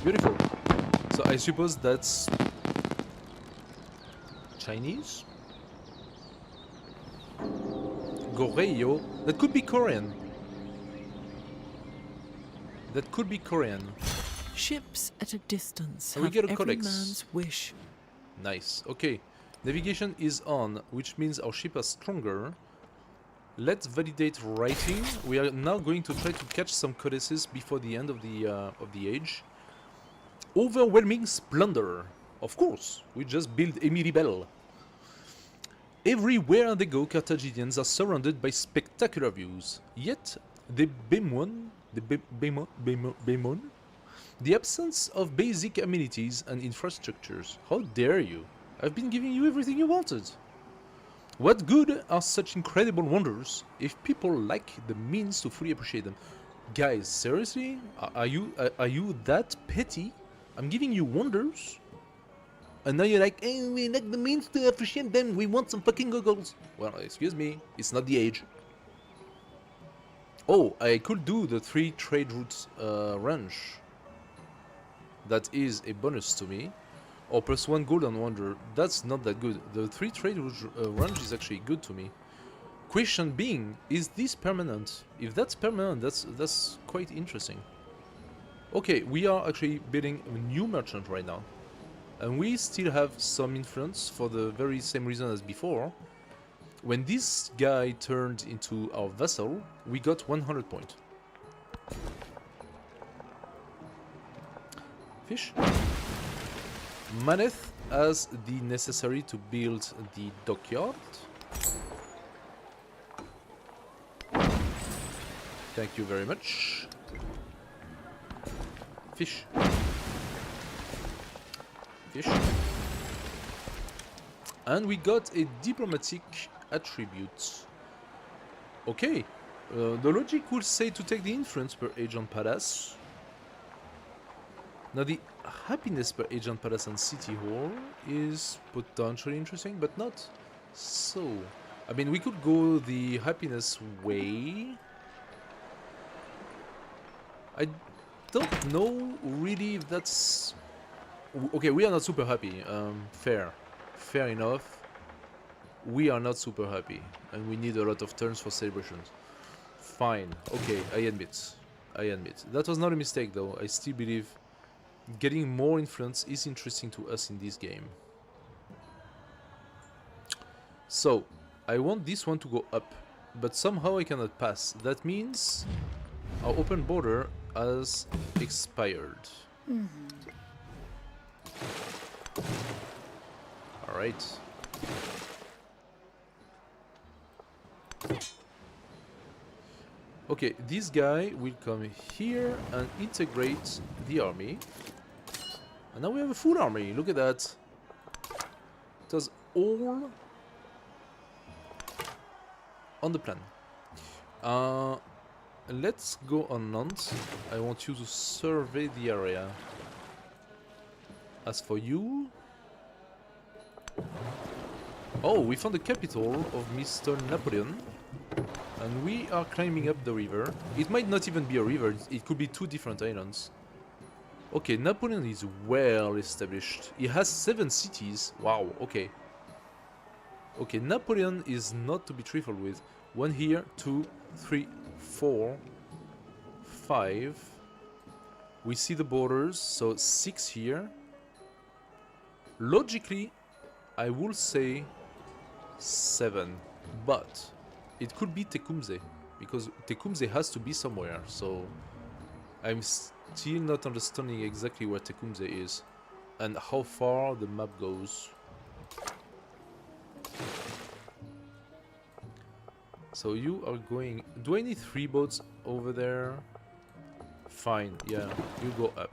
Beautiful. So I suppose that's Chinese? Goryeo? That could be Korean. That could be Korean. Ships at a distance We have get a every codex. man's wish. Nice. Okay. Navigation is on, which means our ship is stronger. Let's validate writing. We are now going to try to catch some codices before the end of the age. Overwhelming splendor. Of course, we just built Emily Bell. Everywhere they go, Carthaginians are surrounded by spectacular views. Yet, they bemoan the absence of basic amenities and infrastructures. How dare you? I've been giving you everything you wanted. What good are such incredible wonders if people lack the means to fully appreciate them? Guys, seriously? Are you that petty? I'm giving you wonders, and now you're like, hey, we lack the means to appreciate them. We want some fucking goggles. Well, excuse me, it's not the age. Oh, I could do the 3 trade routes range. That is a bonus to me. Or plus 1 golden wonder. That's not that good. The 3 trade routes range is actually good to me. Question being, is this permanent? If that's permanent, that's quite interesting. Okay, we are actually building a new merchant right now. And we still have some influence for the very same reason as before. When this guy turned into our vassal, we got 100 points. Fish. Maneth has the necessary to build the dockyard. Thank you very much. Fish. Fish. And we got a diplomatic attribute. Okay. The logic would say to take the influence per age on palace. Now the happiness per age on palace and city hall is potentially interesting, but not so. I mean, we could go the happiness way. I don't know really if that's... Okay, we are not super happy. Fair enough. We are not super happy, and we need a lot of turns for celebrations. Fine. Okay, I admit. That was not a mistake, though. I still believe getting more influence is interesting to us in this game. So, I want this one to go up, but somehow I cannot pass. That means our open border has expired. Alright. Okay, this guy will come here and integrate the army. And now we have a full army. Look at that. It was all on the plan. Let's go on land. I want you to survey the area. As for you... Oh, we found the capital of Mr. Napoleon. And we are climbing up the river. It might not even be a river, it could be two different islands. Okay, Napoleon is well established. He has 7 cities. Wow, okay. Okay, Napoleon is not to be trifled with. 1 here, 2, 3, 4, 5. We see the borders, so 6 here. Logically, I will say 7, but it could be Tecumseh, because Tecumseh has to be somewhere, so I'm still not understanding exactly where Tecumseh is and how far the map goes. So you are going... Do I need 3 boats over there? Fine, yeah, you go up.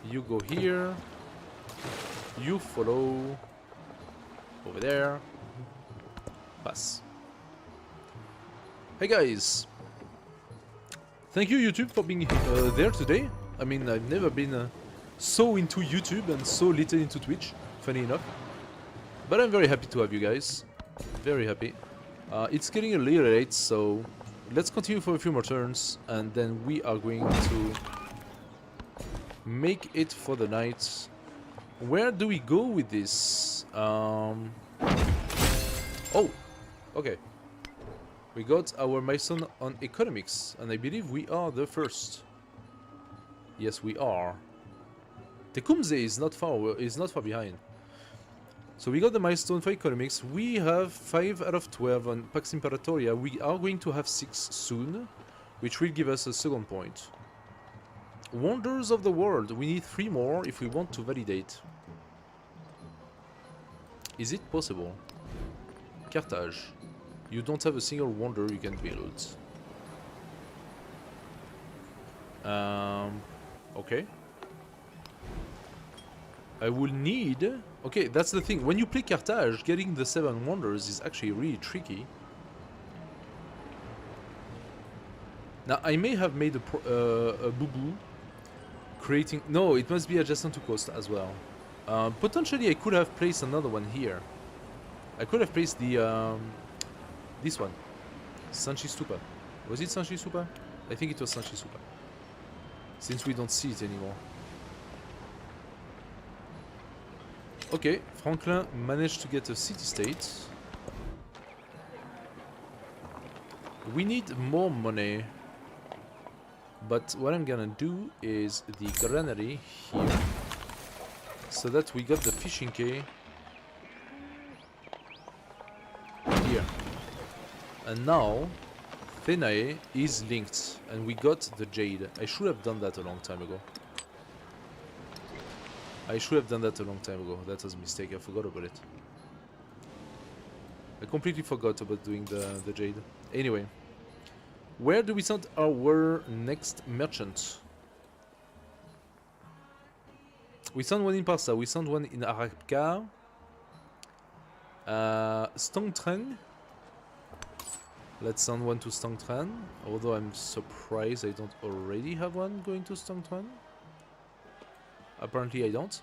You go here. You follow over there. Pass. Hey guys! Thank you YouTube for being there today. I mean, I've never been so into YouTube and so little into Twitch, funny enough. But I'm very happy to have you guys. Very happy. It's getting a little late, so let's continue for a few more turns, and then we are going to make it for the night. Where do we go with this? Oh, okay. We got our milestone on economics, and I believe we are the first. Yes, we are. Tecumseh is not far behind. So we got the milestone for economics. We have 5 out of 12 on Pax Imperatoria. We are going to have 6 soon, which will give us a second point. Wonders of the world. We need 3 more if we want to validate. Is it possible? Carthage. You don't have a single wonder you can build. Okay. I will need... Okay, that's the thing. When you play Carthage, getting the 7 wonders is actually really tricky. Now, I may have made a boo-boo. Creating... No, it must be adjacent to coast as well. Potentially, I could have placed another one here. I could have placed the... this one. Sanchi Stupa. Was it Sanchi Stupa? I think it was Sanchi Stupa. Since we don't see it anymore. Okay, Franklin managed to get a city-state. We need more money. But what I'm gonna do is the granary here. So that we got the fishing quay here. And now Thenae is linked and we got the jade. I should have done that a long time ago. That was a mistake, I forgot about it. I completely forgot about doing the jade. Anyway. Where do we send our next merchant? We sent one in Parsa, we sent one in Arachka. Stongtren. Let's send one to Stongtren. Although I'm surprised I don't already have one going to Stongtren. Apparently I don't.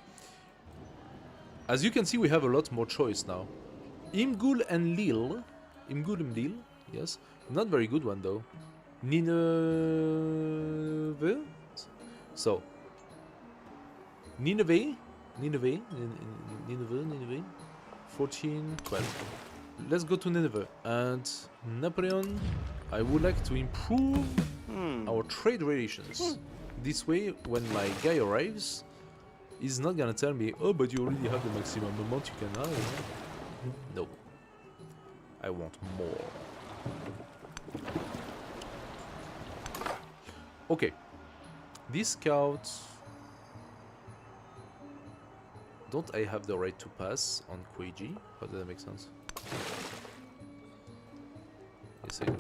As you can see, we have a lot more choice now. Imgul and Lille. Imgul and Lille, yes. Not very good one though. Nineveh. So Nineveh. 14, 12. Let's go to Nineveh. And Napoleon, I would like to improve our trade relations. This way, when my guy arrives, he's not gonna tell me, oh, but you already have the maximum amount you can have. No. I want more. Okay. This scout... Don't I have the right to pass on Queiji? How does that make sense? Yes, I do.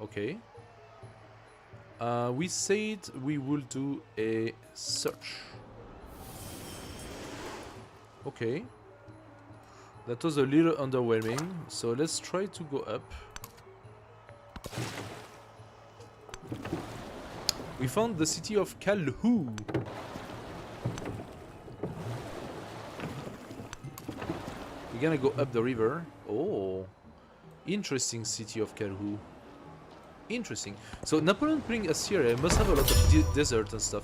Okay. We said we will do a search. Okay. That was a little underwhelming, so let's try to go up. We found the city of Calhoun. We're gonna go up the river. Oh, interesting city of Calhoun. Interesting. So Napoleon putting Assyria must have a lot of desert and stuff.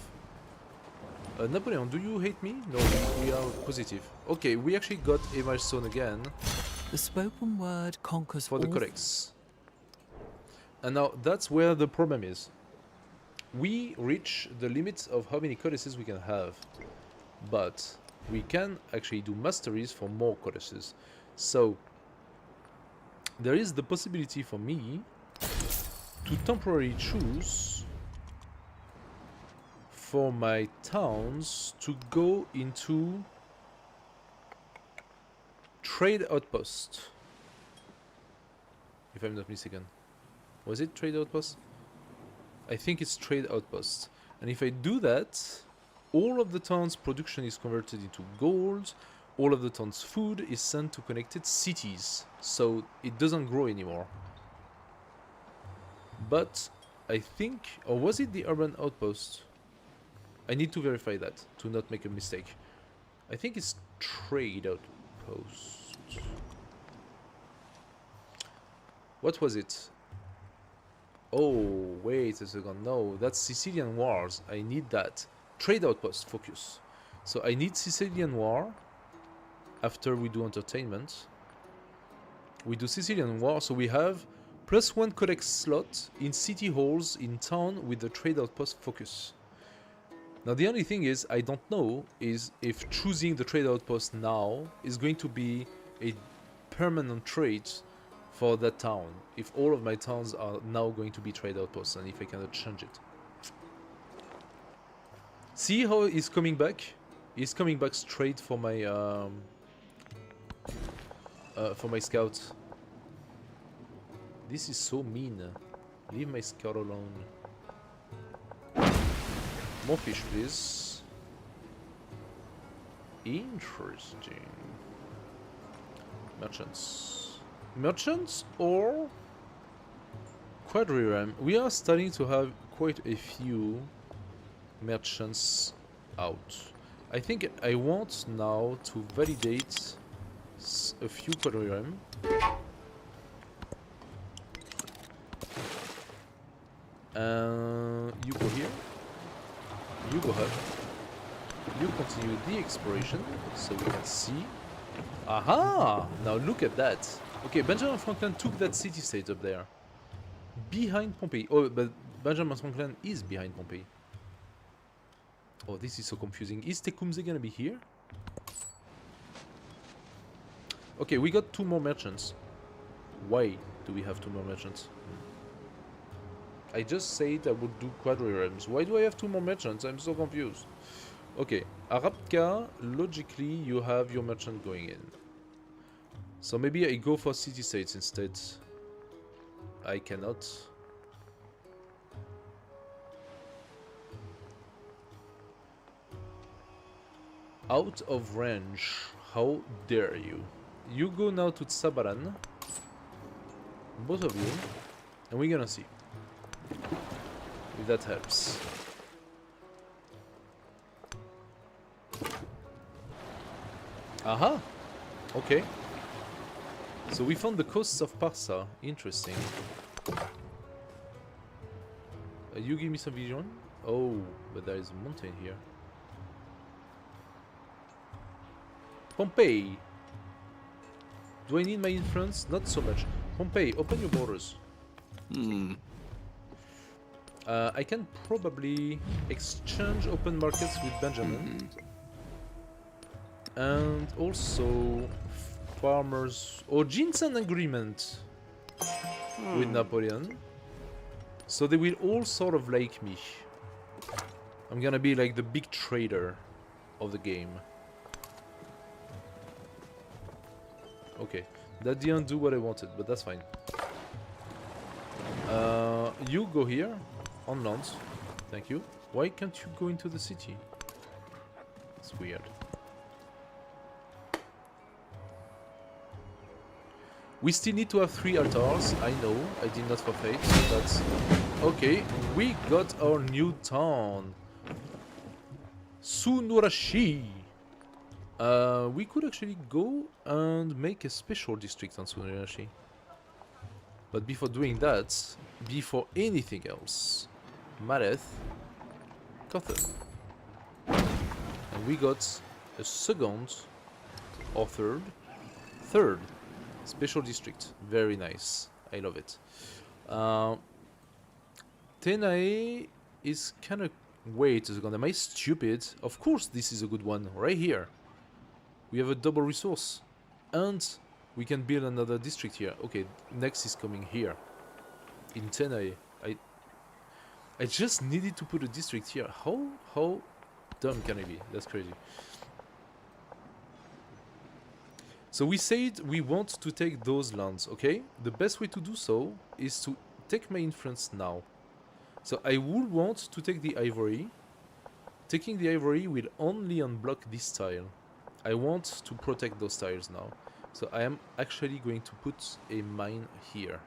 Napoleon, do you hate me? No, we are positive. Okay, we actually got a milestone again The spoken word conquers for the all. codex. And now that's where the problem is. We reach the limits of how many codices we can have, but we can actually do masteries for more codices. So there is the possibility for me to temporarily choose for my towns to go into trade outpost, if I'm not mistaken. Was it trade outpost? I think it's trade outpost. And if I do that, all of the town's production is converted into gold, all of the town's food is sent to connected cities, so it doesn't grow anymore. But I think, or was it the urban outpost? I need to verify that to not make a mistake. I think it's trade outpost. What was it? Oh, wait a second. No, that's Sicilian Wars. I need that. Trade outpost, focus. So I need Sicilian War after we do entertainment. We do Sicilian War, so we have +1 codex slot in city halls in town with the trade outpost focus. Now the only thing is, I don't know is if choosing the trade outpost now is going to be a permanent trait for that town. If all of my towns are now going to be trade outposts and if I cannot change it. See how he's coming back? He's coming back straight for my scout. This is so mean. Leave my scout alone. More fish, please. Interesting. Merchants. Merchants or quadrireme? We are starting to have quite a few merchants out. I think I want now to validate a few quadrireme. You go here. You go ahead. You continue the exploration so we can see. Aha! Now look at that. Okay, Benjamin Franklin took that city-state up there. Behind Pompeii. Oh, but Benjamin Franklin is behind Pompeii. Oh, this is so confusing. Is Tecumseh gonna be here? Okay, we got 2 more merchants. Why do we have 2 more merchants? I just said I would do quadriremes. Why do I have 2 more merchants? I'm so confused. Okay, Arabka, logically you have your merchant going in. So maybe I go for city-states instead. I cannot. Out of range. How dare you? You go now to Tsabaran. Both of you. And we're gonna see if that helps. Aha! Okay. So we found the coasts of Parsa. Interesting. You give me some vision? Oh, but there is a mountain here. Pompeii. Do I need my influence? Not so much. Pompeii, open your borders. I can probably exchange open markets with Benjamin. And also farmers or ginseng agreement with Napoleon. So they will all sort of like me. I'm gonna be like the big trader of the game. Okay, that didn't do what I wanted, but that's fine. You go here on land. Thank you. Why can't you go into the city? It's weird. We still need to have 3 altars. I know, I did not forfeit, but okay. We got our new town, Sunurashi. We could actually go and make a special district on Sunurashi. But before doing that, before anything else, Mareth, Carthage. And we got a second or third special district. Very nice. I love it. Tenae is kind of... Wait a second, am I stupid? Of course this is a good one, right here. We have a double resource. And we can build another district here. Okay, next is coming here. In Tenae. I just needed to put a district here. How dumb can I be? That's crazy. So we said we want to take those lands, okay? The best way to do so is to take my influence now. So I would want to take the ivory. Taking the ivory will only unblock this tile. I want to protect those tiles now. So I am actually going to put a mine here.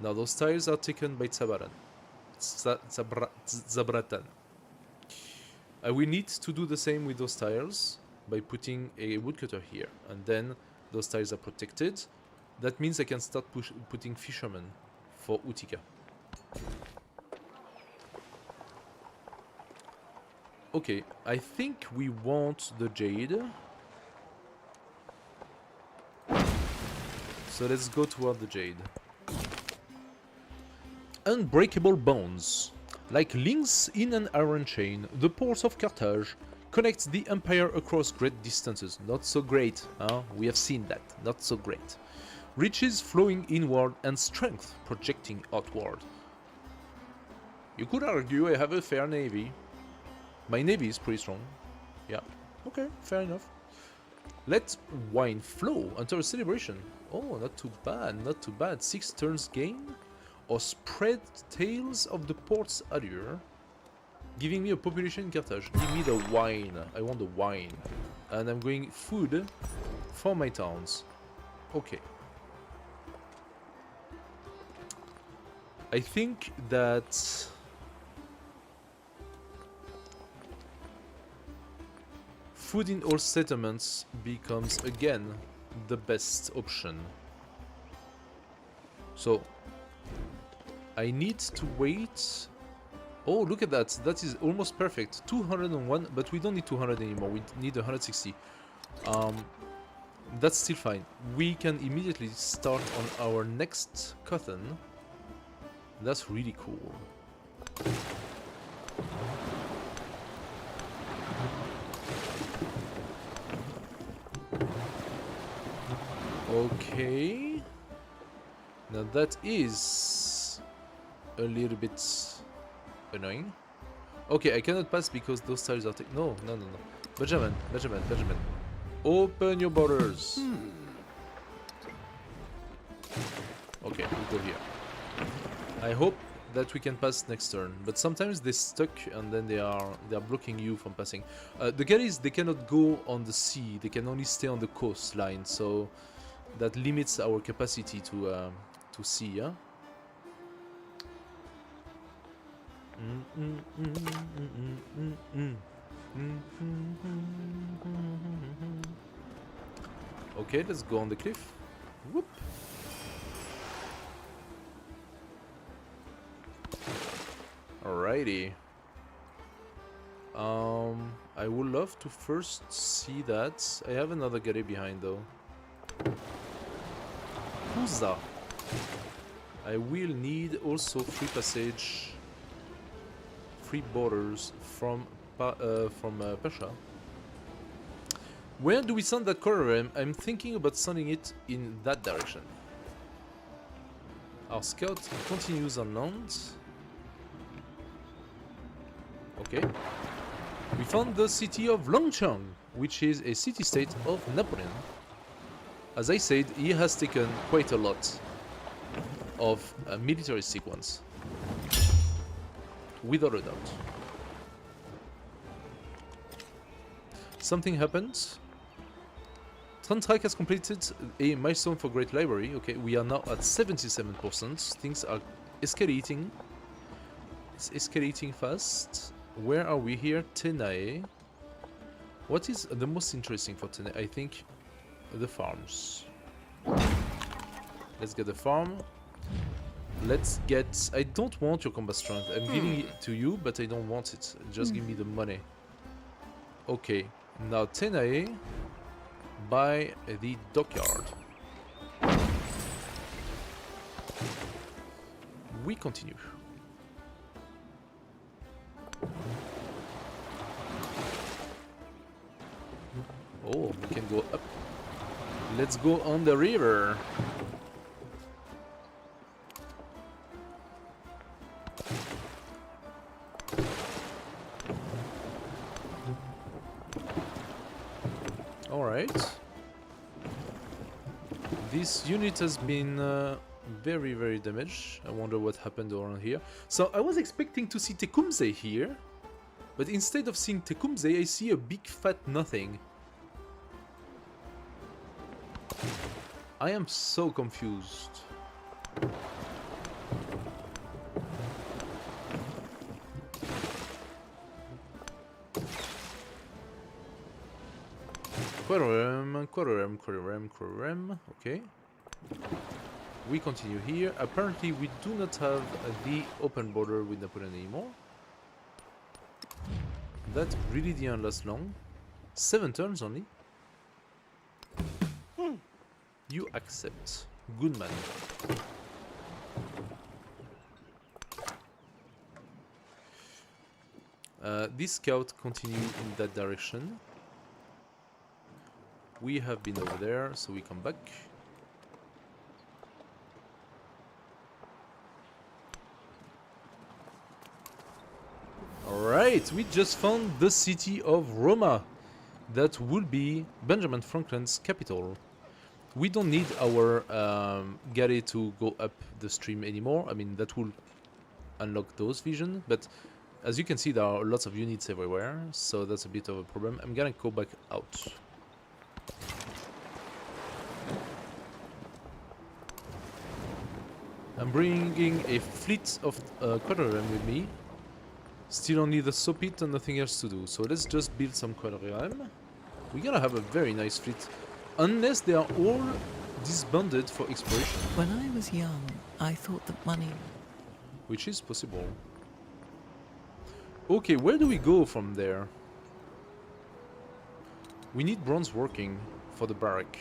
Now those tiles are taken by Zabratan. I will need to do the same with those tiles by putting a woodcutter here, and then those tiles are protected. That means I can start putting fishermen for Utica. Okay, I think we want the jade. So let's go toward the jade. Unbreakable bonds. Like links in an iron chain, the ports of Carthage connects the empire across great distances. Not so great, huh? We have seen that. Not so great. Riches flowing inward and strength projecting outward. You could argue I have a fair navy. My navy is pretty strong. Yeah, okay, fair enough. Let wine flow until a celebration. Oh, not too bad, not too bad. 6 turns gain. Or spread tales of the port's allure. Giving me a population in Carthage. Give me the wine. I want the wine. And I'm going food for my towns. Okay. I think that food in all settlements becomes again the best option. So I need to wait. Oh, look at that. That is almost perfect. 201, but we don't need 200 anymore. We need 160. That's still fine. We can immediately start on our next cotton. That's really cool. Okay. Now that is a little bit annoying. Okay, I cannot pass because those tiles are no. Benjamin. Open your borders. Okay, we go here. I hope that we can pass next turn, but sometimes they're stuck and then they are blocking you from passing. The galleys, they cannot go on the sea, they can only stay on the coastline, so that limits our capacity to see, yeah? Okay, let's go on the cliff. Whoop. Alrighty. I would love to first see that. I have another galley behind though. Who's that? I will need also free passage, free borders from Pasha. Where do we send that courier? I'm thinking about sending it in that direction. Our scout continues on land. Okay. We found the city of Longchang, which is a city-state of Napoleon. As I said, he has taken quite a lot. of a militaristic ones. Without a doubt. Something happened. Trek has completed a milestone for Great Library. Okay, we are now at 77%. Things are escalating. It's escalating fast. Where are we here? Tenae. What is the most interesting for Tenae? I think the farms. Let's get the farm. Let's get... I don't want your combat strength. I'm giving it to you, but I don't want it. Just give me the money. Okay. Now Tenae. By the dockyard. We continue. Oh, we can go up. Let's go on the river. Alright. This unit has been very, very damaged. I wonder what happened around here. So I was expecting to see Tecumseh here, but instead of seeing Tecumseh, I see a big fat nothing. I am so confused. Quarrem. Okay. We continue here. Apparently, we do not have the open border with Napoleon anymore. That really didn't last long. 7 turns only. You accept. Good man. This scout continue in that direction. We have been over there, so we come back. Alright, we just found the city of Roma. That will be Benjamin Franklin's capital. We don't need our galley to go up the stream anymore. I mean, that will unlock those visions, but as you can see, there are lots of units everywhere, so that's a bit of a problem. I'm gonna go back out. I'm bringing a fleet of quadrirem with me. Still only the Sopit and nothing else to do. So let's just build some quadrirem. We're gonna have a very nice fleet. Unless they are all disbanded for exploration. When I was young, I thought that money... Which is possible. Okay, where do we go from there? We need bronze working for the barrack.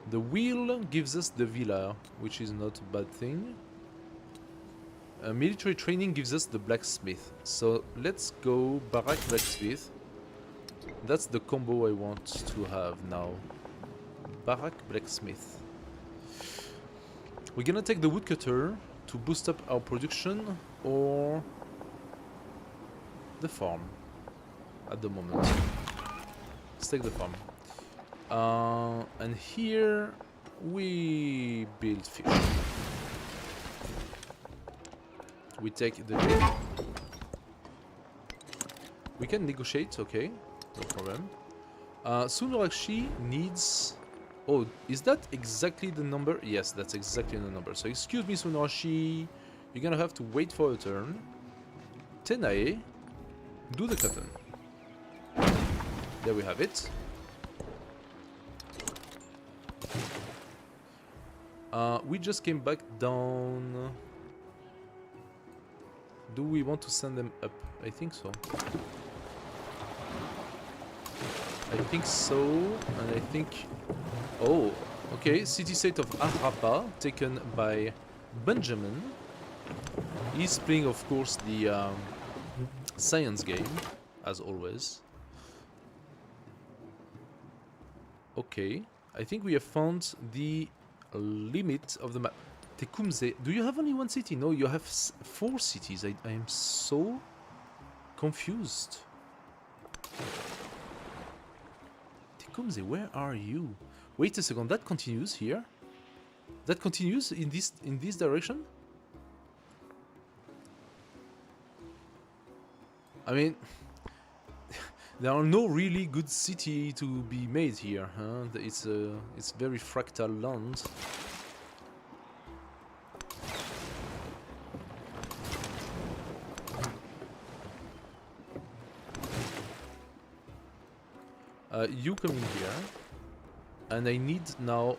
The wheel gives us the villa, which is not a bad thing. Military training gives us the blacksmith. So let's go barrack blacksmith. That's the combo I want to have now. Barrack blacksmith. We're gonna take the woodcutter to boost up our production, or the farm at the moment. Let's take the farm. And here we build fish. We take the bait. We can negotiate, okay, no problem. Sunarashi needs... Oh, is that exactly the number? Yes, that's exactly the number. So excuse me, Sunarashi, you're gonna have to wait for a turn. Tenae, do the cotton. There we have it. We just came back down. Do we want to send them up? I think so. I think so, and I think... Oh, okay, city-state of Arapa, taken by Benjamin. He's playing, of course, the science game, as always. Okay, I think we have found the limit of the map. Tecumseh, do you have only one city? No, you have 4 cities. I am so confused. Tecumseh, where are you? Wait a second, that continues here? That continues in this direction? I mean, there are no really good city to be made here, huh? It's very fractal land. You come in here, and I need now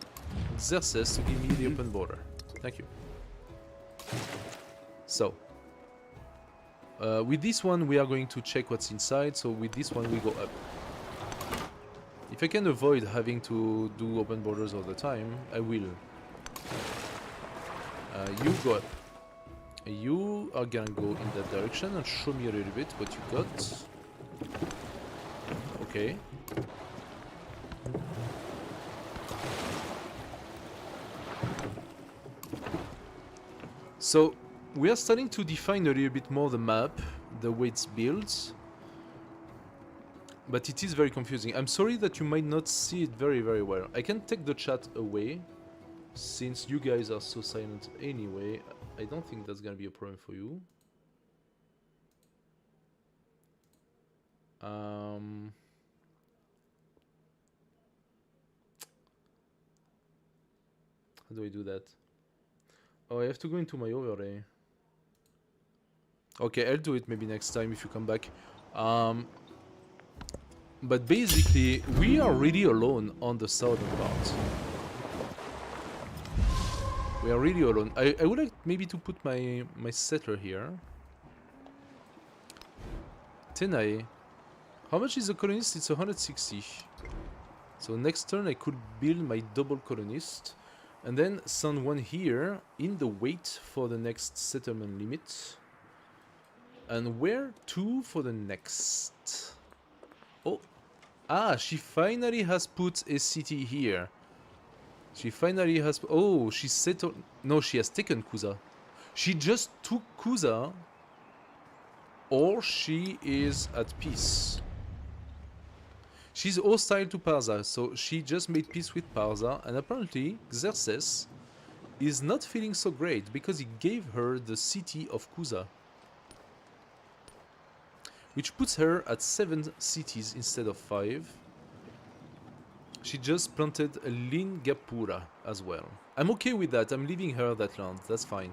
Xerxes to give me the open border. Thank you. So, with this one we are going to check what's inside, so with this one we go up. If I can avoid having to do open borders all the time, I will. You go up. You are gonna go in that direction and show me a little bit what you got. Okay. So, we are starting to define a little bit more the map, the way it's built. But it is very confusing. I'm sorry that you might not see it very, very well. I can take the chat away, since you guys are so silent anyway. I don't think that's gonna be a problem for you. How do I do that? Oh, I have to go into my overlay. Okay, I'll do it maybe next time if you come back. But basically, we are really alone on the southern part. We are really alone. I would like maybe to put my settler here. Tenai. How much is a colonist? It's 160. So next turn I could build my double colonist. And then send one here in the wait for the next settlement limit. And where to for the next? Oh. Ah, she finally has put a city here. She finally has... Oh, she settled... No, she has taken Kusa. She just took Kusa. Or she is at peace. She's hostile to Parsa, so she just made peace with Parsa, and apparently Xerxes is not feeling so great because he gave her the city of Kusa, which puts her at 7 cities instead of 5. She just planted a Lingapura as well. I'm okay with that. I'm leaving her that land. That's fine.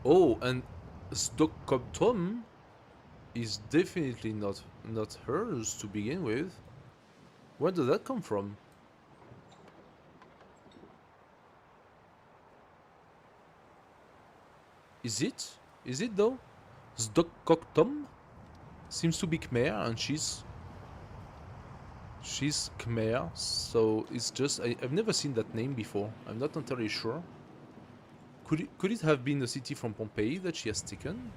Oh, and Stockholm is definitely not hers to begin with. Where did that come from? Is it? Is it though? Stockholm seems to be Khmer, and she's Khmer, so it's just I've never seen that name before. I'm not entirely sure. Could it have been a city from Pompeii that she has taken?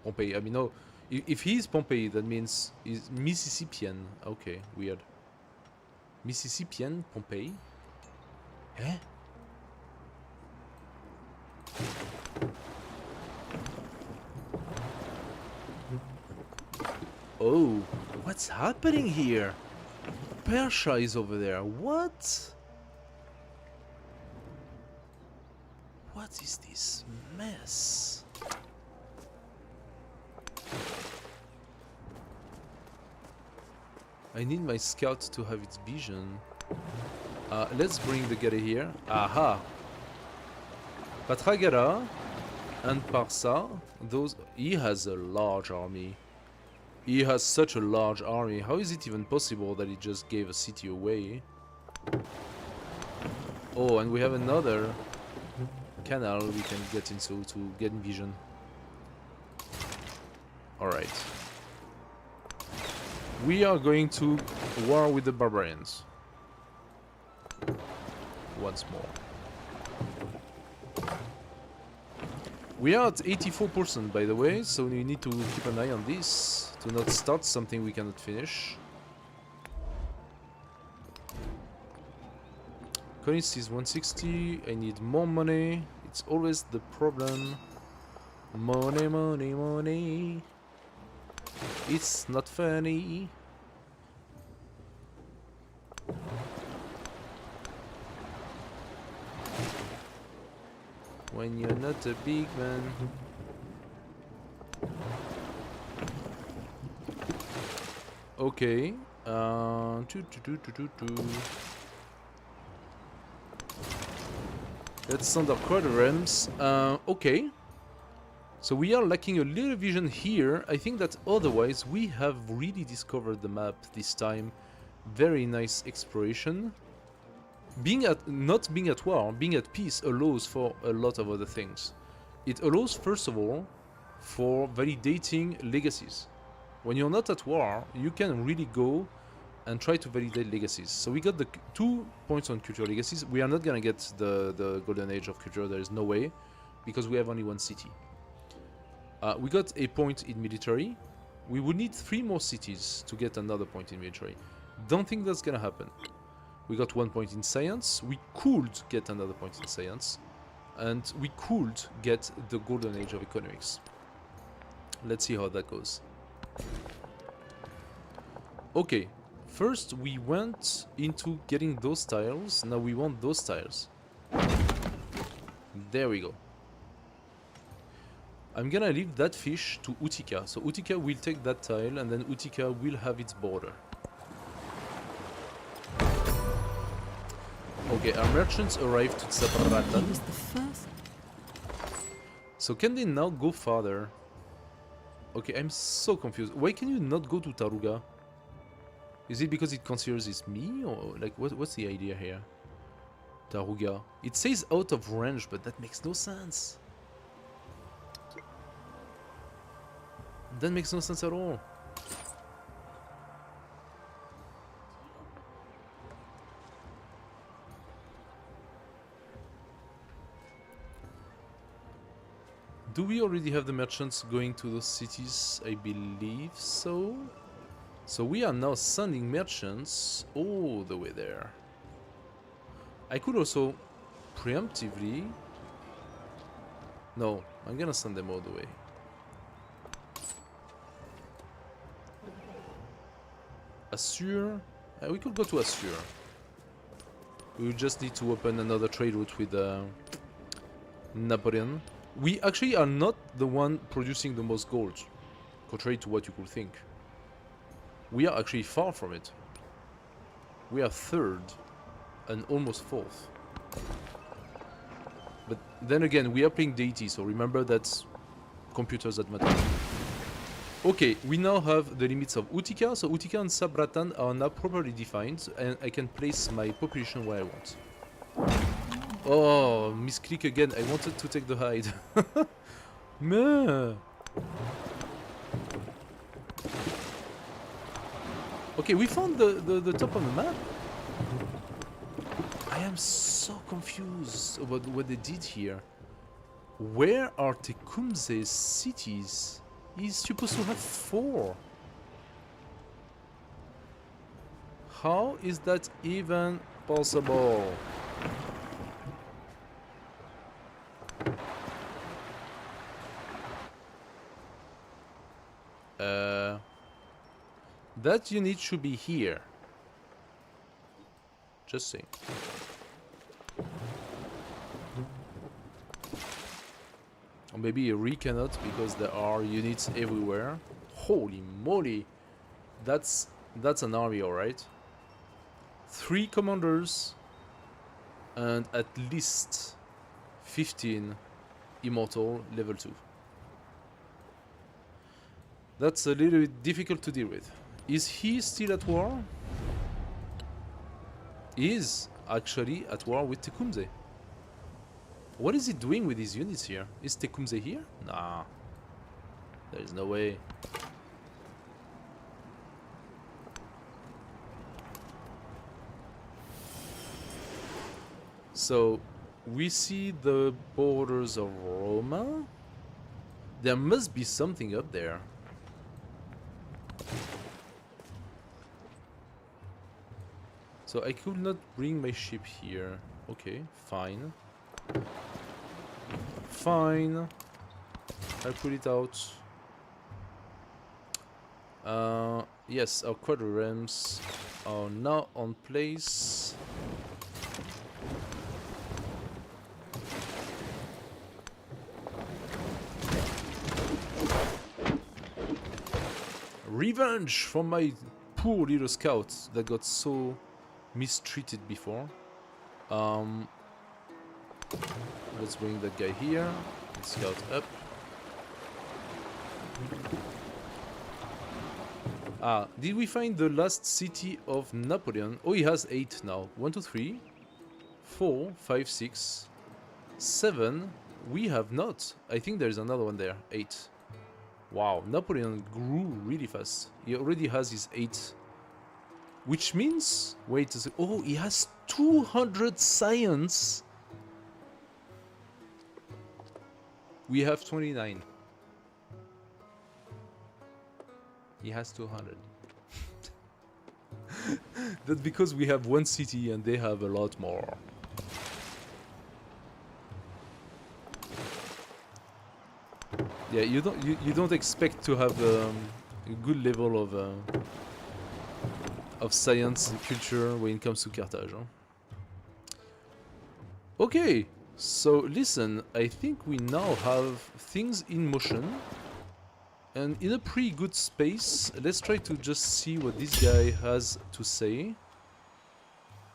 Pompeii, I mean, no. If he's Pompeii, that means he's Mississippian. Okay, weird. Mississippian Pompeii? Eh? Oh, what's happening here? Persia is over there. What? What is this mess? I need my scout to have its vision. Let's bring the guy here. Aha! Patragara and Parsa, those... He has a large army. He has such a large army. How is it even possible that he just gave a city away? Oh, and we have another canal we can get into to get vision. Alright. We are going to war with the barbarians. Once more. We are at 84% by the way, so we need to keep an eye on this to not start something we cannot finish. Currency is 160, I need more money. It's always the problem. Money, money, money. It's not funny. when you're not a big man. Okay. Let's send our quadrants. Okay. So we are lacking a little vision here. I think that otherwise we have really discovered the map this time. Very nice exploration. Not being at war, being at peace allows for a lot of other things. It allows, first of all, for validating legacies. When you're not at war, you can really go and try to validate legacies. So we got the 2 points on cultural legacies. We are not gonna get the golden age of culture, there is no way, because we have only 1 city. We got a point in military. We would need 3 more cities to get another point in military. Don't think that's gonna happen. We got 1 point in science. We could get another point in science. And we could get the golden age of economics. Let's see how that goes. Okay, first we went into getting those tiles. Now we want those tiles. There we go. I'm gonna leave that fish to Utica. So Utica will take that tile and then Utica will have its border. Okay, our merchants arrived to He Tsaparatan. was the first. So can they now go farther? Okay, I'm so confused. Why can you not go to Taruga? Is it because it considers it's me? Or like what's the idea here? Taruga. It says out of range, but that makes no sense. That makes no sense at all. Do we already have the merchants going to those cities? I believe so. So we are now sending merchants all the way there. I could also preemptively... No, I'm gonna send them all the way. Assur? We could go to Assur. We would just need to open another trade route with Napoleon. We actually are not the one producing the most gold, contrary to what you could think. We are actually far from it. We are 3rd and almost 4th. But then again, we are playing deity, so remember that's computers that matter. Okay, we now have the limits of Utica, so Utica and Sabratan are now properly defined, and I can place my population where I want. Oh, misclick again. I wanted to take the hide. Meh. Okay, we found the top of the map. I am so confused about what they did here. Where are Tecumseh's cities? He's supposed to have 4. How is that even possible? That unit should be here. Just saying. Or maybe a re cannot because there are units everywhere. Holy moly! That's an army, alright. 3 commanders and at least 15 immortal level 2. That's a little bit difficult to deal with. Is he still at war? He is actually at war with Tecumseh. What is he doing with his units here? Is Tecumseh here? Nah. There is no way. So, we see the borders of Roma. There must be something up there. So I could not bring my ship here. Okay, fine. Fine. I put it out. Yes, our quadrirams are now on place. Revenge from my poor little scout that got so mistreated before. Let's bring that guy here. Scout up. Ah, did we find the last city of Napoleon? Oh, he has 8 now. 1, 2, 3, 4, 5, 6, 7. We have not. I think there's another one there. 8. Wow, Napoleon grew really fast. He already has his 8. Which means... Wait a sec. Oh, he has 200 science. We have 29. He has 200. That's because we have 1 city and they have a lot more. Yeah, you don't expect to have a good level of science and culture when it comes to Carthage. Huh? Okay, so listen, I think we now have things in motion and in a pretty good space. Let's try to just see what this guy has to say.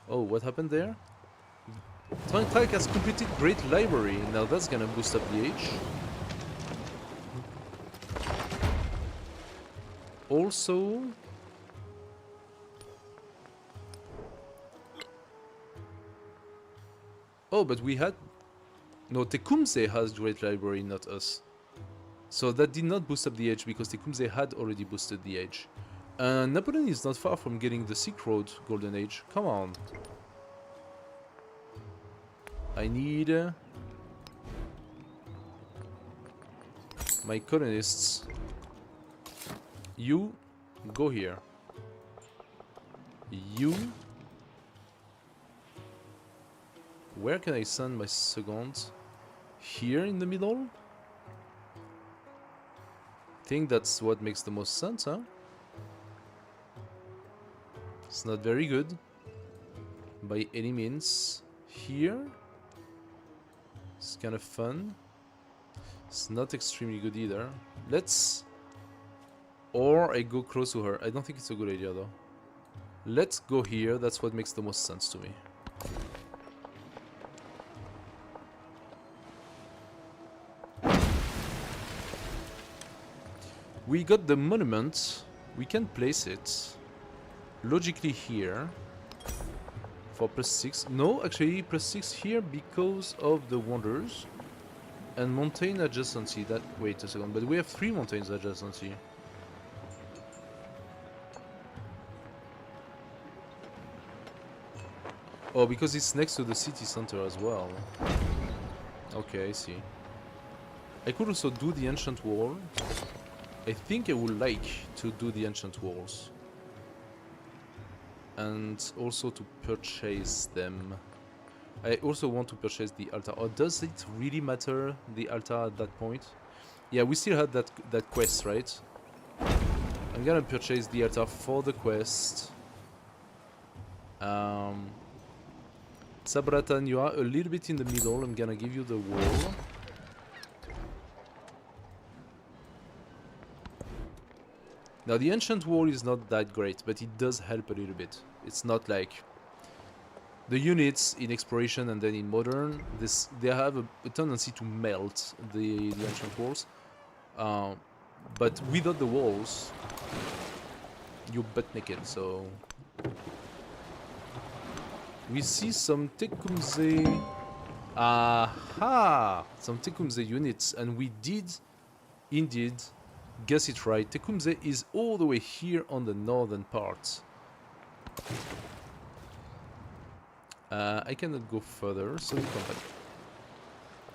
Oh, what happened there? Tank has completed Great Library. Now that's gonna boost up the age. Also... Oh, but we had... No, Tecumseh has Great Library, not us. So that did not boost up the age because Tecumseh had already boosted the age. Napoleon is not far from getting the Silk Road Golden Age. Come on. I need... my colonists. You go here. You... Where can I send my second? Here in the middle? I think that's what makes the most sense, huh? It's not very good. By any means. Here? It's kind of fun. It's not extremely good either. Let's... Or I go close to her. I don't think it's a good idea though. Let's go here. That's what makes the most sense to me. We got the monument. We can place it logically here for +6. No, actually +6 here because of the wonders and mountain adjacency. That wait a second, but we have 3 mountains adjacency. Oh, because it's next to the city center as well. Okay, I see. I could also do the ancient wall. I think I would like to do the ancient walls. And also to purchase them. I also want to purchase the altar. Or does it really matter, the altar at that point? Yeah, we still had that quest, right? I'm gonna purchase the altar for the quest. Sabratan, you are a little bit in the middle. I'm gonna give you the wall. Now the ancient wall is not that great, but it does help a little bit. It's not like the units in exploration and then in modern. They have a tendency to melt the ancient walls, but without the walls, you're butt naked. So we see some Tecumseh. Aha! Some Tecumseh units, and we did indeed guess it right. Tecumseh is all the way here on the northern part. I cannot go further, so you come back.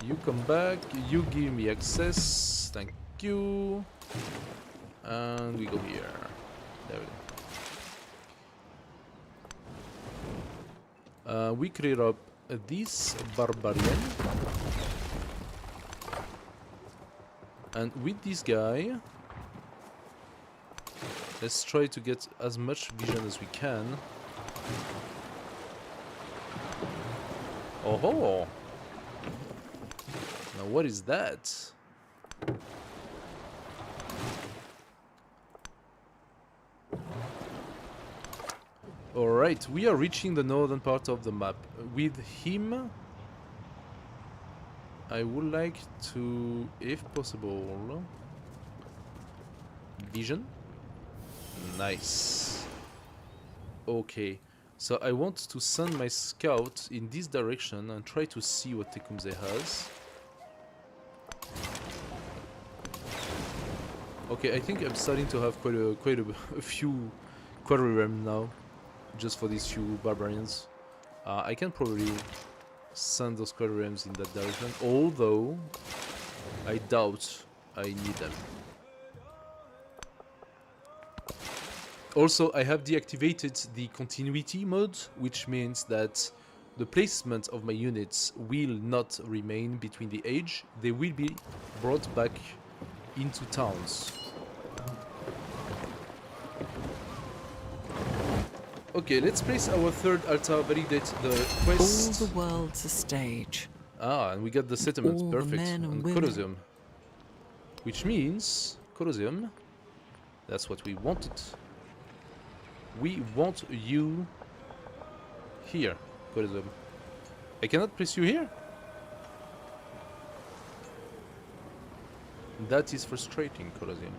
You come back, you give me access, thank you. And we go here. There we go. We clear up this barbarian. And with this guy, let's try to get as much vision as we can. Oh ho! Now what is that? Alright, we are reaching the northern part of the map. With him, I would like to, if possible, vision. Nice. Okay, so I want to send my scout in this direction and try to see what Tecumseh has. Okay, I think I'm starting to have quite a few quadrirem now, just for these few barbarians. I can probably send those quadrirems in that direction, although I doubt I need them. Also, I have deactivated the continuity mode, which means that the placement of my units will not remain between the age. They will be brought back into towns. Okay, let's place our third altar, validate the quest. All the world's a stage. Ah, and we got the settlement, All the perfect, men and and women. Colosseum. Which means, Colosseum, that's what we wanted. We want you here, Colosseum. I cannot place you here? That is frustrating, Colosseum.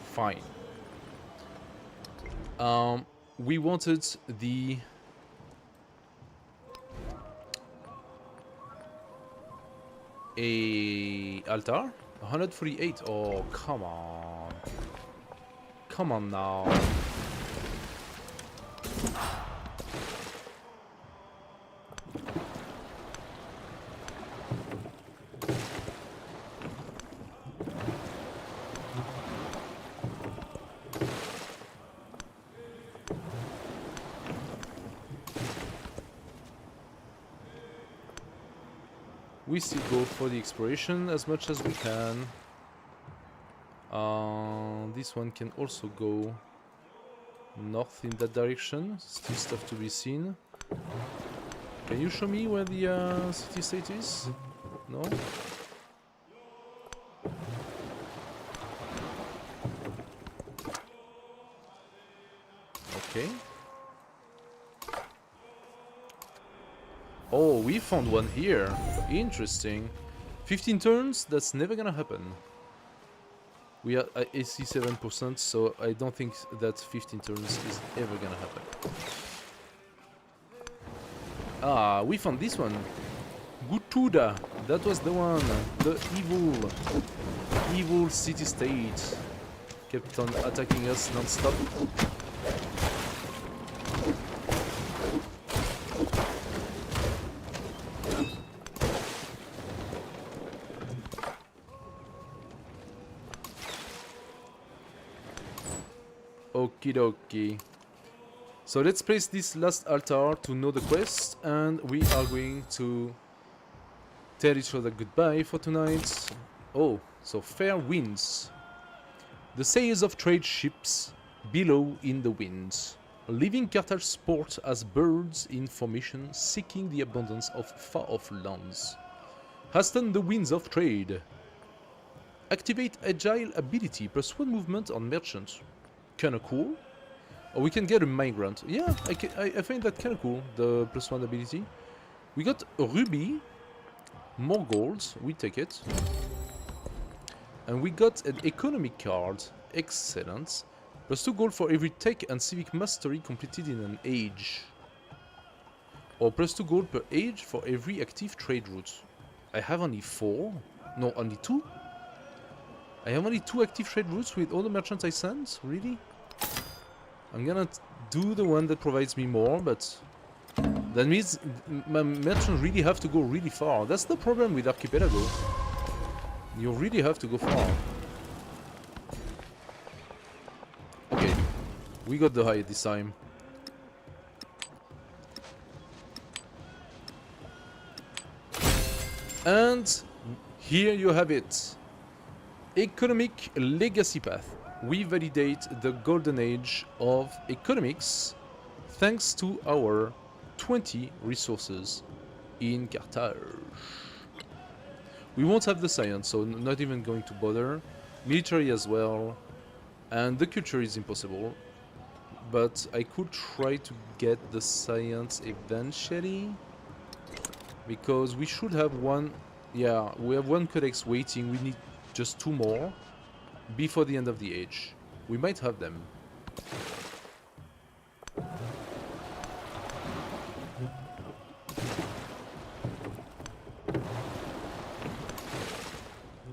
Fine. We wanted the altar 148. Oh, come on. Come on now. We still go for the exploration as much as we can. This one can also go north in that direction. Still stuff to be seen. Can you show me where the city state is? No? Okay. Oh, we found one here. Interesting. 15 turns? That's never gonna happen. We are at 87%, so I don't think that 15 turns is ever gonna happen. Ah, we found this one. Gutuda. That was the one. The evil city-state. Kept on attacking us non-stop. Okie dokie. So let's place this last altar to know the quest, and we are going to tell each other goodbye for tonight. Oh, so fair winds. The sails of trade ships billow in the wind, leaving Carthage's port as birds in formation seeking the abundance of far-off lands. Hasten the winds of trade. Activate agile ability plus 1 movement on merchant. Kinda cool. Or we can get a migrant. Yeah, I find that kinda cool, the +1 ability. We got a ruby, more gold, we take it. And we got an economic card, excellent. +2 gold for every tech and civic mastery completed in an age. Or +2 gold per age for every active trade route. I have only 4? No, only 2? I have only 2 active trade routes with all the merchants I send? Really? I'm gonna do the one that provides me more, but that means my merchants really have to go really far. That's the problem with Archipelago. You really have to go far. Okay, we got the high this time. And here you have it. Economic legacy path. We validate the golden age of economics thanks to our 20 resources in Carthage. We won't have the science, so not even going to bother. Military as well. And the culture is impossible. but I could try to get the science eventually, because we should have one. Yeah, we have one codex waiting. We need just 2 more before the end of the age. We might have them.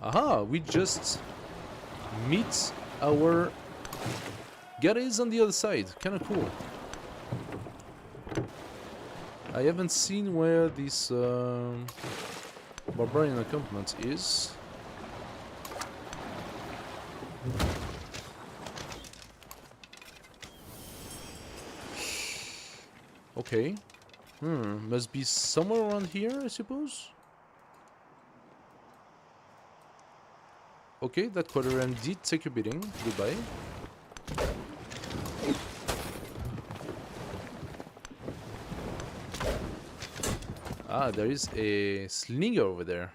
Aha, we just meet our guys on the other side. Kinda cool. I haven't seen where this barbarian encampment is. Okay. Must be somewhere around here, I suppose. Okay, that quadrant did take a beating. Goodbye. Ah, there is a slinger over there.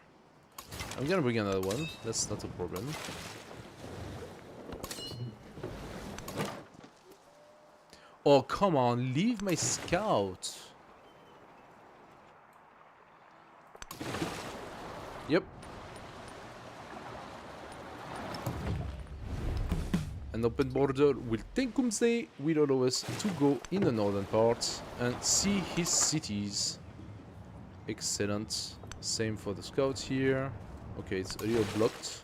I'm gonna bring another one. That's not a problem. Oh, come on, leave my scout. Yep. An open border with Tecumseh will allow us to go in the northern part and see his cities. Excellent. Same for the scouts here. Okay, it's a little blocked.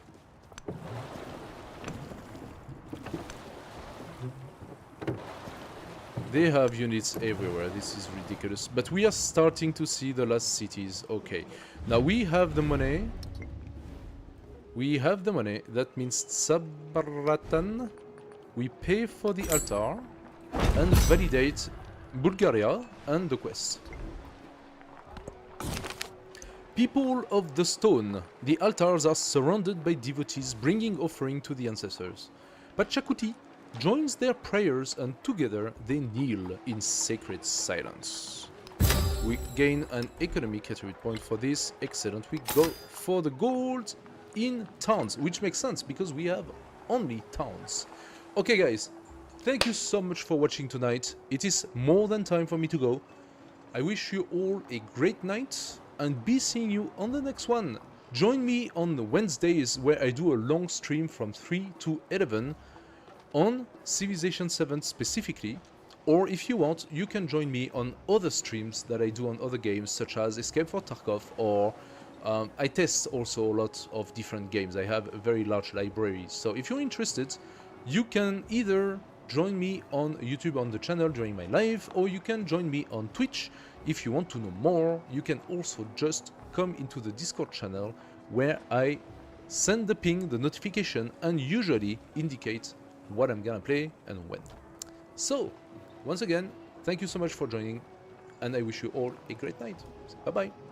They have units everywhere. This is ridiculous. But we are starting to see the last cities. Okay. Now we have the money. We have the money. That means Sabratan. We pay for the altar and validate Bulgaria and the quest. People of the stone. The altars are surrounded by devotees bringing offering to the ancestors. Pachacuti joins their prayers and together they kneel in sacred silence. We gain an economic attribute point for this. Excellent. We go for the gold in towns, which makes sense because we have only towns. Okay guys, thank you so much for watching tonight. It is more than time for me to go. I wish you all a great night and be seeing you on the next one. Join me on the Wednesdays where I do a long stream from 3 to 11 on Civilization 7 specifically, or if you want, you can join me on other streams that I do on other games such as Escape for Tarkov, or I test also a lot of different games. I have a very large library, so if you're interested, you can either join me on YouTube on the channel during my live, or you can join me on Twitch. If you want to know more, you can also just come into the Discord channel where I send the ping, the notification, and usually indicate what I'm gonna play and when. So, once again, thank you so much for joining, and I wish you all a great night. Bye bye.